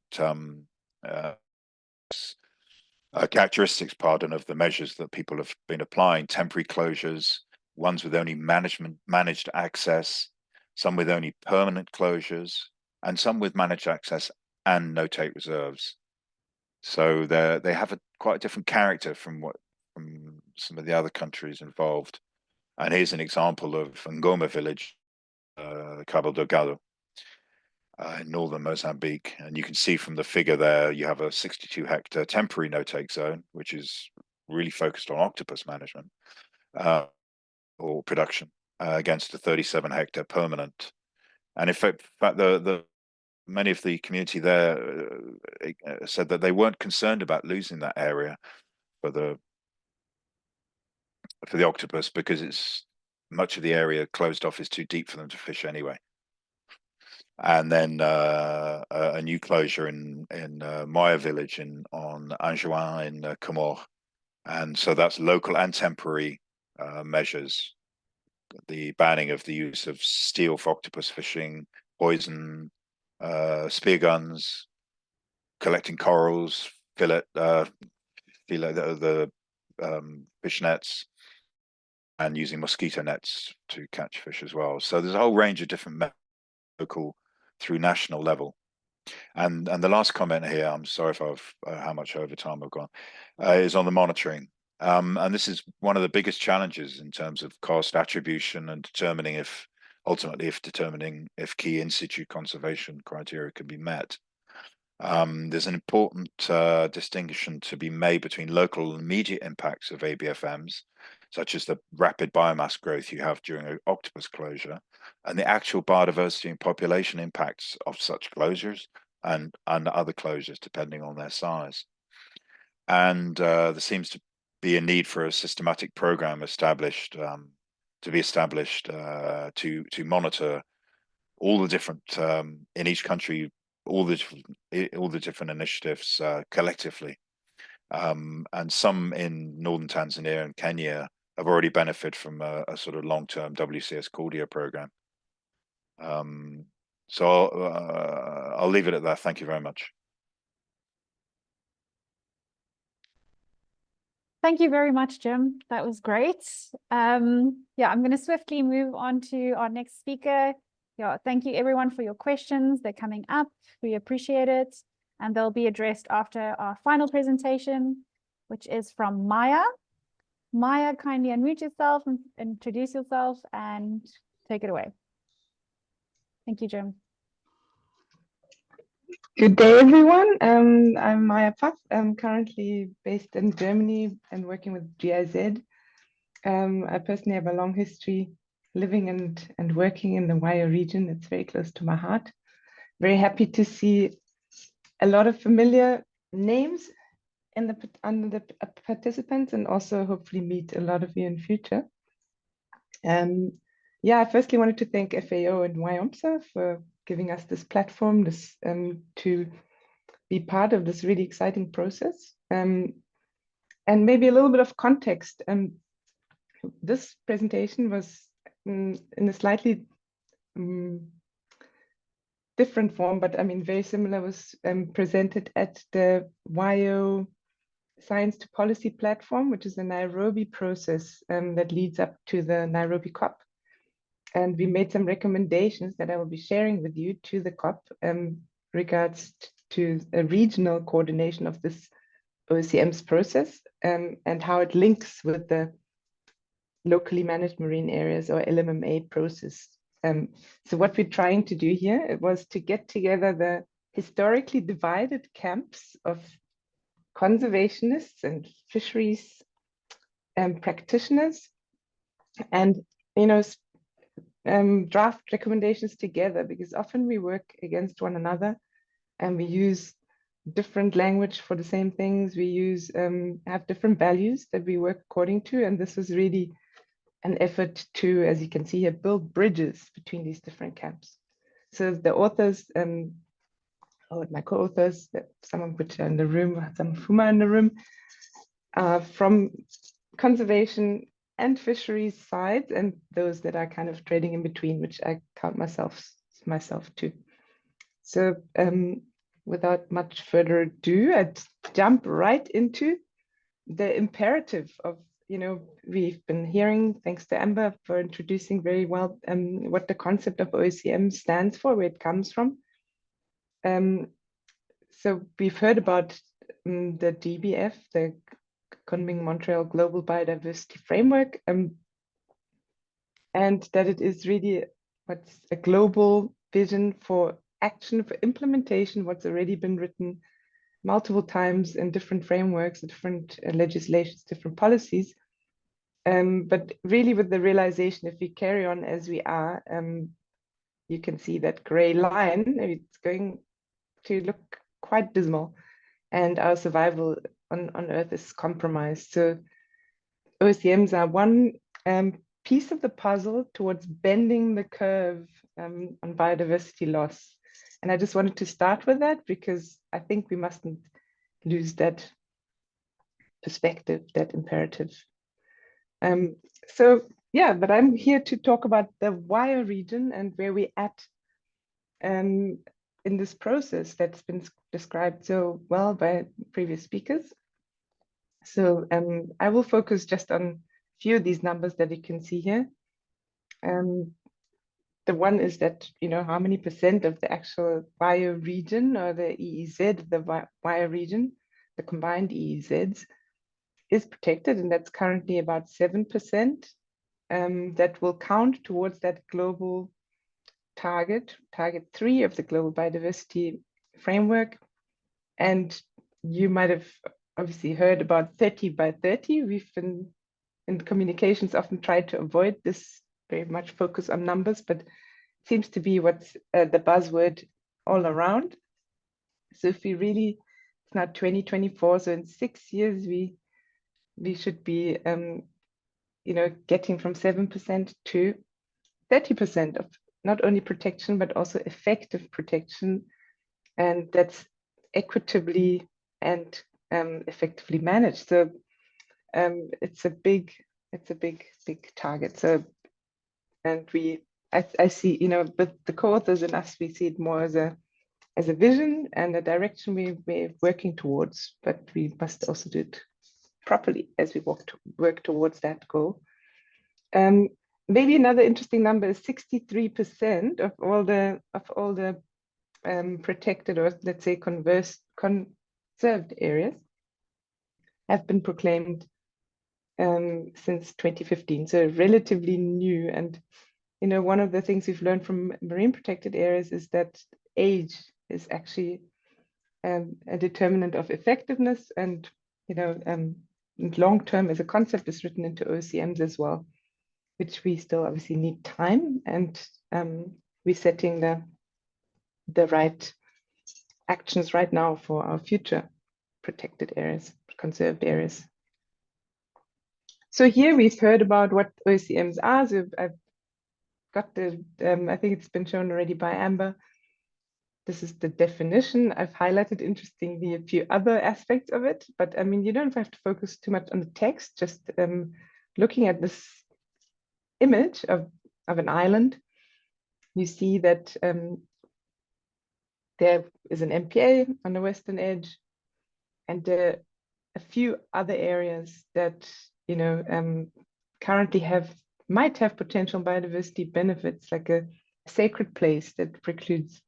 characteristics, of the measures that people have been applying. Temporary closures, ones with only managed access, some with only permanent closures, and some with managed access and no-take reserves. So they have quite a different character from some of the other countries involved. And here's an example of Ngoma village, Cabo Delgado, in northern Mozambique. And you can see from the figure there, you have a 62-hectare temporary no-take zone, which is really focused on octopus management or production, against a 37-hectare permanent. And in fact, many of the community there said that they weren't concerned about losing that area for the octopus, because much of the area closed off is too deep for them to fish anyway. And then a new closure in Maya village on Anjouan in Comores, and so that's local and temporary measures. The banning of the use of steel for octopus fishing, poison, spear guns, collecting corals, fillet the fish nets, and using mosquito nets to catch fish as well. So there's a whole range of different local through national level. And the last comment here, I'm sorry if how much over time I've gone, is on the monitoring. And this is one of the biggest challenges in terms of cost attribution and ultimately determining if key in situ conservation criteria can be met. There's an important distinction to be made between local and immediate impacts of ABFMs, such as the rapid biomass growth you have during an octopus closure, and the actual biodiversity and population impacts of such closures and other closures, depending on their size. And there seems to be a need for a systematic program to monitor all the different in each country, all the different initiatives collectively. And some in northern Tanzania and Kenya have already benefited from a sort of long-term WCS Cordia program. So I'll leave it at that. Thank you very much. Thank you very much, Jim. That was great. Yeah, I'm going to swiftly move on to our next speaker. Yeah, thank you everyone for your questions. They're coming up. We appreciate it. And they'll be addressed after our final presentation, which is from Maya. Maya, kindly unmute yourself and introduce yourself and take it away. Thank you, Jim. Good day, everyone. I'm Maya Pfaff. I'm currently based in Germany and working with GIZ. I personally have a long history living and working in the WIO region. It's very close to my heart. Very happy to see a lot of familiar names under the participants, and also hopefully meet a lot of you in future. Yeah, I firstly wanted to thank FAO and WIOMSA for giving us this platform to be part of this really exciting process. And maybe a little bit of context. This presentation was in a slightly different form, but I mean, very similar, was presented at the WIO Science to Policy platform, which is a Nairobi process that leads up to the Nairobi COP. And we made some recommendations that I will be sharing with you to the COP regards to a regional coordination of this OECMs process and how it links with the locally managed marine areas or LMMA process. So what we're trying to do here was to get together the historically divided camps of conservationists and fisheries practitioners, and draft recommendations together, because often we work against one another and we use different language for the same things. We have different values that we work according to, and this was really an effort to, as you can see here, build bridges between these different camps. So the authors, or my co-authors, some of which are in the room, some of whom are in the room, from conservation and fisheries sides, and those that are kind of trading in between, which I count myself to. So without much further ado, I'd jump right into the imperative of, we've been hearing, thanks to Amber for introducing very well what the concept of OECM stands for, where it comes from. So we've heard about the GBF, the Kunming-Montreal Global Biodiversity Framework, and that it is really what's a global vision for action, for implementation, what's already been written multiple times in different frameworks, different legislations, different policies. But really with the realization, if we carry on as we are, you can see that gray line, it's going to look quite dismal, and our survival on Earth is compromised. So OECMs are one piece of the puzzle towards bending the curve on biodiversity loss. And I just wanted to start with that because I think we mustn't lose that perspective, that imperative. So yeah, but I'm here to talk about the WIO region and where we're at in this process that's been described so well by previous speakers. So I will focus just on a few of these numbers that you can see here. The one is that, how many percent of the actual WIO region, or the EEZ, the WIO region, the combined EEZs, is protected, and that's currently about 7%. That will count towards that global target 3 of the Global Biodiversity Framework. And you might have obviously heard about 30 by 30. We've been in communications often tried to avoid this, very much focus on numbers, but it seems to be what's the buzzword all around. So if we really, it's now 2024, so in 6 years we should be getting from 7% to 30% of not only protection but also effective protection, and that's equitably and effectively managed. So it's a big target. So, and I see, with the co-authors and us, we see it more as a vision and a direction we're working towards, but we must also do it properly as we work towards that goal. Maybe another interesting number is 63% of all the protected, or let's say conserved areas have been proclaimed since 2015, so relatively new. And one of the things we've learned from marine protected areas is that age is actually a determinant of effectiveness, and long term as a concept is written into OECMs as well, which we still obviously need time, and we're setting the right actions right now for our future protected areas, conserved areas. So here we've heard about what OECMs are. So I've got I think it's been shown already by Amber. this is the definition. I've highlighted, interestingly, a few other aspects of it, but I mean, you don't have to focus too much on the text, just looking at this image of an island, you see that there is an MPA on the western edge, and a few other areas that, you know, currently might have potential biodiversity benefits, like a sacred place that precludes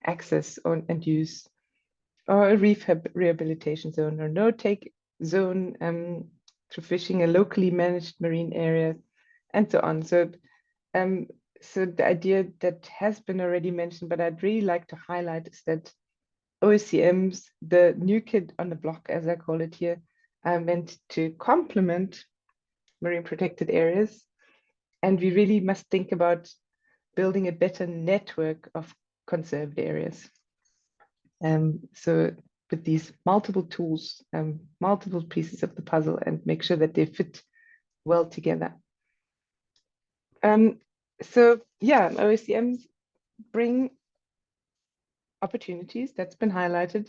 access and use, or a reef rehabilitation zone, or no-take zone through fishing, a locally managed marine area, and so on. So, so the idea that has been already mentioned, but I'd really like to highlight, is that OECMs, the new kid on the block, as I call it here, are meant to complement marine protected areas. And we really must think about building a better network of conserved areas. So with these multiple tools, multiple pieces of the puzzle, and make sure that they fit well together. So yeah, OECMs bring opportunities, that's been highlighted,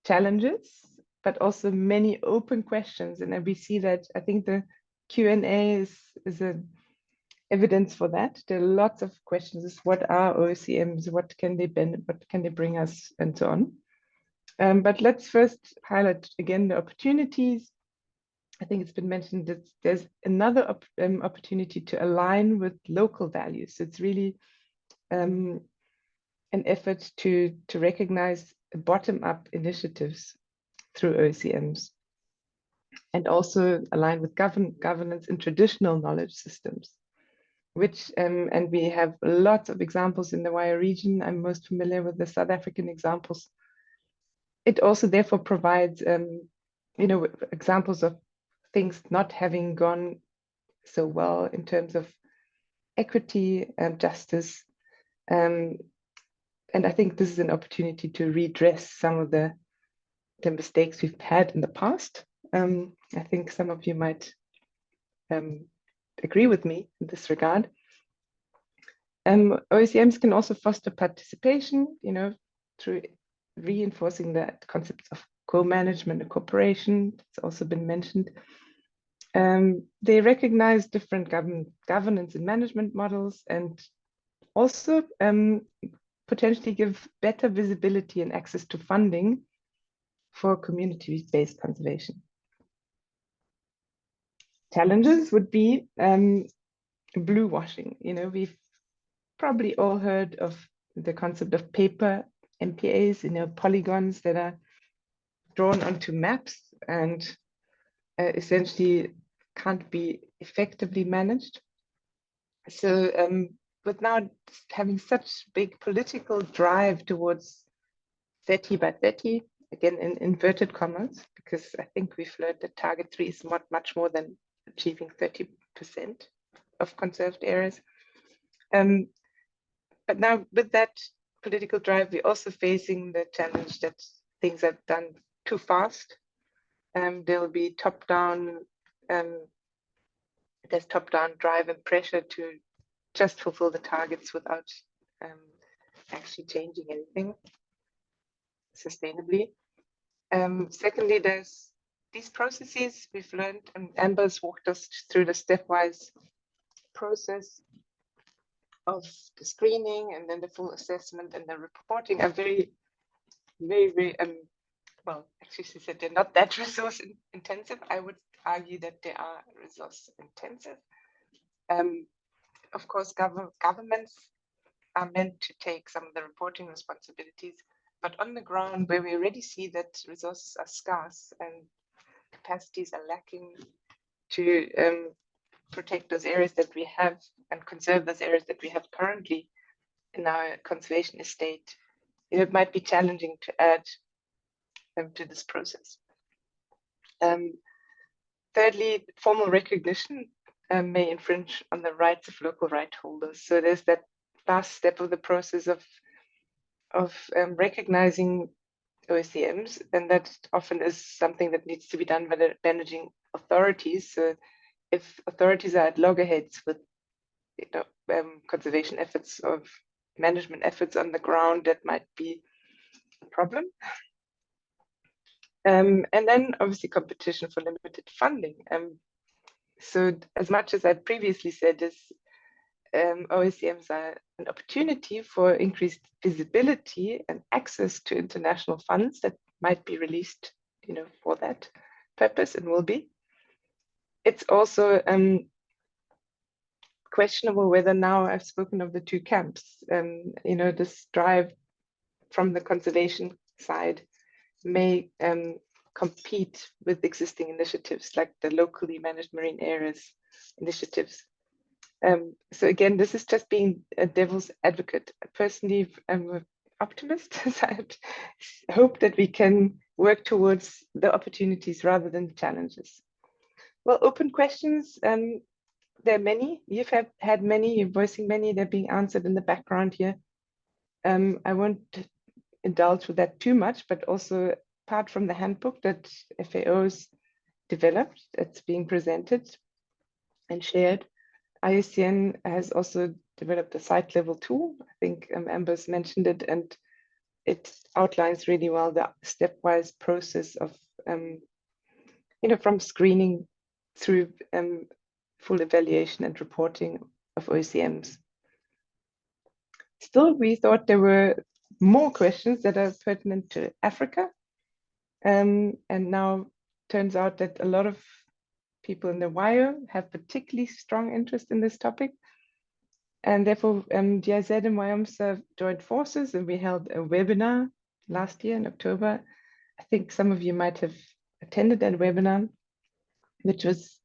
challenges, but also many open questions. And then we see that, I think the Q&A is a evidence for that. There are lots of questions. What are OECMs? What can they bring us, and so on. But let's first highlight again the opportunities. I think it's been mentioned that there's another opportunity to align with local values. So it's really an effort to recognize bottom-up initiatives through OECMs, and also align with governance in traditional knowledge systems, which, and we have lots of examples in the WIO region. I'm most familiar with the South African examples. It also therefore provides, you know, examples of things not having gone so well in terms of equity and justice. And I think this is an opportunity to redress some of the mistakes we've had in the past. I think some of you might agree with me in this regard. OECMs can also foster participation, you know, through reinforcing the concepts of co-management and cooperation. It's also been mentioned. They recognize different governance and management models, and also potentially give better visibility and access to funding for community-based conservation. Challenges would be blue washing. You know, we've probably all heard of the concept of paper MPAs, you know, polygons that are drawn onto maps and essentially can't be effectively managed. So with now having such big political drive towards 30 by 30, again in inverted commas, because I think we've learned that target 3 is not much more than achieving 30% of conserved areas. But now with that political drive, we're also facing the challenge that things are done too fast. There'll be there's top-down drive and pressure to just fulfill the targets without actually changing anything sustainably. Secondly, there's these processes we've learned, and Amber's walked us through the stepwise process of the screening and then the full assessment and the reporting are very, very, well, actually she said they're not that resource intensive. I would argue that they are resource intensive. Of course, governments are meant to take some of the reporting responsibilities, but on the ground where we already see that resources are scarce and capacities are lacking to protect those areas that we have and conserve those areas that we have currently in our conservation estate, it might be challenging to add to this process. Thirdly, formal recognition may infringe on the rights of local right holders. So there's that last step of the process of recognizing OECMs, and that often is something that needs to be done by the managing authorities. So if authorities are at loggerheads with conservation efforts of management efforts on the ground that might be a problem. And then obviously competition for limited funding. So as much as I previously said, OECMs are an opportunity for increased visibility and access to international funds that might be released, for that purpose and will be. It's also questionable whether now I've spoken of the two camps, this drive from the conservation side may compete with existing initiatives like the locally managed marine areas initiatives. So again, this is just being a devil's advocate. Personally, I'm an optimist, so I hope that we can work towards the opportunities rather than the challenges. Well, open questions, there are many. You've had many, you're voicing many, they're being answered in the background here. I won't indulge with that too much, but also apart from the handbook that FAO's developed, that's being presented and shared, IUCN has also developed a site level tool. I think Amber's mentioned it, and it outlines really well the stepwise process of, from screening through full evaluation and reporting of OECMs. Still, we thought there were more questions that are pertinent to Africa. And now turns out that a lot of people in the WIO have particularly strong interest in this topic. And therefore, GIZ and WIOMSA joined forces, and we held a webinar last year in October. I think some of you might have attended that webinar, which was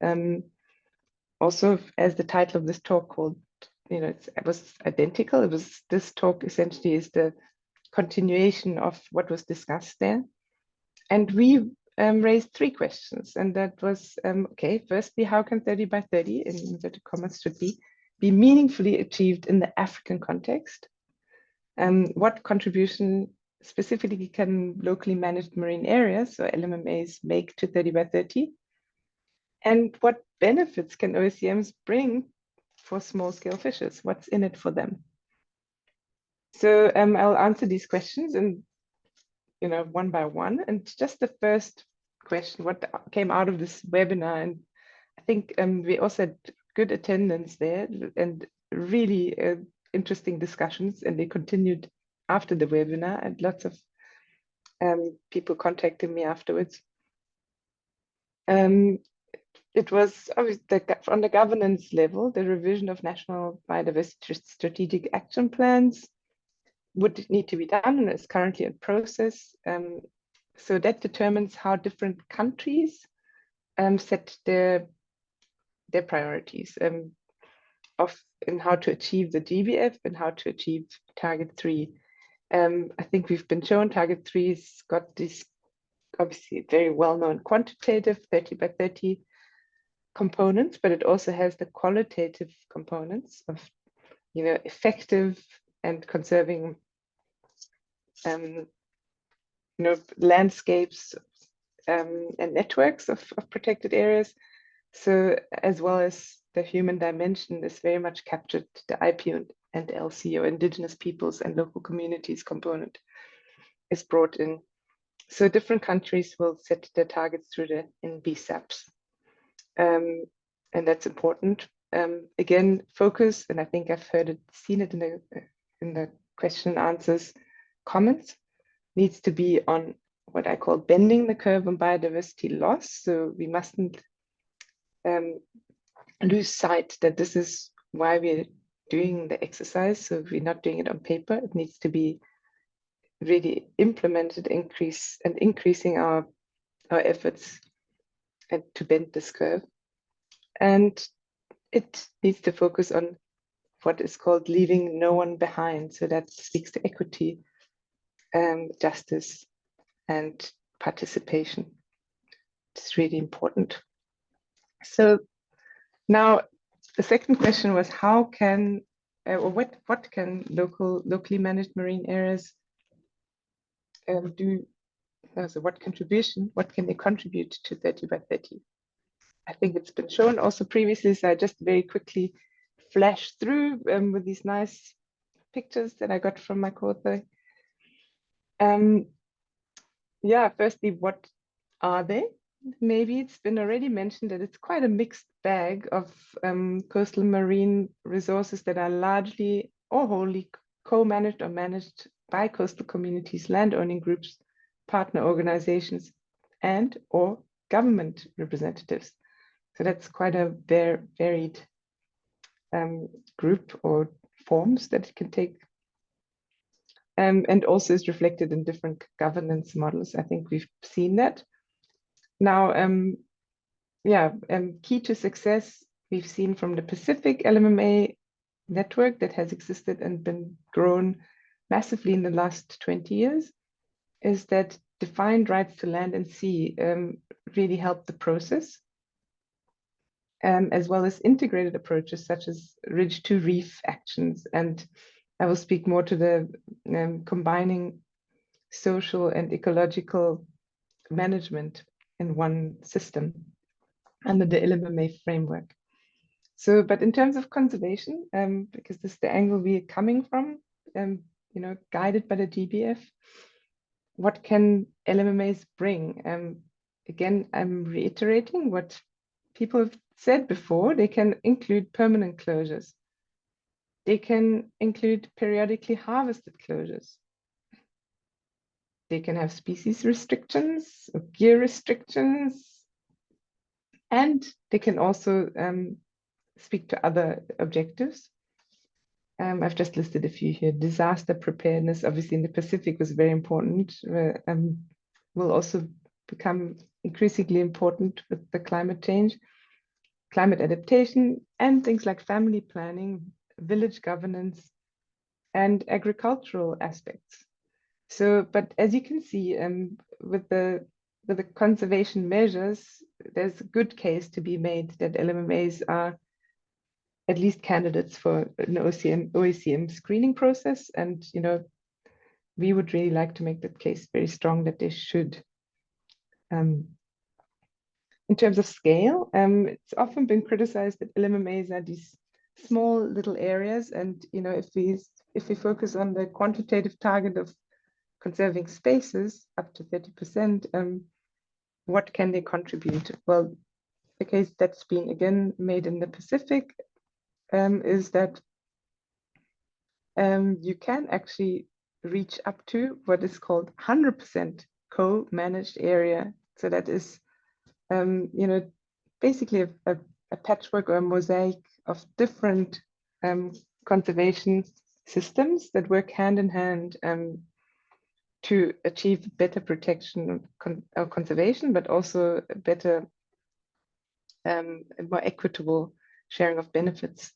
also, as the title of this talk called, it was identical. This talk essentially is the continuation of what was discussed there. And we raised 3 questions, and that was, okay, firstly, how can 30 by 30, in inverted commas should be meaningfully achieved in the African context? What contribution specifically can locally managed marine areas, or LMMAs, make to 30 by 30? And what benefits can OECMs bring for small-scale fishers? What's in it for them? So I'll answer these questions and one by one. And just the first question, what came out of this webinar, and I think we also had good attendance there and really interesting discussions, and they continued after the webinar, and lots of people contacted me afterwards. It was obviously on the governance level, the revision of national biodiversity strategic action plans would need to be done, and is currently in process. So that determines how different countries set their priorities in how to achieve the GBF and how to achieve target 3. I think we've been shown target 3's got this obviously very well-known quantitative 30 by 30 components, but it also has the qualitative components of effective and conserving landscapes and networks of protected areas. So as well as the human dimension is very much captured, the IP and LC, or indigenous peoples and local communities component, is brought in. So different countries will set their targets through the BSAPs. And that's important. Again, focus, and I think I've seen it in the question and answers comments, needs to be on what I call bending the curve on biodiversity loss. So we mustn't lose sight that this is why we're doing the exercise. So we're not doing it on paper. It needs to be really implemented, increasing our efforts and to bend this curve. And it needs to focus on what is called leaving no one behind. So that speaks to equity, justice, and participation. It's really important. So now the second question was, how can, or what can locally managed marine areas do? So what can they contribute to 30 by 30? I think it's been shown also previously, so I just very quickly flash through with these nice pictures that I got from my co-author. Yeah, firstly, what are they? Maybe it's been already mentioned that it's quite a mixed bag of coastal marine resources that are largely or wholly co-managed or managed by coastal communities, landowning groups, partner organizations, and or government representatives. So that's quite a varied group or forms that it can take. And also is reflected in different governance models. I think we've seen that. Now, key to success, we've seen from the Pacific LMMA network that has existed and been grown massively in the last 20 years, is that defined rights to land and sea really help the process, as well as integrated approaches such as ridge to reef actions. And I will speak more to the combining social and ecological management in one system under the LMMA framework. So, but in terms of conservation, because this is the angle we are coming from, guided by the GBF, what can LMMAs bring? Again, I'm reiterating what people have said before. They can include permanent closures. They can include periodically harvested closures. They can have species restrictions, or gear restrictions, and they can also speak to other objectives. I've just listed a few here. Disaster preparedness, obviously in the Pacific, was very important. Will also become increasingly important with the climate change, climate adaptation, and things like family planning, village governance, and agricultural aspects. So, but as you can see, with the conservation measures, there's a good case to be made that LMMAs are at least candidates for an OECM screening process. And, we would really like to make that case very strong that they should. In terms of scale, it's often been criticized that LMMAs are these small little areas. And, if we focus on the quantitative target of conserving spaces up to 30%, what can they contribute? Well, the case that's been again made in the Pacific is that you can actually reach up to what is called 100% co-managed area. So that is, basically a patchwork or a mosaic of different conservation systems that work hand in hand to achieve better protection of conservation, but also a better, more equitable sharing of benefits.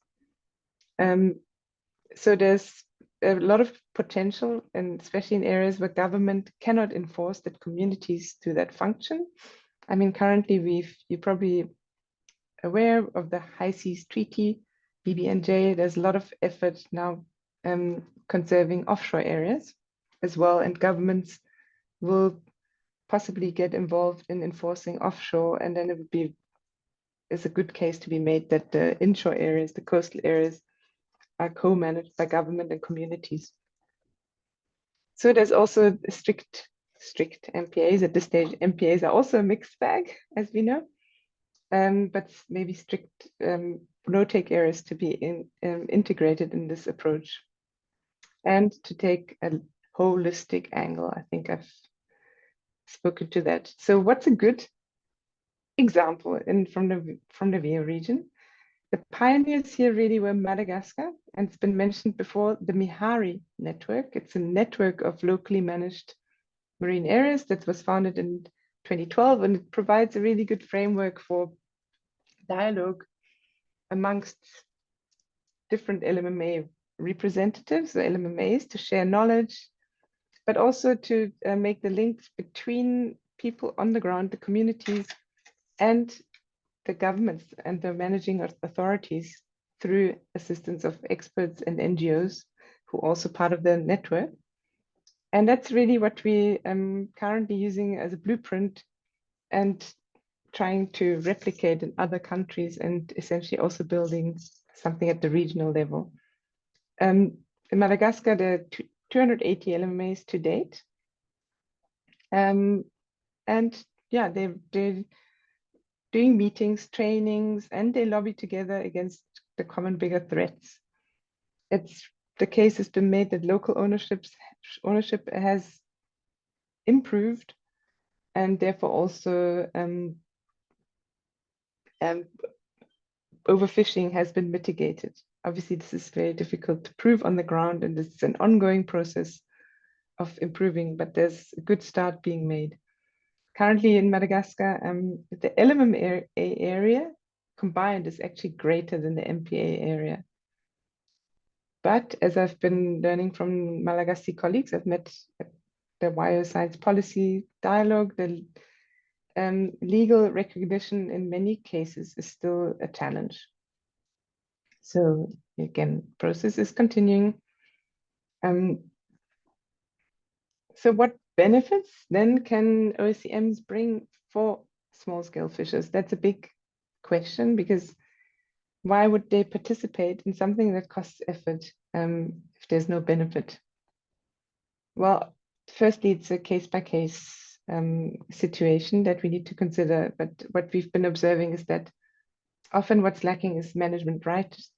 So there's a lot of potential, and especially in areas where government cannot enforce that communities do that function. I mean, currently you're probably aware of the High Seas Treaty, BBNJ. There's a lot of effort now conserving offshore areas as well, and governments will possibly get involved in enforcing offshore, and then it's a good case to be made that the inshore areas, the coastal areas, are co-managed by government and communities. So there's also strict MPAs at this stage. MPAs are also a mixed bag, as we know, but maybe strict no-take areas to be integrated in this approach, and to take a holistic angle. I think I've spoken to that. So what's a good example from the VO region? The pioneers here really were Madagascar, and it's been mentioned before, the Mihari network. It's a network of locally managed marine areas that was founded in 2012, and it provides a really good framework for dialogue amongst different LMMA representatives, or LMMAs, to share knowledge, but also to make the links between people on the ground, the communities, and the governments and the managing authorities through assistance of experts and NGOs who are also part of the network. And that's really what we currently using as a blueprint and trying to replicate in other countries, and essentially also building something at the regional level. in Madagascar, there are 280 LMAs to date. And yeah, they're doing meetings, trainings, and they lobby together against the common bigger threats. The case has been made that local ownership has improved, and therefore also overfishing has been mitigated. Obviously, this is very difficult to prove on the ground, and this is an ongoing process of improving, but there's a good start being made. Currently in Madagascar, the LMA area combined is actually greater than the MPA area. But as I've been learning from Malagasy colleagues, I've met at the WIO Science Policy Dialogue, the legal recognition in many cases is still a challenge. So again, process is continuing. So what benefits then can OECMs bring for small-scale fishers? That's a big question, because why would they participate in something that costs effort if there's no benefit? Well, firstly, it's a case-by-case situation that we need to consider. But what we've been observing is that often what's lacking is management rights,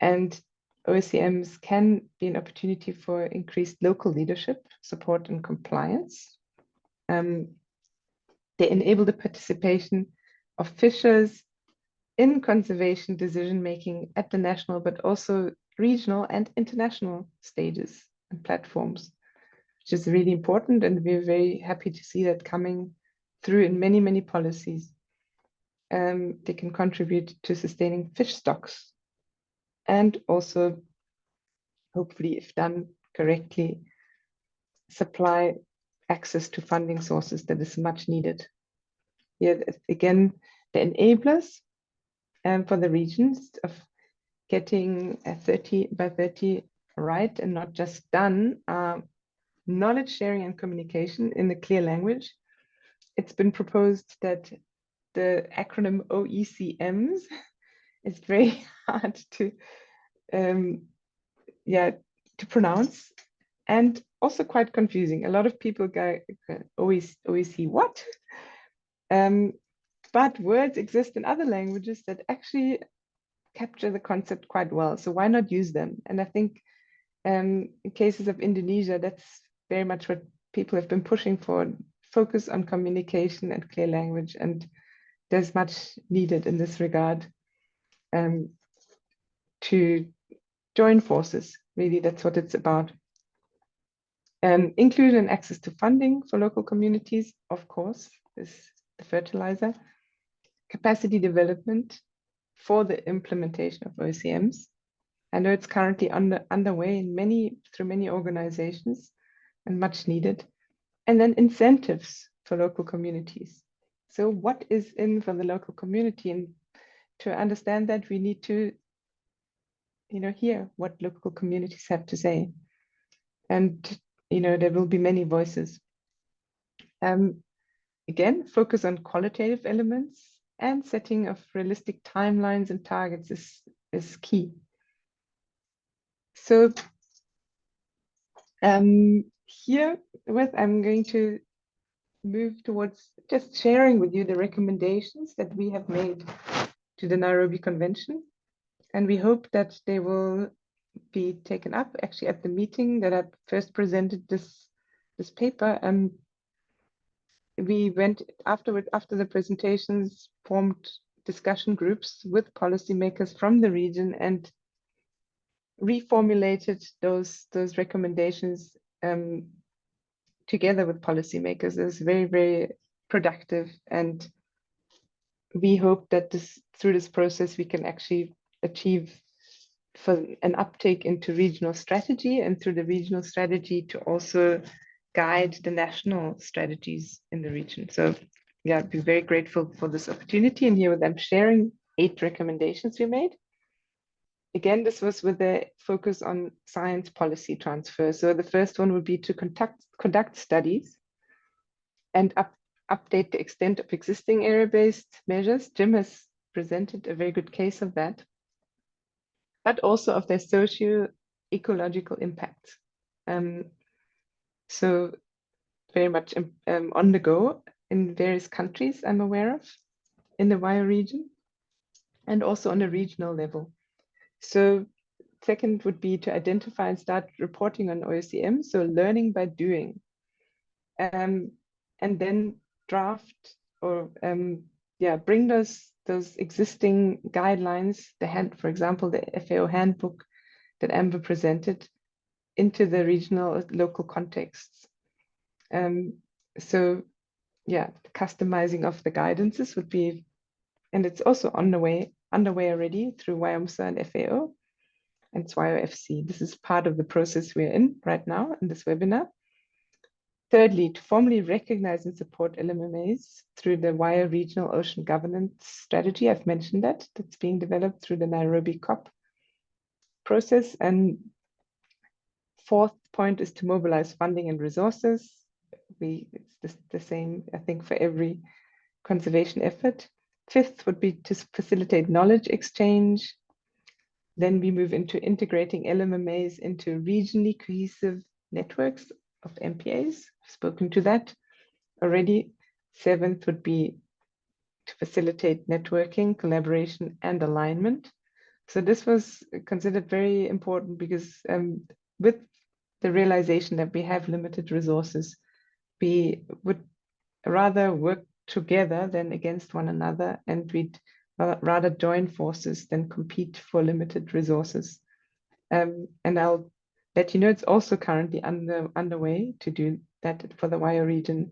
and OECMs can be an opportunity for increased local leadership, support, and compliance. They enable the participation of fishers in conservation decision-making at the national, but also regional and international stages and platforms, which is really important. And we're very happy to see that coming through in many, many policies. They can contribute to sustaining fish stocks, and also, hopefully, if done correctly, supply access to funding sources that is much needed. Here, again, the enablers for the regions of getting a 30 by 30 right and not just done are knowledge sharing and communication in a clear language. It's been proposed that the acronym OECMs is very hard to pronounce, and also quite confusing. A lot of people go, OEC what? But words exist in other languages that actually capture the concept quite well. So why not use them? And I think in cases of Indonesia, that's very much what people have been pushing for. Focus on communication and clear language. And there's much needed in this regard to join forces. Really, that's what it's about. Inclusion and access to funding for local communities, of course, is the fertilizer. Capacity development for the implementation of OECMs. I know it's currently underway in through many organizations and much needed. And then incentives for local communities. So what is in for the local community? And to understand that, we need to hear what local communities have to say. And there will be many voices. Again, focus on qualitative elements, and setting of realistic timelines and targets is key. So herewith, I'm going to move towards just sharing with you the recommendations that we have made to the Nairobi Convention. And we hope that they will be taken up actually at the meeting that I first presented this paper. We went afterward, after the presentations, formed discussion groups with policymakers from the region and reformulated those recommendations together with policymakers. Is very, very productive, and we hope that through this process we can actually achieve for an uptake into regional strategy, and through the regional strategy to also guide the national strategies in the region. So yeah, I'd be very grateful for this opportunity, and here with them sharing 8 recommendations we made. Again, this was with a focus on science policy transfer. So the first one would be to conduct studies and update the extent of existing area-based measures. Jim has presented a very good case of that. but also of their socio-ecological impact. So very much on the go in various countries I'm aware of in the WIO region, and also on a regional level. So second would be to identify and start reporting on OECM, so learning by doing. And then draft or bring those existing guidelines, for example, the FAO handbook that Amber presented, into the regional local contexts. So yeah, the customizing of the guidances would be, and it's also underway already through WIOMSA and FAO and SWIO FC. This is part of the process we're in right now in this webinar. Thirdly, to formally recognize and support LMMAs through the WIO Regional Ocean Governance Strategy. I've mentioned that's being developed through the Nairobi COP process. And fourth point is to mobilize funding and resources. It's the same, I think, for every conservation effort. Fifth would be to facilitate knowledge exchange. Then we move into integrating LMMAs into regionally cohesive networks of MPAs. I've spoken to that already. Seventh would be to facilitate networking, collaboration, and alignment. So this was considered very important because with the realization that we have limited resources, we would rather work together than against one another, and we'd rather join forces than compete for limited resources. And I'll let you know it's also currently underway to do that for the WIO region.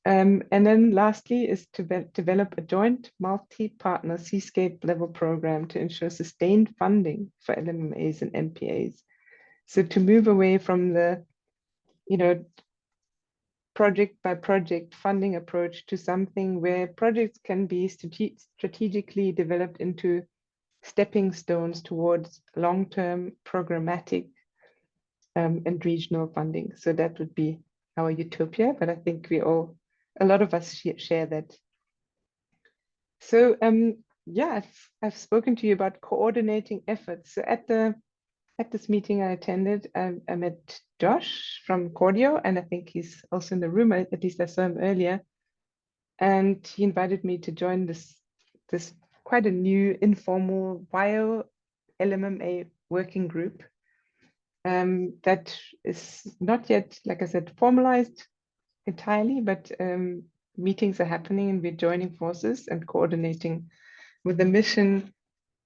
And then lastly is to develop a joint multi-partner seascape level program to ensure sustained funding for LMMAs and MPAs. So to move away from the, project by project funding approach to something where projects can be strategically developed into stepping stones towards long-term programmatic and regional funding. So that would be our utopia, but I think a lot of us share that. So yeah, I've spoken to you about coordinating efforts. So at this meeting I attended, I met Josh from Cordio, and I think he's also in the room, at least I saw him earlier. And he invited me to join this quite a new informal WIO LMMA working group that is not yet, like I said, formalized entirely, but meetings are happening and we're joining forces and coordinating with the mission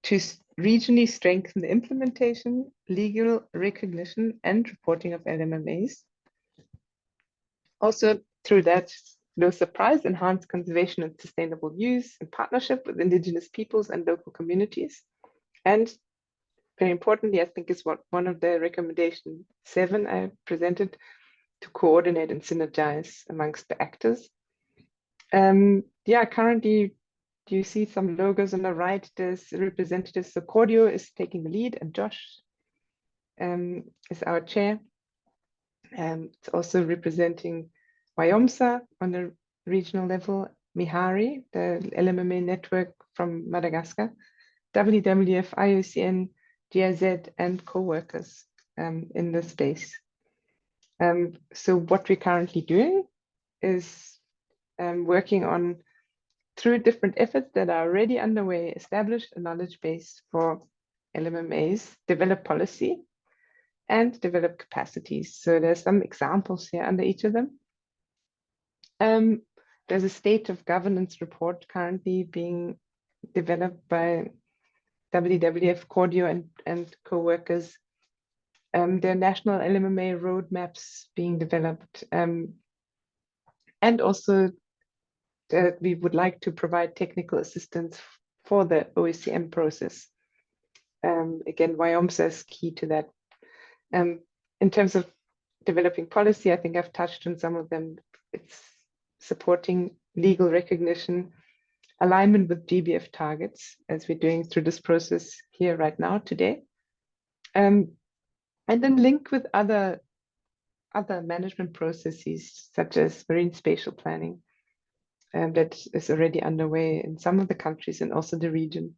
to regionally strengthen the implementation, legal recognition, and reporting of LMMAs. Also, through that, no surprise, enhance conservation and sustainable use in partnership with indigenous peoples and local communities. And very importantly, I think is one of the recommendation 7 I presented, to coordinate and synergize amongst the actors. Yeah, currently, do you see some logos on the right? There's representatives. So Cordio is taking the lead, and Josh is our chair. It's also representing WIOMSA on the regional level, Mihari, the LMMA network from Madagascar, WWF, IUCN, GIZ, and co-workers in this space. So what we're currently doing is working on, through different efforts that are already underway, establish a knowledge base for LMMAs, develop policy, and develop capacities. So there's some examples here under each of them. There's a state of governance report currently being developed by WWF, Cordio, and co-workers. There are national LMMA roadmaps being developed. And also we would like to provide technical assistance for the OECM process. Again, WIOMSA is key to that. In terms of developing policy, I think I've touched on some of them. It's supporting legal recognition, alignment with GBF targets, as we're doing through this process here right now today. And then link with other management processes, such as marine spatial planning, that is already underway in some of the countries and also the region.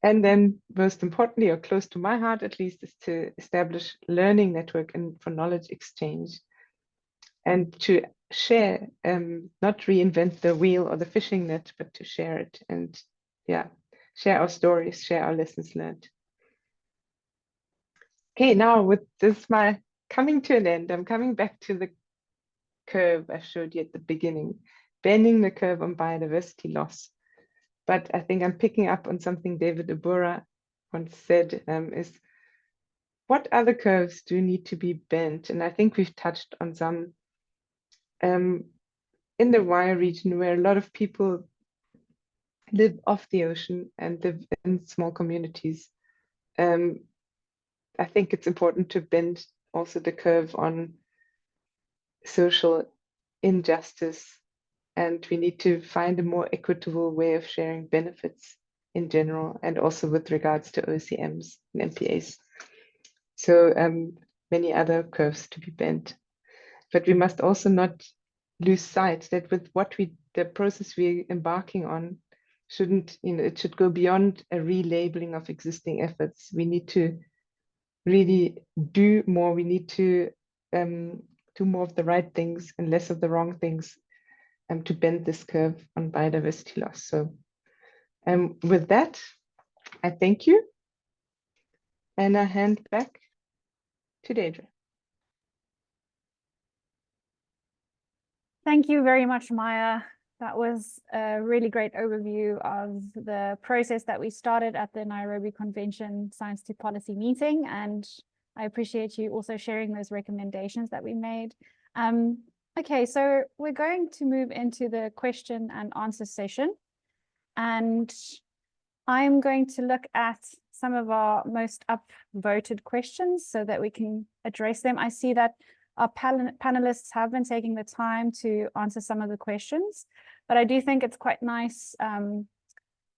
And then most importantly, or close to my heart at least, is to establish learning network and for knowledge exchange and to share, not reinvent the wheel or the fishing net, but to share it and yeah, share our stories, share our lessons learned. Okay, now with this my coming to an end, I'm coming back to the curve I showed you at the beginning, bending the curve on biodiversity loss. But I think I'm picking up on something David Abura once said, is what other curves do need to be bent? And I think we've touched on some in the WIO region where a lot of people live off the ocean and live in small communities. I think it's important to bend also the curve on social injustice, and we need to find a more equitable way of sharing benefits in general, and also with regards to OECMs and MPAs. So many other curves to be bent. But we must also not lose sight that with the process we're embarking on shouldn't, it should go beyond a relabeling of existing efforts. We need to really do more. We need to do more of the right things and less of the wrong things to bend this curve on biodiversity loss. So with that, I thank you. And I hand back to Deidre. Thank you very much, Maya. That was a really great overview of the process that we started at the Nairobi Convention Science to Policy meeting. And I appreciate you also sharing those recommendations that we made. Okay, so we're going to move into the question and answer session. And I'm going to look at some of our most upvoted questions so that we can address them. I see that our panelists have been taking the time to answer some of the questions, but I do think it's quite nice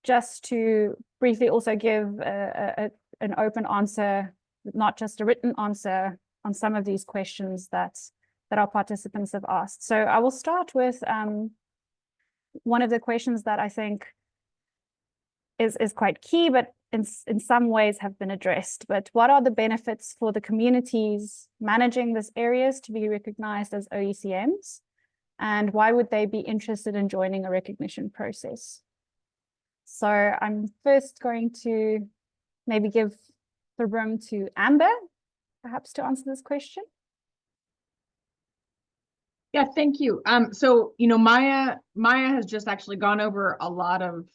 just to briefly also give an open answer, not just a written answer on some of these questions that our participants have asked. So I will start with one of the questions that I think is quite key, but in some ways have been addressed. But what are the benefits for the communities managing these areas to be recognized as OECMs? And why would they be interested in joining a recognition process? So I'm first going to maybe give the room to Amber, perhaps to answer this question. Yeah, thank you. So, Maya has just actually gone over a lot of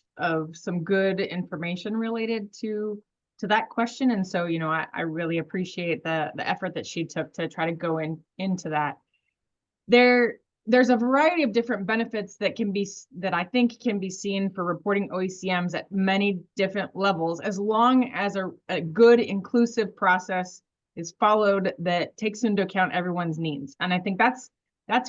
some good information related to that question. And so, I really appreciate the effort that she took to try to go into that. There's a variety of different benefits that I think can be seen for reporting OECMs at many different levels, as long as a good inclusive process is followed that takes into account everyone's needs. And I think that's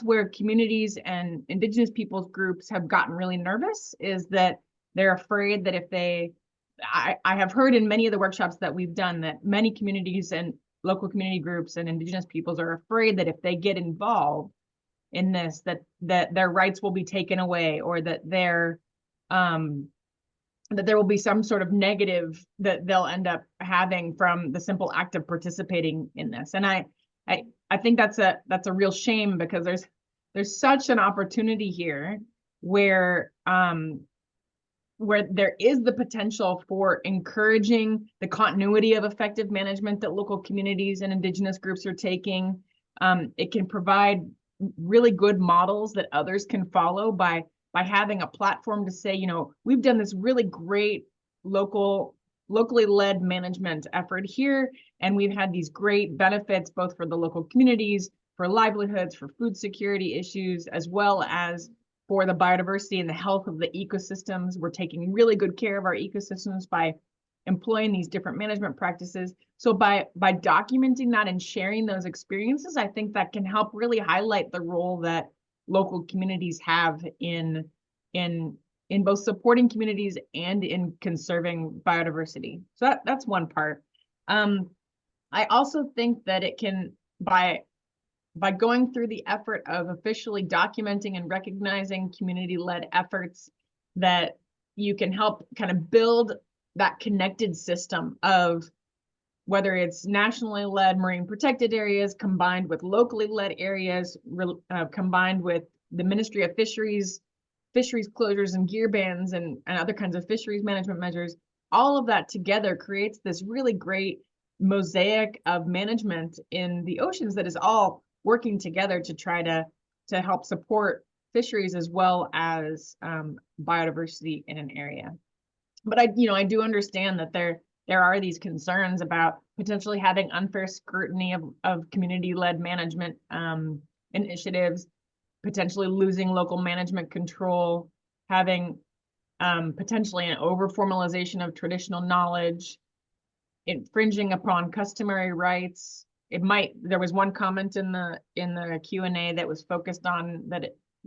where communities and indigenous peoples groups have gotten really nervous, is that they're afraid that I have heard in many of the workshops that we've done that many communities and local community groups and indigenous peoples are afraid that if they get involved in this, that their rights will be taken away, or that there will be some sort of negative that they'll end up having from the simple act of participating in this. And I think that's a real shame, because there's such an opportunity here where there is the potential for encouraging the continuity of effective management that local communities and indigenous groups are taking. It can provide really good models that others can follow by having a platform to say, we've done this really great locally led management effort here, and we've had these great benefits both for the local communities, for livelihoods, for food security issues, as well as for the biodiversity and the health of the ecosystems. We're taking really good care of our ecosystems by employing these different management practices. So by documenting that and sharing those experiences, I think that can help really highlight the role that local communities have in both supporting communities and in conserving biodiversity. So that's one part. I also think that it can, by going through the effort of officially documenting and recognizing community-led efforts, that you can help kind of build that connected system of whether it's nationally led marine protected areas combined with locally led areas, combined with the Ministry of Fisheries closures and gear bans and other kinds of fisheries management measures, all of that together creates this really great mosaic of management in the oceans that is all working together to try to help support fisheries as well as biodiversity in an area. But I do understand that there are these concerns about potentially having unfair scrutiny of community-led management initiatives, potentially losing local management control, having potentially an over-formalization of traditional knowledge, infringing upon customary rights. There was one comment in the Q&A that was focused on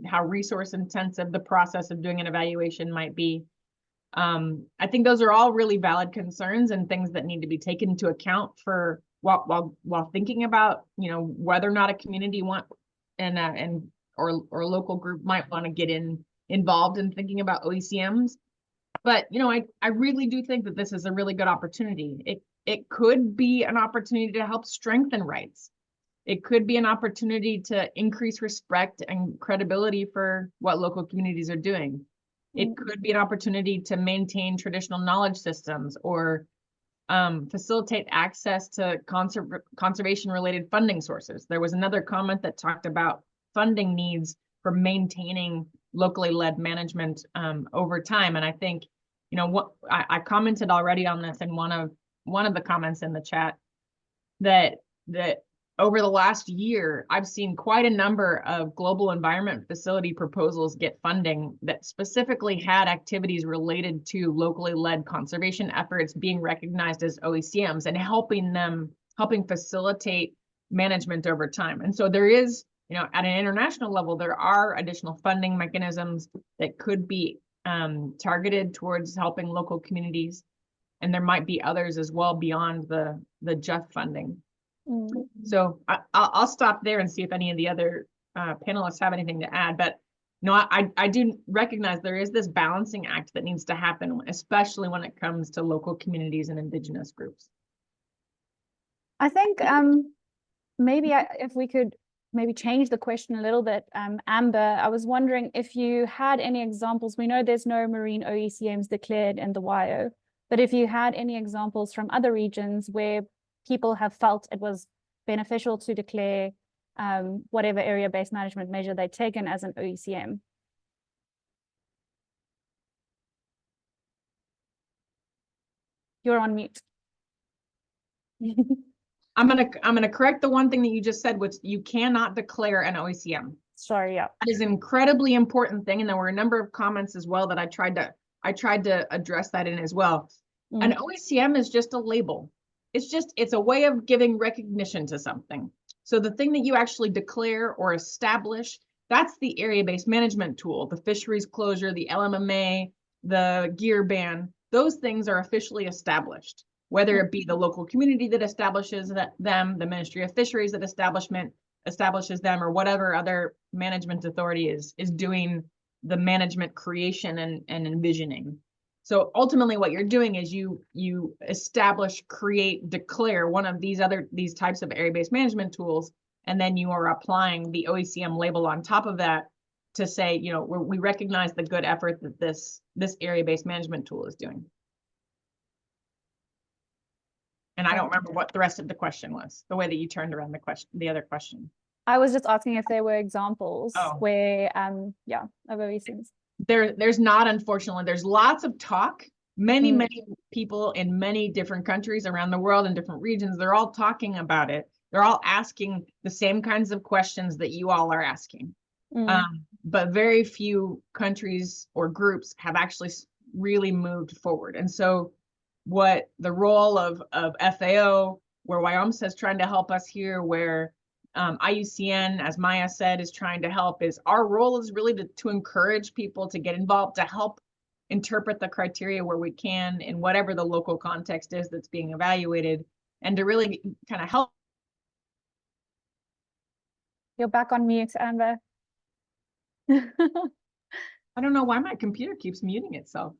how resource intensive the process of doing an evaluation might be. I think those are all really valid concerns and things that need to be taken into account for while thinking about, whether or not a community or local group might want to get involved in thinking about OECMs. But, I really do think that this is a really good opportunity. It could be an opportunity to help strengthen rights. It could be an opportunity to increase respect and credibility for what local communities are doing. It could be an opportunity to maintain traditional knowledge systems or facilitate access to conservation-related funding sources. There was another comment that talked about funding needs for maintaining locally led management over time. And I think, I commented already on this in one of the comments in the chat that over the last year, I've seen quite a number of global environment facility proposals get funding that specifically had activities related to locally led conservation efforts being recognized as OECMs and helping facilitate management over time. And so there is, at an international level, there are additional funding mechanisms that could be targeted towards helping local communities. And there might be others as well beyond the JEF funding. So I'll stop there and see if any of the other panelists have anything to add. But I do recognize there is this balancing act that needs to happen, especially when it comes to local communities and indigenous groups. I think if we could maybe change the question a little bit, Amber, I was wondering if you had any examples. We know there's no marine OECMs declared in the WIO, but if you had any examples from other regions where people have felt it was beneficial to declare whatever area-based management measure they've taken as an OECM. You're on mute. I'm gonna correct the one thing that you just said, which you cannot declare an OECM. Sorry, yeah. That is an incredibly important thing, and there were a number of comments as well that I tried to address that in as well. An OECM is just a label. It's a way of giving recognition to something. So the thing that you actually declare or establish, that's the area-based management tool, the fisheries closure, the LMMA, the gear ban. Those things are officially established, whether it be the local community that establishes them, the Ministry of Fisheries that establishes them, or whatever other management authority is doing the management creation and envisioning. So ultimately what you're doing is you establish, create, declare one of these types of area-based management tools, and then you are applying the OECM label on top of that to say, we recognize the good effort that this area-based management tool is doing. And I don't remember what the rest of the question was, the way that you turned around the other question. I was just asking if there were examples where, of OECMs. There's not, unfortunately. There's lots of talk. Many people in many different countries around the world in different regions, they're all talking about it. They're all asking the same kinds of questions that you all are asking. But very few countries or groups have actually really moved forward. And so what the role of FAO, where WIOMSA is trying to help us here, where IUCN, as Maya said, is trying to help, is our role is really to encourage people to get involved, to help interpret the criteria where we can in whatever the local context is that's being evaluated, and to really kind of help. You're back on mute, Amber. I don't know why my computer keeps muting itself.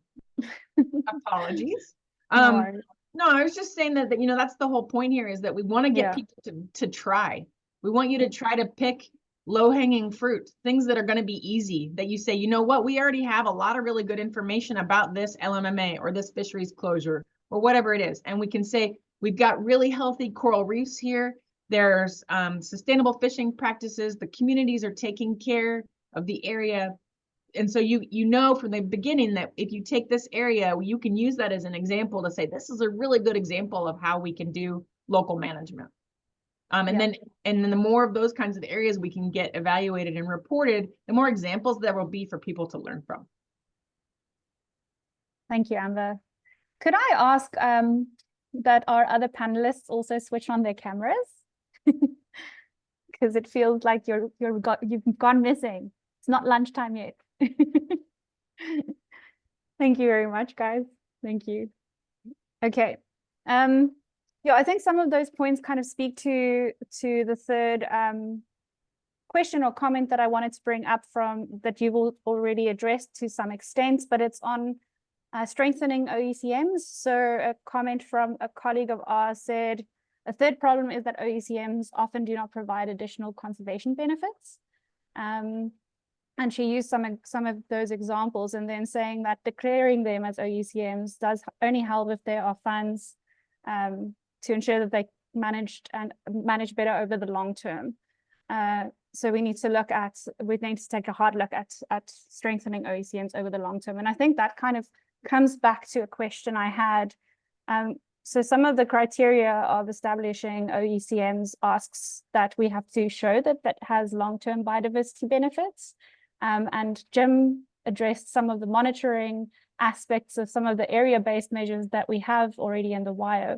Apologies. No worries. No, I was just saying that, that's the whole point here, is that we want to get people to try. We want you to try to pick low-hanging fruit, things that are going to be easy, that you say, you know what, we already have a lot of really good information about this LMMA or this fisheries closure or whatever it is. And we can say, we've got really healthy coral reefs here. There's sustainable fishing practices. The communities are taking care of the area. And so you know from the beginning that if you take this area, you can use that as an example to say, this is a really good example of how we can do local management. And then the more of those kinds of areas we can get evaluated and reported, the more examples there will be for people to learn from. Thank you, Amber. Could I ask that our other panelists also switch on their cameras? Because it feels like you've gone missing. It's not lunchtime yet. Thank you very much, guys. Thank you. Okay. Yeah, I think some of those points kind of speak to the third question or comment that I wanted to bring up from that you've already addressed to some extent, but it's on strengthening OECMs. So a comment from a colleague of ours said, a third problem is that OECMs often do not provide additional conservation benefits. And she used some of those examples, and then saying that declaring them as OECMs does only help if there are funds to ensure that they manage better over the long term. So we need to take a hard look at strengthening OECMs over the long term. And I think that kind of comes back to a question I had. So some of the criteria of establishing OECMs asks that we have to show that has long-term biodiversity benefits. And Jim addressed some of the monitoring aspects of some of the area-based measures that we have already in the WIO.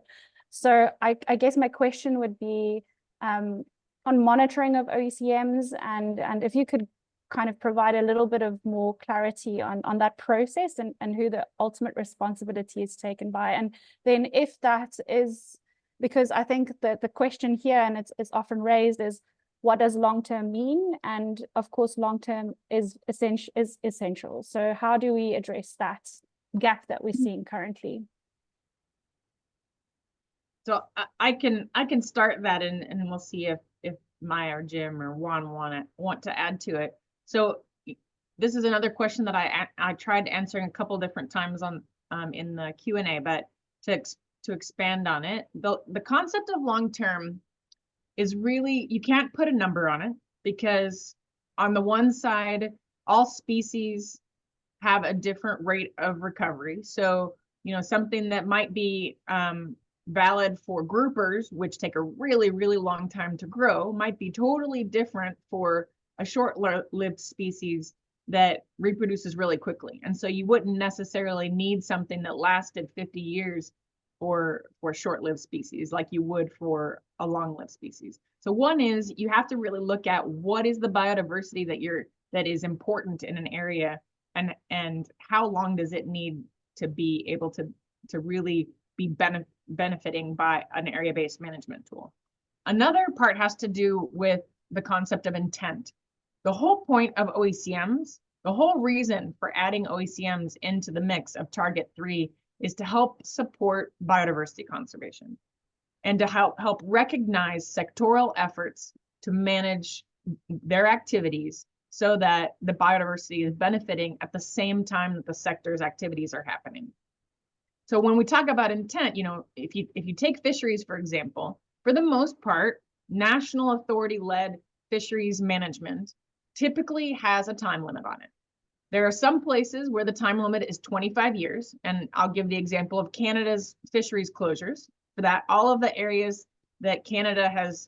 So I guess my question would be on monitoring of OECMs, and if you could kind of provide a little bit of more clarity on that process and who the ultimate responsibility is taken by. And then if that is, because I think that the question here, and it's often raised, is what does long-term mean? And of course, long-term is essential. So how do we address that gap that we're seeing currently? So I can start that, and we'll see if Maya or Jim or Juan want to add to it. So this is another question that I tried answering a couple different times on in the Q&A, but to expand on it, the concept of long-term is really, you can't put a number on it, because on the one side, all species have a different rate of recovery. So, something that might be valid for groupers, which take a really, really long time to grow, might be totally different for a short-lived species that reproduces really quickly. And so you wouldn't necessarily need something that lasted 50 years for short-lived species like you would for a long-lived species. So one is, you have to really look at what is the biodiversity that is important in an area, and how long does it need to be able to really be benefiting by an area-based management tool. Another part has to do with the concept of intent. The whole point of OECMs, the whole reason for adding OECMs into the mix of Target 3 is to help support biodiversity conservation and to help recognize sectoral efforts to manage their activities so that the biodiversity is benefiting at the same time that the sector's activities are happening. So when we talk about intent, if you take fisheries, for example, for the most part, national authority-led fisheries management typically has a time limit on it. There are some places where the time limit is 25 years, and I'll give the example of Canada's fisheries closures. For that, all of the areas that Canada has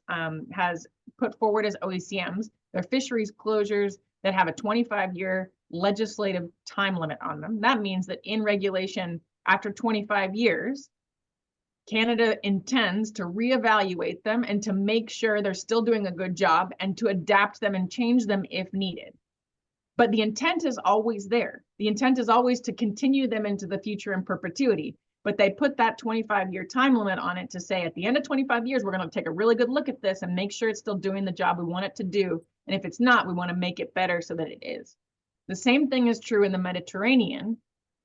put forward as OECMs, they're fisheries closures that have a 25-year legislative time limit on them. That means that in regulation, after 25 years, Canada intends to reevaluate them and to make sure they're still doing a good job and to adapt them and change them if needed. But the intent is always there. The intent is always to continue them into the future in perpetuity. But they put that 25-year time limit on it to say, at the end of 25 years, we're going to take a really good look at this and make sure it's still doing the job we want it to do. And if it's not, we want to make it better so that it is. The same thing is true in the Mediterranean,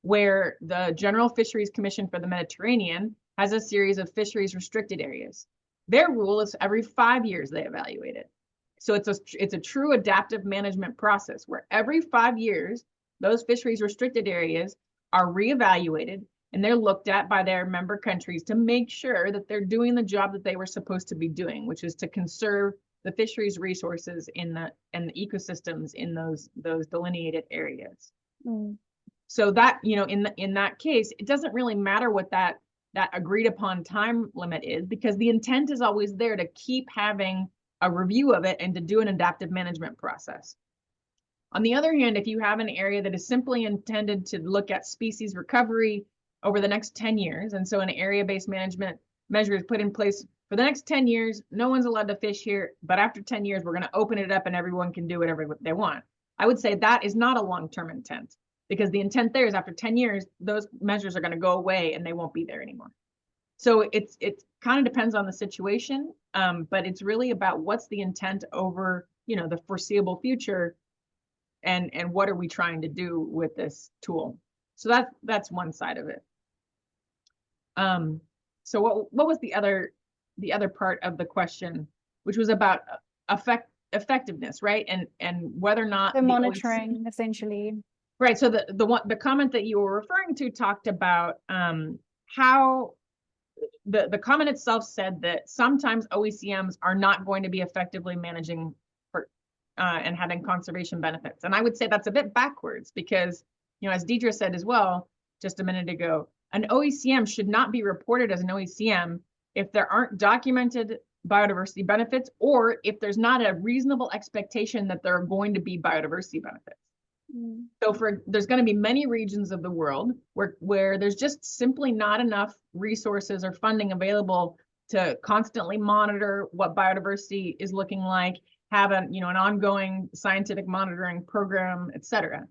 where the General Fisheries Commission for the Mediterranean has a series of fisheries restricted areas. Their rule is every 5 years they evaluate it. So it's a true adaptive management process where every 5 years, those fisheries restricted areas are reevaluated and they're looked at by their member countries to make sure that they're doing the job that they were supposed to be doing, which is to conserve the fisheries resources and the ecosystems in those delineated areas. So that, you know, in that case, it doesn't really matter what that agreed upon time limit is, because the intent is always there to keep having a review of it and to do an adaptive management process. On the other hand, if you have an area that is simply intended to look at species recovery over the next 10 years, and so an area-based management measure is put in place for the next 10 years, no one's allowed to fish here, but after 10 years, we're going to open it up and everyone can do whatever they want. I would say that is not a long-term intent, because the intent there is after 10 years, those measures are going to go away and they won't be there anymore. So it kind of depends on the situation, but it's really about what's the intent over, you know, the foreseeable future, and what are we trying to do with this tool. So that's one side of it. So what was the other part of the question, which was about effectiveness, right? And whether or not the monitoring, essentially. Right. So the comment that you were referring to talked about how the comment itself said that sometimes OECMs are not going to be effectively managing for and having conservation benefits. And I would say that's a bit backwards, because, you know, as Deidre said as well just a minute ago, an OECM should not be reported as an OECM if there aren't documented biodiversity benefits, or if there's not a reasonable expectation that there are going to be biodiversity benefits. So there's going to be many regions of the world where there's just simply not enough resources or funding available to constantly monitor what biodiversity is looking like, have an ongoing scientific monitoring program, et cetera.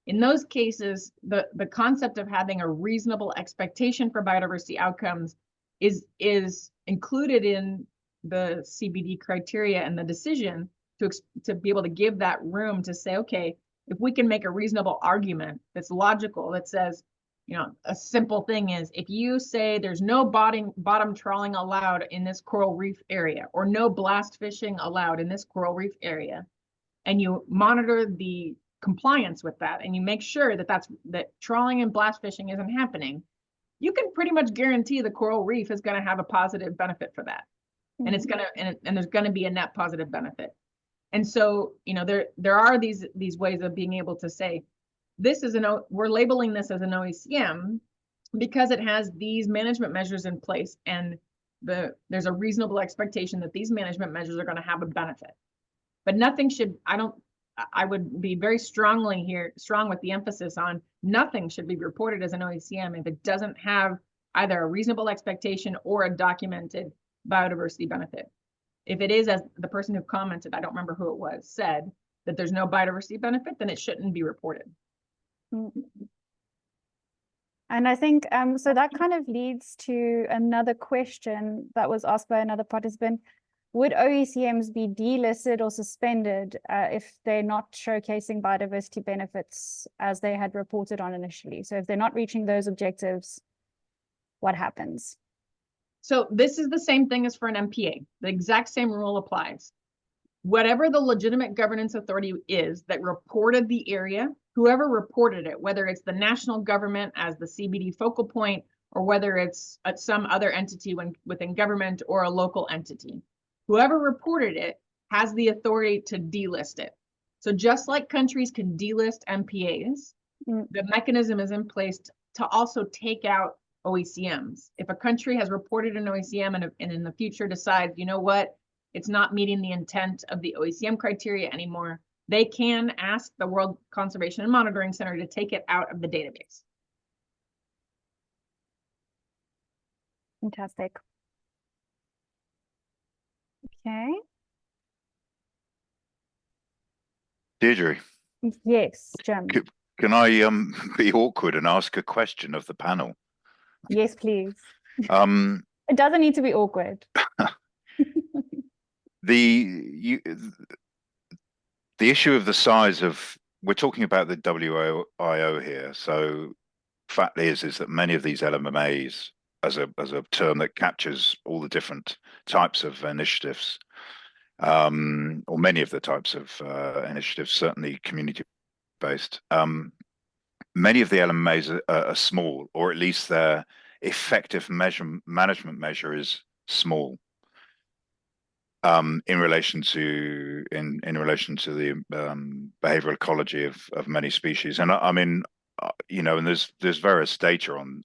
In those cases, the concept of having a reasonable expectation for biodiversity outcomes is included in the CBD criteria and the decision to be able to give that room to say, okay, if we can make a reasonable argument that's logical, that says, you know, a simple thing is, if you say there's no bottom trawling allowed in this coral reef area, or no blast fishing allowed in this coral reef area, and you monitor the compliance with that, and you make sure that trawling and blast fishing isn't happening, you can pretty much guarantee the coral reef is going to have a positive benefit for that. And it's going to, and there's going to be a net positive benefit. And so, you know, there are these ways of being able to say, we're labeling this as an OECM because it has these management measures in place, and there's a reasonable expectation that these management measures are going to have a benefit. But nothing should, I would be very strong with the emphasis on nothing should be reported as an OECM if it doesn't have either a reasonable expectation or a documented biodiversity benefit. If it is, as the person who commented, I don't remember who it was, said that there's no biodiversity benefit, then it shouldn't be reported. And I think, so that kind of leads to another question that was asked by another participant. Would OECMs be delisted or suspended if they're not showcasing biodiversity benefits as they had reported on initially? So if they're not reaching those objectives, what happens? So this is the same thing as for an MPA. The exact same rule applies. Whatever the legitimate governance authority is that reported the area, whoever reported it, whether it's the national government as the CBD focal point, or whether it's some other entity within government or a local entity, whoever reported it has the authority to delist it. So just like countries can delist MPAs, the mechanism is in place to also take out OECMs. If a country has reported an OECM and in the future decides, you know what, it's not meeting the intent of the OECM criteria anymore, they can ask the World Conservation and Monitoring Center to take it out of the database. Fantastic. Okay. Deirdre, Yes, Jim. can I be awkward and ask a question of the panel? Yes, please. It doesn't need to be awkward. The issue of the size of, we're talking about the WIO here, so fact is that many of these LMAs, as a term that captures all the different types of initiatives, or many of the types of initiatives, certainly community-based, many of the LMAs are small, or at least their effective management measure is small. In relation to the behavioral ecology of many species, and I mean, you know, and there's various data on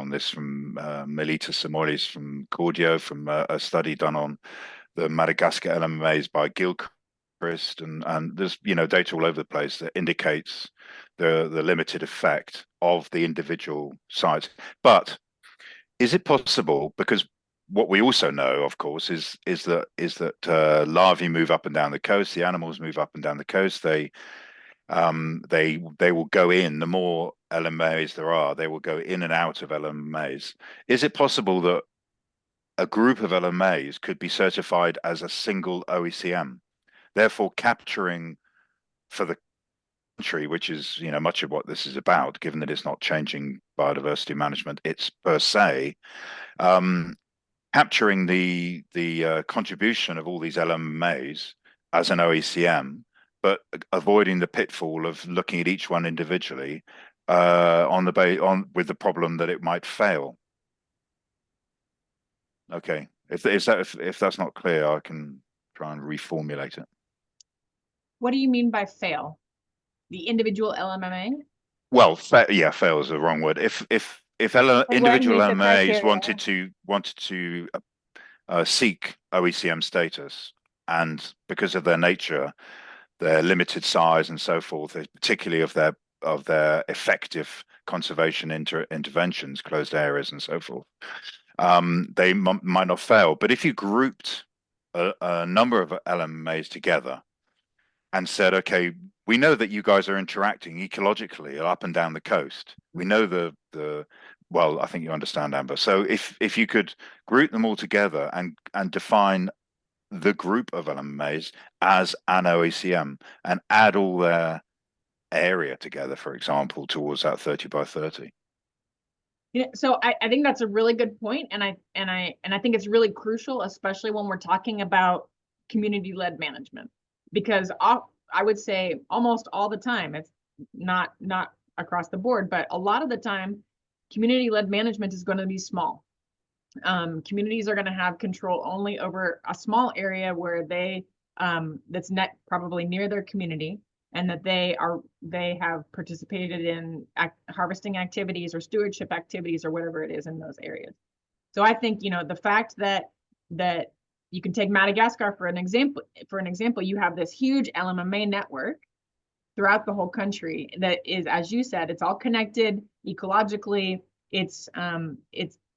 this from Melita Samolis from Cordio, from a study done on the Madagascar LMAs by Gilchrist, and there's, you know, data all over the place that indicates the limited effect of the individual sites. But is it possible, because what we also know, of course, is that larvae move up and down the coast. The animals move up and down the coast. They will go in. The more LMAs there are, they will go in and out of LMAs. Is it possible that a group of LMAs could be certified as a single OECM, therefore capturing for the country, which is, you know, much of what this is about, given that it's not changing biodiversity management, it's per se, capturing the contribution of all these LMAs as an OECM, but avoiding the pitfall of looking at each one individually with the problem that it might fail. Okay, if that's not clear, I can try and reformulate it. What do you mean by fail? The individual LMMA? Well, fail is the wrong word. If individual meet the LMAs criteria. wanted to seek OECM status, and because of their nature, their limited size and so forth, particularly of their effective conservation interventions, closed areas and so forth, they might not fail. But if you grouped a number of LMAs together and said, okay, we know that you guys are interacting ecologically up and down the coast. We know well, I think you understand, Amber. So if you could group them all together and define the group of LMAs as an OECM and add all their area together, for example, towards that 30 by 30. Yeah, so I think that's a really good point, and I think it's really crucial, especially when we're talking about community-led management, because I would say almost all the time, it's not across the board, but a lot of the time, community-led management is going to be small. Communities are going to have control only over a small area where they that's probably near their community, and that they have participated in harvesting activities or stewardship activities or whatever it is in those areas. So I think, you know, the fact that you can take Madagascar for an example, you have this huge LMMA network throughout the whole country that is, as you said, it's all connected ecologically. It's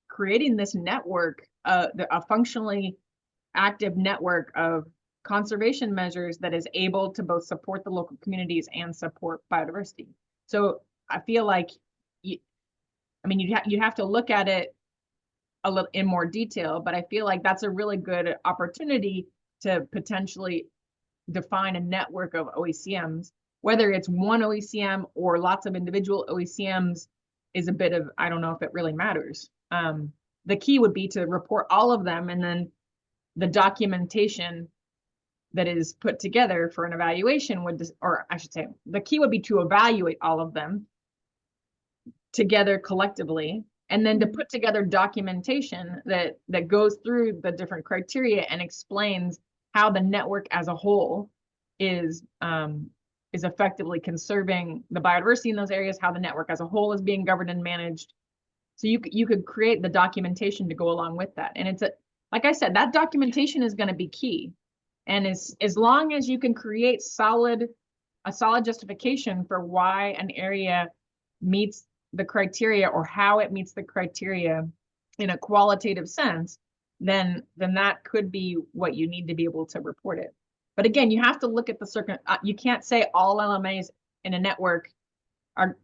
creating this network, a functionally active network of conservation measures that is able to both support the local communities and support biodiversity. So I feel like, you have to look at it a little in more detail, but I feel like that's a really good opportunity to potentially define a network of OECMs. Whether it's one OECM or lots of individual OECMs is a bit of, I don't know if it really matters. The key would be to report all of them, and then the documentation that is put together for an evaluation or I should say, the key would be to evaluate all of them together collectively, and then to put together documentation that goes through the different criteria and explains how the network as a whole is effectively conserving the biodiversity in those areas, how the network as a whole is being governed and managed. So you could create the documentation to go along with that. And like I said, that documentation is going to be key. And as long as you can create a solid justification for why an area meets the criteria or how it meets the criteria in a qualitative sense, then that could be what you need to be able to report it. But again, you have to look at the you can't say all LMAs in a network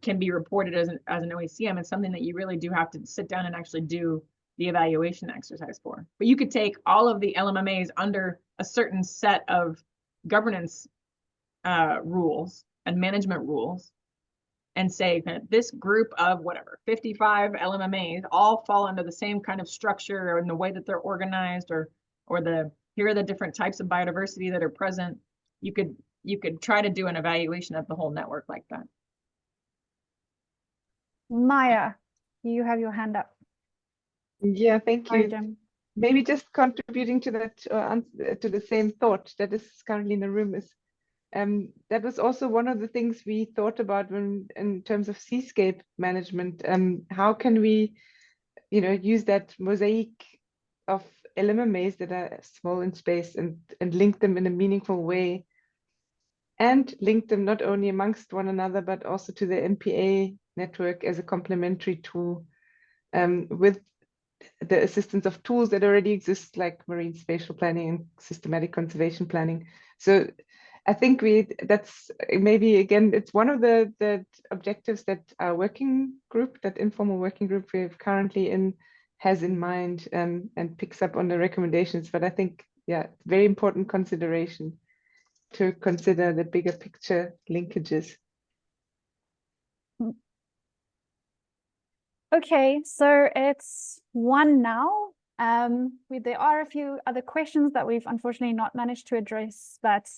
can be reported as an OECM. It's something that you really do have to sit down and actually do the evaluation exercise for. But you could take all of the LMMAs under a certain set of governance rules and management rules and say this group of whatever 55 LMMAs all fall under the same kind of structure or in the way that they're organized, or here are the different types of biodiversity that are present. You could try to do an evaluation of the whole network like that. Maya, you have your hand up. Yeah, thank Sorry, you. Jim. Maybe just contributing to that, to the same thought that is currently in the room is, that was also one of the things we thought about when, in terms of seascape management. How can we, use that mosaic of LMMAs that are small in space and link them in a meaningful way, and link them not only amongst one another, but also to the MPA network as a complementary tool, with the assistance of tools that already exist, like marine spatial planning and systematic conservation planning. So I think that's maybe, again, it's one of the objectives that our working group, that informal working group we're currently in, has in mind, and picks up on the recommendations. But I think, yeah, very important consideration to consider the bigger picture linkages. Okay, so it's 1 now. There are a few other questions that we've unfortunately not managed to address, but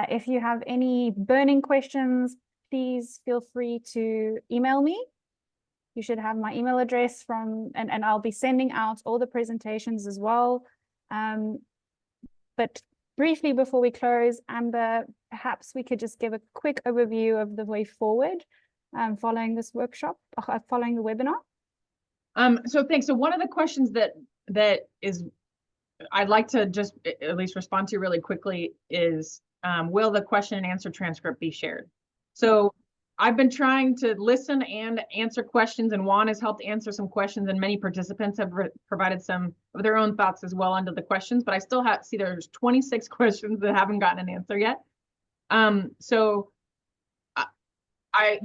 if you have any burning questions, please feel free to email me. You should have my email address and I'll be sending out all the presentations as well. But briefly before we close, Amber, perhaps we could just give a quick overview of the way forward following this workshop, following the webinar. So thanks. So one of the questions that is I'd like to just at least respond to really quickly is, will the question and answer transcript be shared? So I've been trying to listen and answer questions, and Juan has helped answer some questions, and many participants have provided some of their own thoughts as well under the questions, but I still see there's 26 questions that haven't gotten an answer yet. So I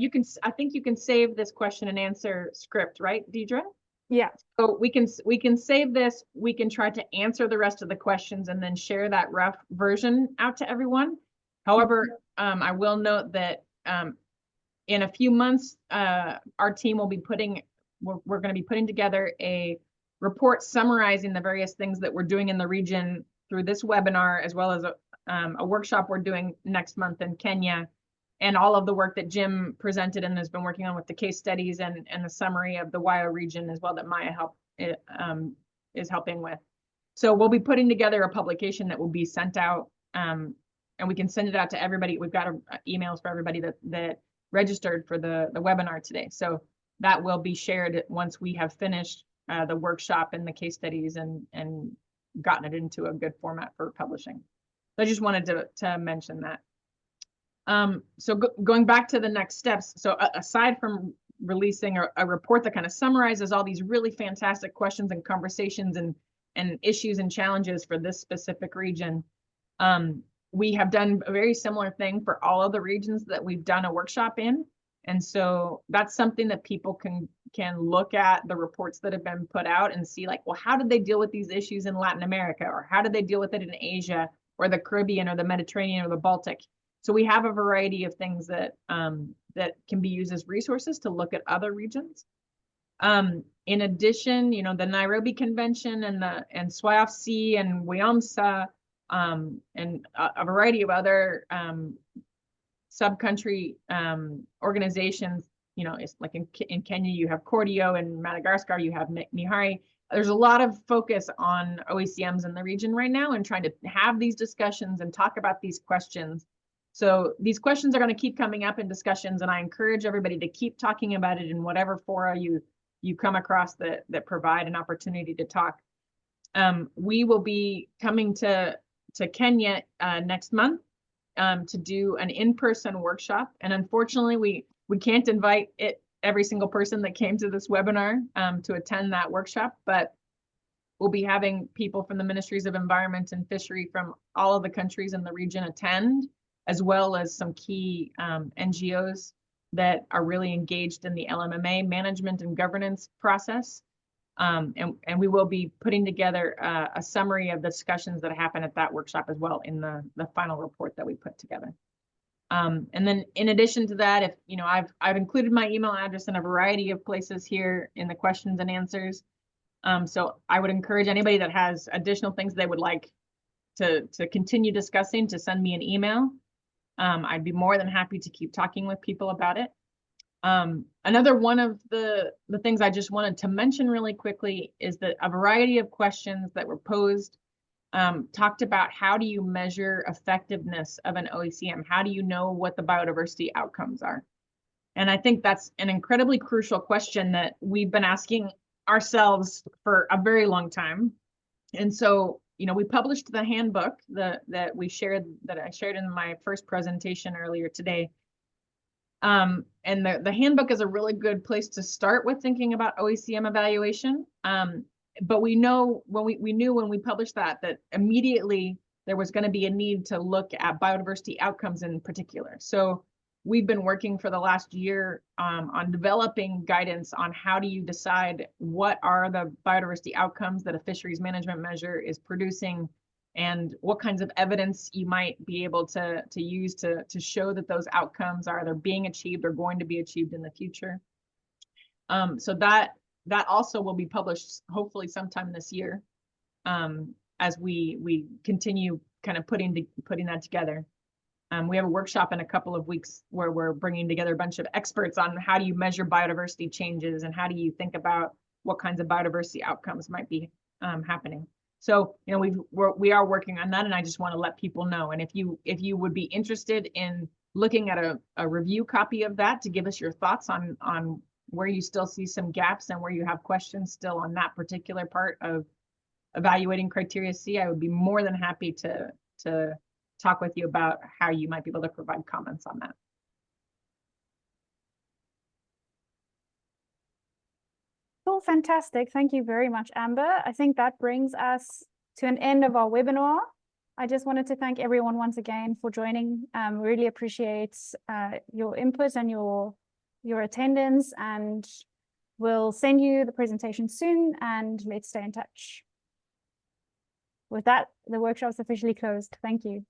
think you can save this question and answer script, right, Deidre? Yeah. So we can save this. We can try to answer the rest of the questions and then share that rough version out to everyone. However, I will note that in a few months, our team will be we're going to be putting together a report summarizing the various things that we're doing in the region through this webinar, as well as a workshop we're doing next month in Kenya, and all of the work that Jim presented and has been working on with the case studies and the summary of the WIO region as well that Maya is helping with. So we'll be putting together a publication that will be sent out, and we can send it out to everybody. We've got emails for everybody that registered for the webinar today. So that will be shared once we have finished the workshop and the case studies and gotten it into a good format for publishing. So I just wanted to mention that. So going back to the next steps, so aside from releasing a report that kind of summarizes all these really fantastic questions and conversations and issues and challenges for this specific region, we have done a very similar thing for all of the regions that we've done a workshop in. And so that's something that people can look at the reports that have been put out and see, like, well, how did they deal with these issues in Latin America? Or how did they deal with it in Asia or the Caribbean or the Mediterranean or the Baltic? So we have a variety of things that that can be used as resources to look at other regions. In addition, the Nairobi Convention and SWIO and WIOMSA and a variety of other sub-country organizations, it's like in Kenya, you have Cordio, and Madagascar, you have Nihari. There's a lot of focus on OECMs in the region right now and trying to have these discussions and talk about these questions. So these questions are going to keep coming up in discussions, and I encourage everybody to keep talking about it in whatever fora you come across that provide an opportunity to talk. We will be coming to Kenya next month to do an in-person workshop, and unfortunately we can't invite every single person that came to this webinar to attend that workshop, but we'll be having people from the Ministries of Environment and Fishery from all of the countries in the region attend, as well as some key NGOs that are really engaged in the LMMA management and governance process. And we will be putting together a summary of the discussions that happen at that workshop as well in the final report that we put together. And then in addition to that, if, you know, I've included my email address in a variety of places here in the questions and answers. So I would encourage anybody that has additional things they would like to continue discussing to send me an email. I'd be more than happy to keep talking with people about it. Another one of the things I just wanted to mention really quickly is that a variety of questions that were posed talked about how do you measure effectiveness of an OECM? How do you know what the biodiversity outcomes are? And I think that's an incredibly crucial question that we've been asking ourselves for a very long time. And so, you know, we published the handbook that I shared in my first presentation earlier today. And the handbook is a really good place to start with thinking about OECM evaluation. But we know we knew when we published that immediately there was going to be a need to look at biodiversity outcomes in particular. So we've been working for the last year on developing guidance on how do you decide what are the biodiversity outcomes that a fisheries management measure is producing, and what kinds of evidence you might be able to use to show that those outcomes are either being achieved or going to be achieved in the future. So that also will be published hopefully sometime this year, as we continue kind of putting that together. We have a workshop in a couple of weeks where we're bringing together a bunch of experts on how do you measure biodiversity changes and how do you think about what kinds of biodiversity outcomes might be happening. So, you know, we are working on that, and I just want to let people know. And if you would be interested in looking at a review copy of that to give us your thoughts on where you still see some gaps and where you have questions still on that particular part of evaluating criteria C, I would be more than happy to talk with you about how you might be able to provide comments on that. Cool, fantastic. Thank you very much, Amber. I think that brings us to an end of our webinar. I just wanted to thank everyone once again for joining. Really appreciate your input and your attendance, and we'll send you the presentation soon, and let's stay in touch. With that, the workshop is officially closed. Thank you.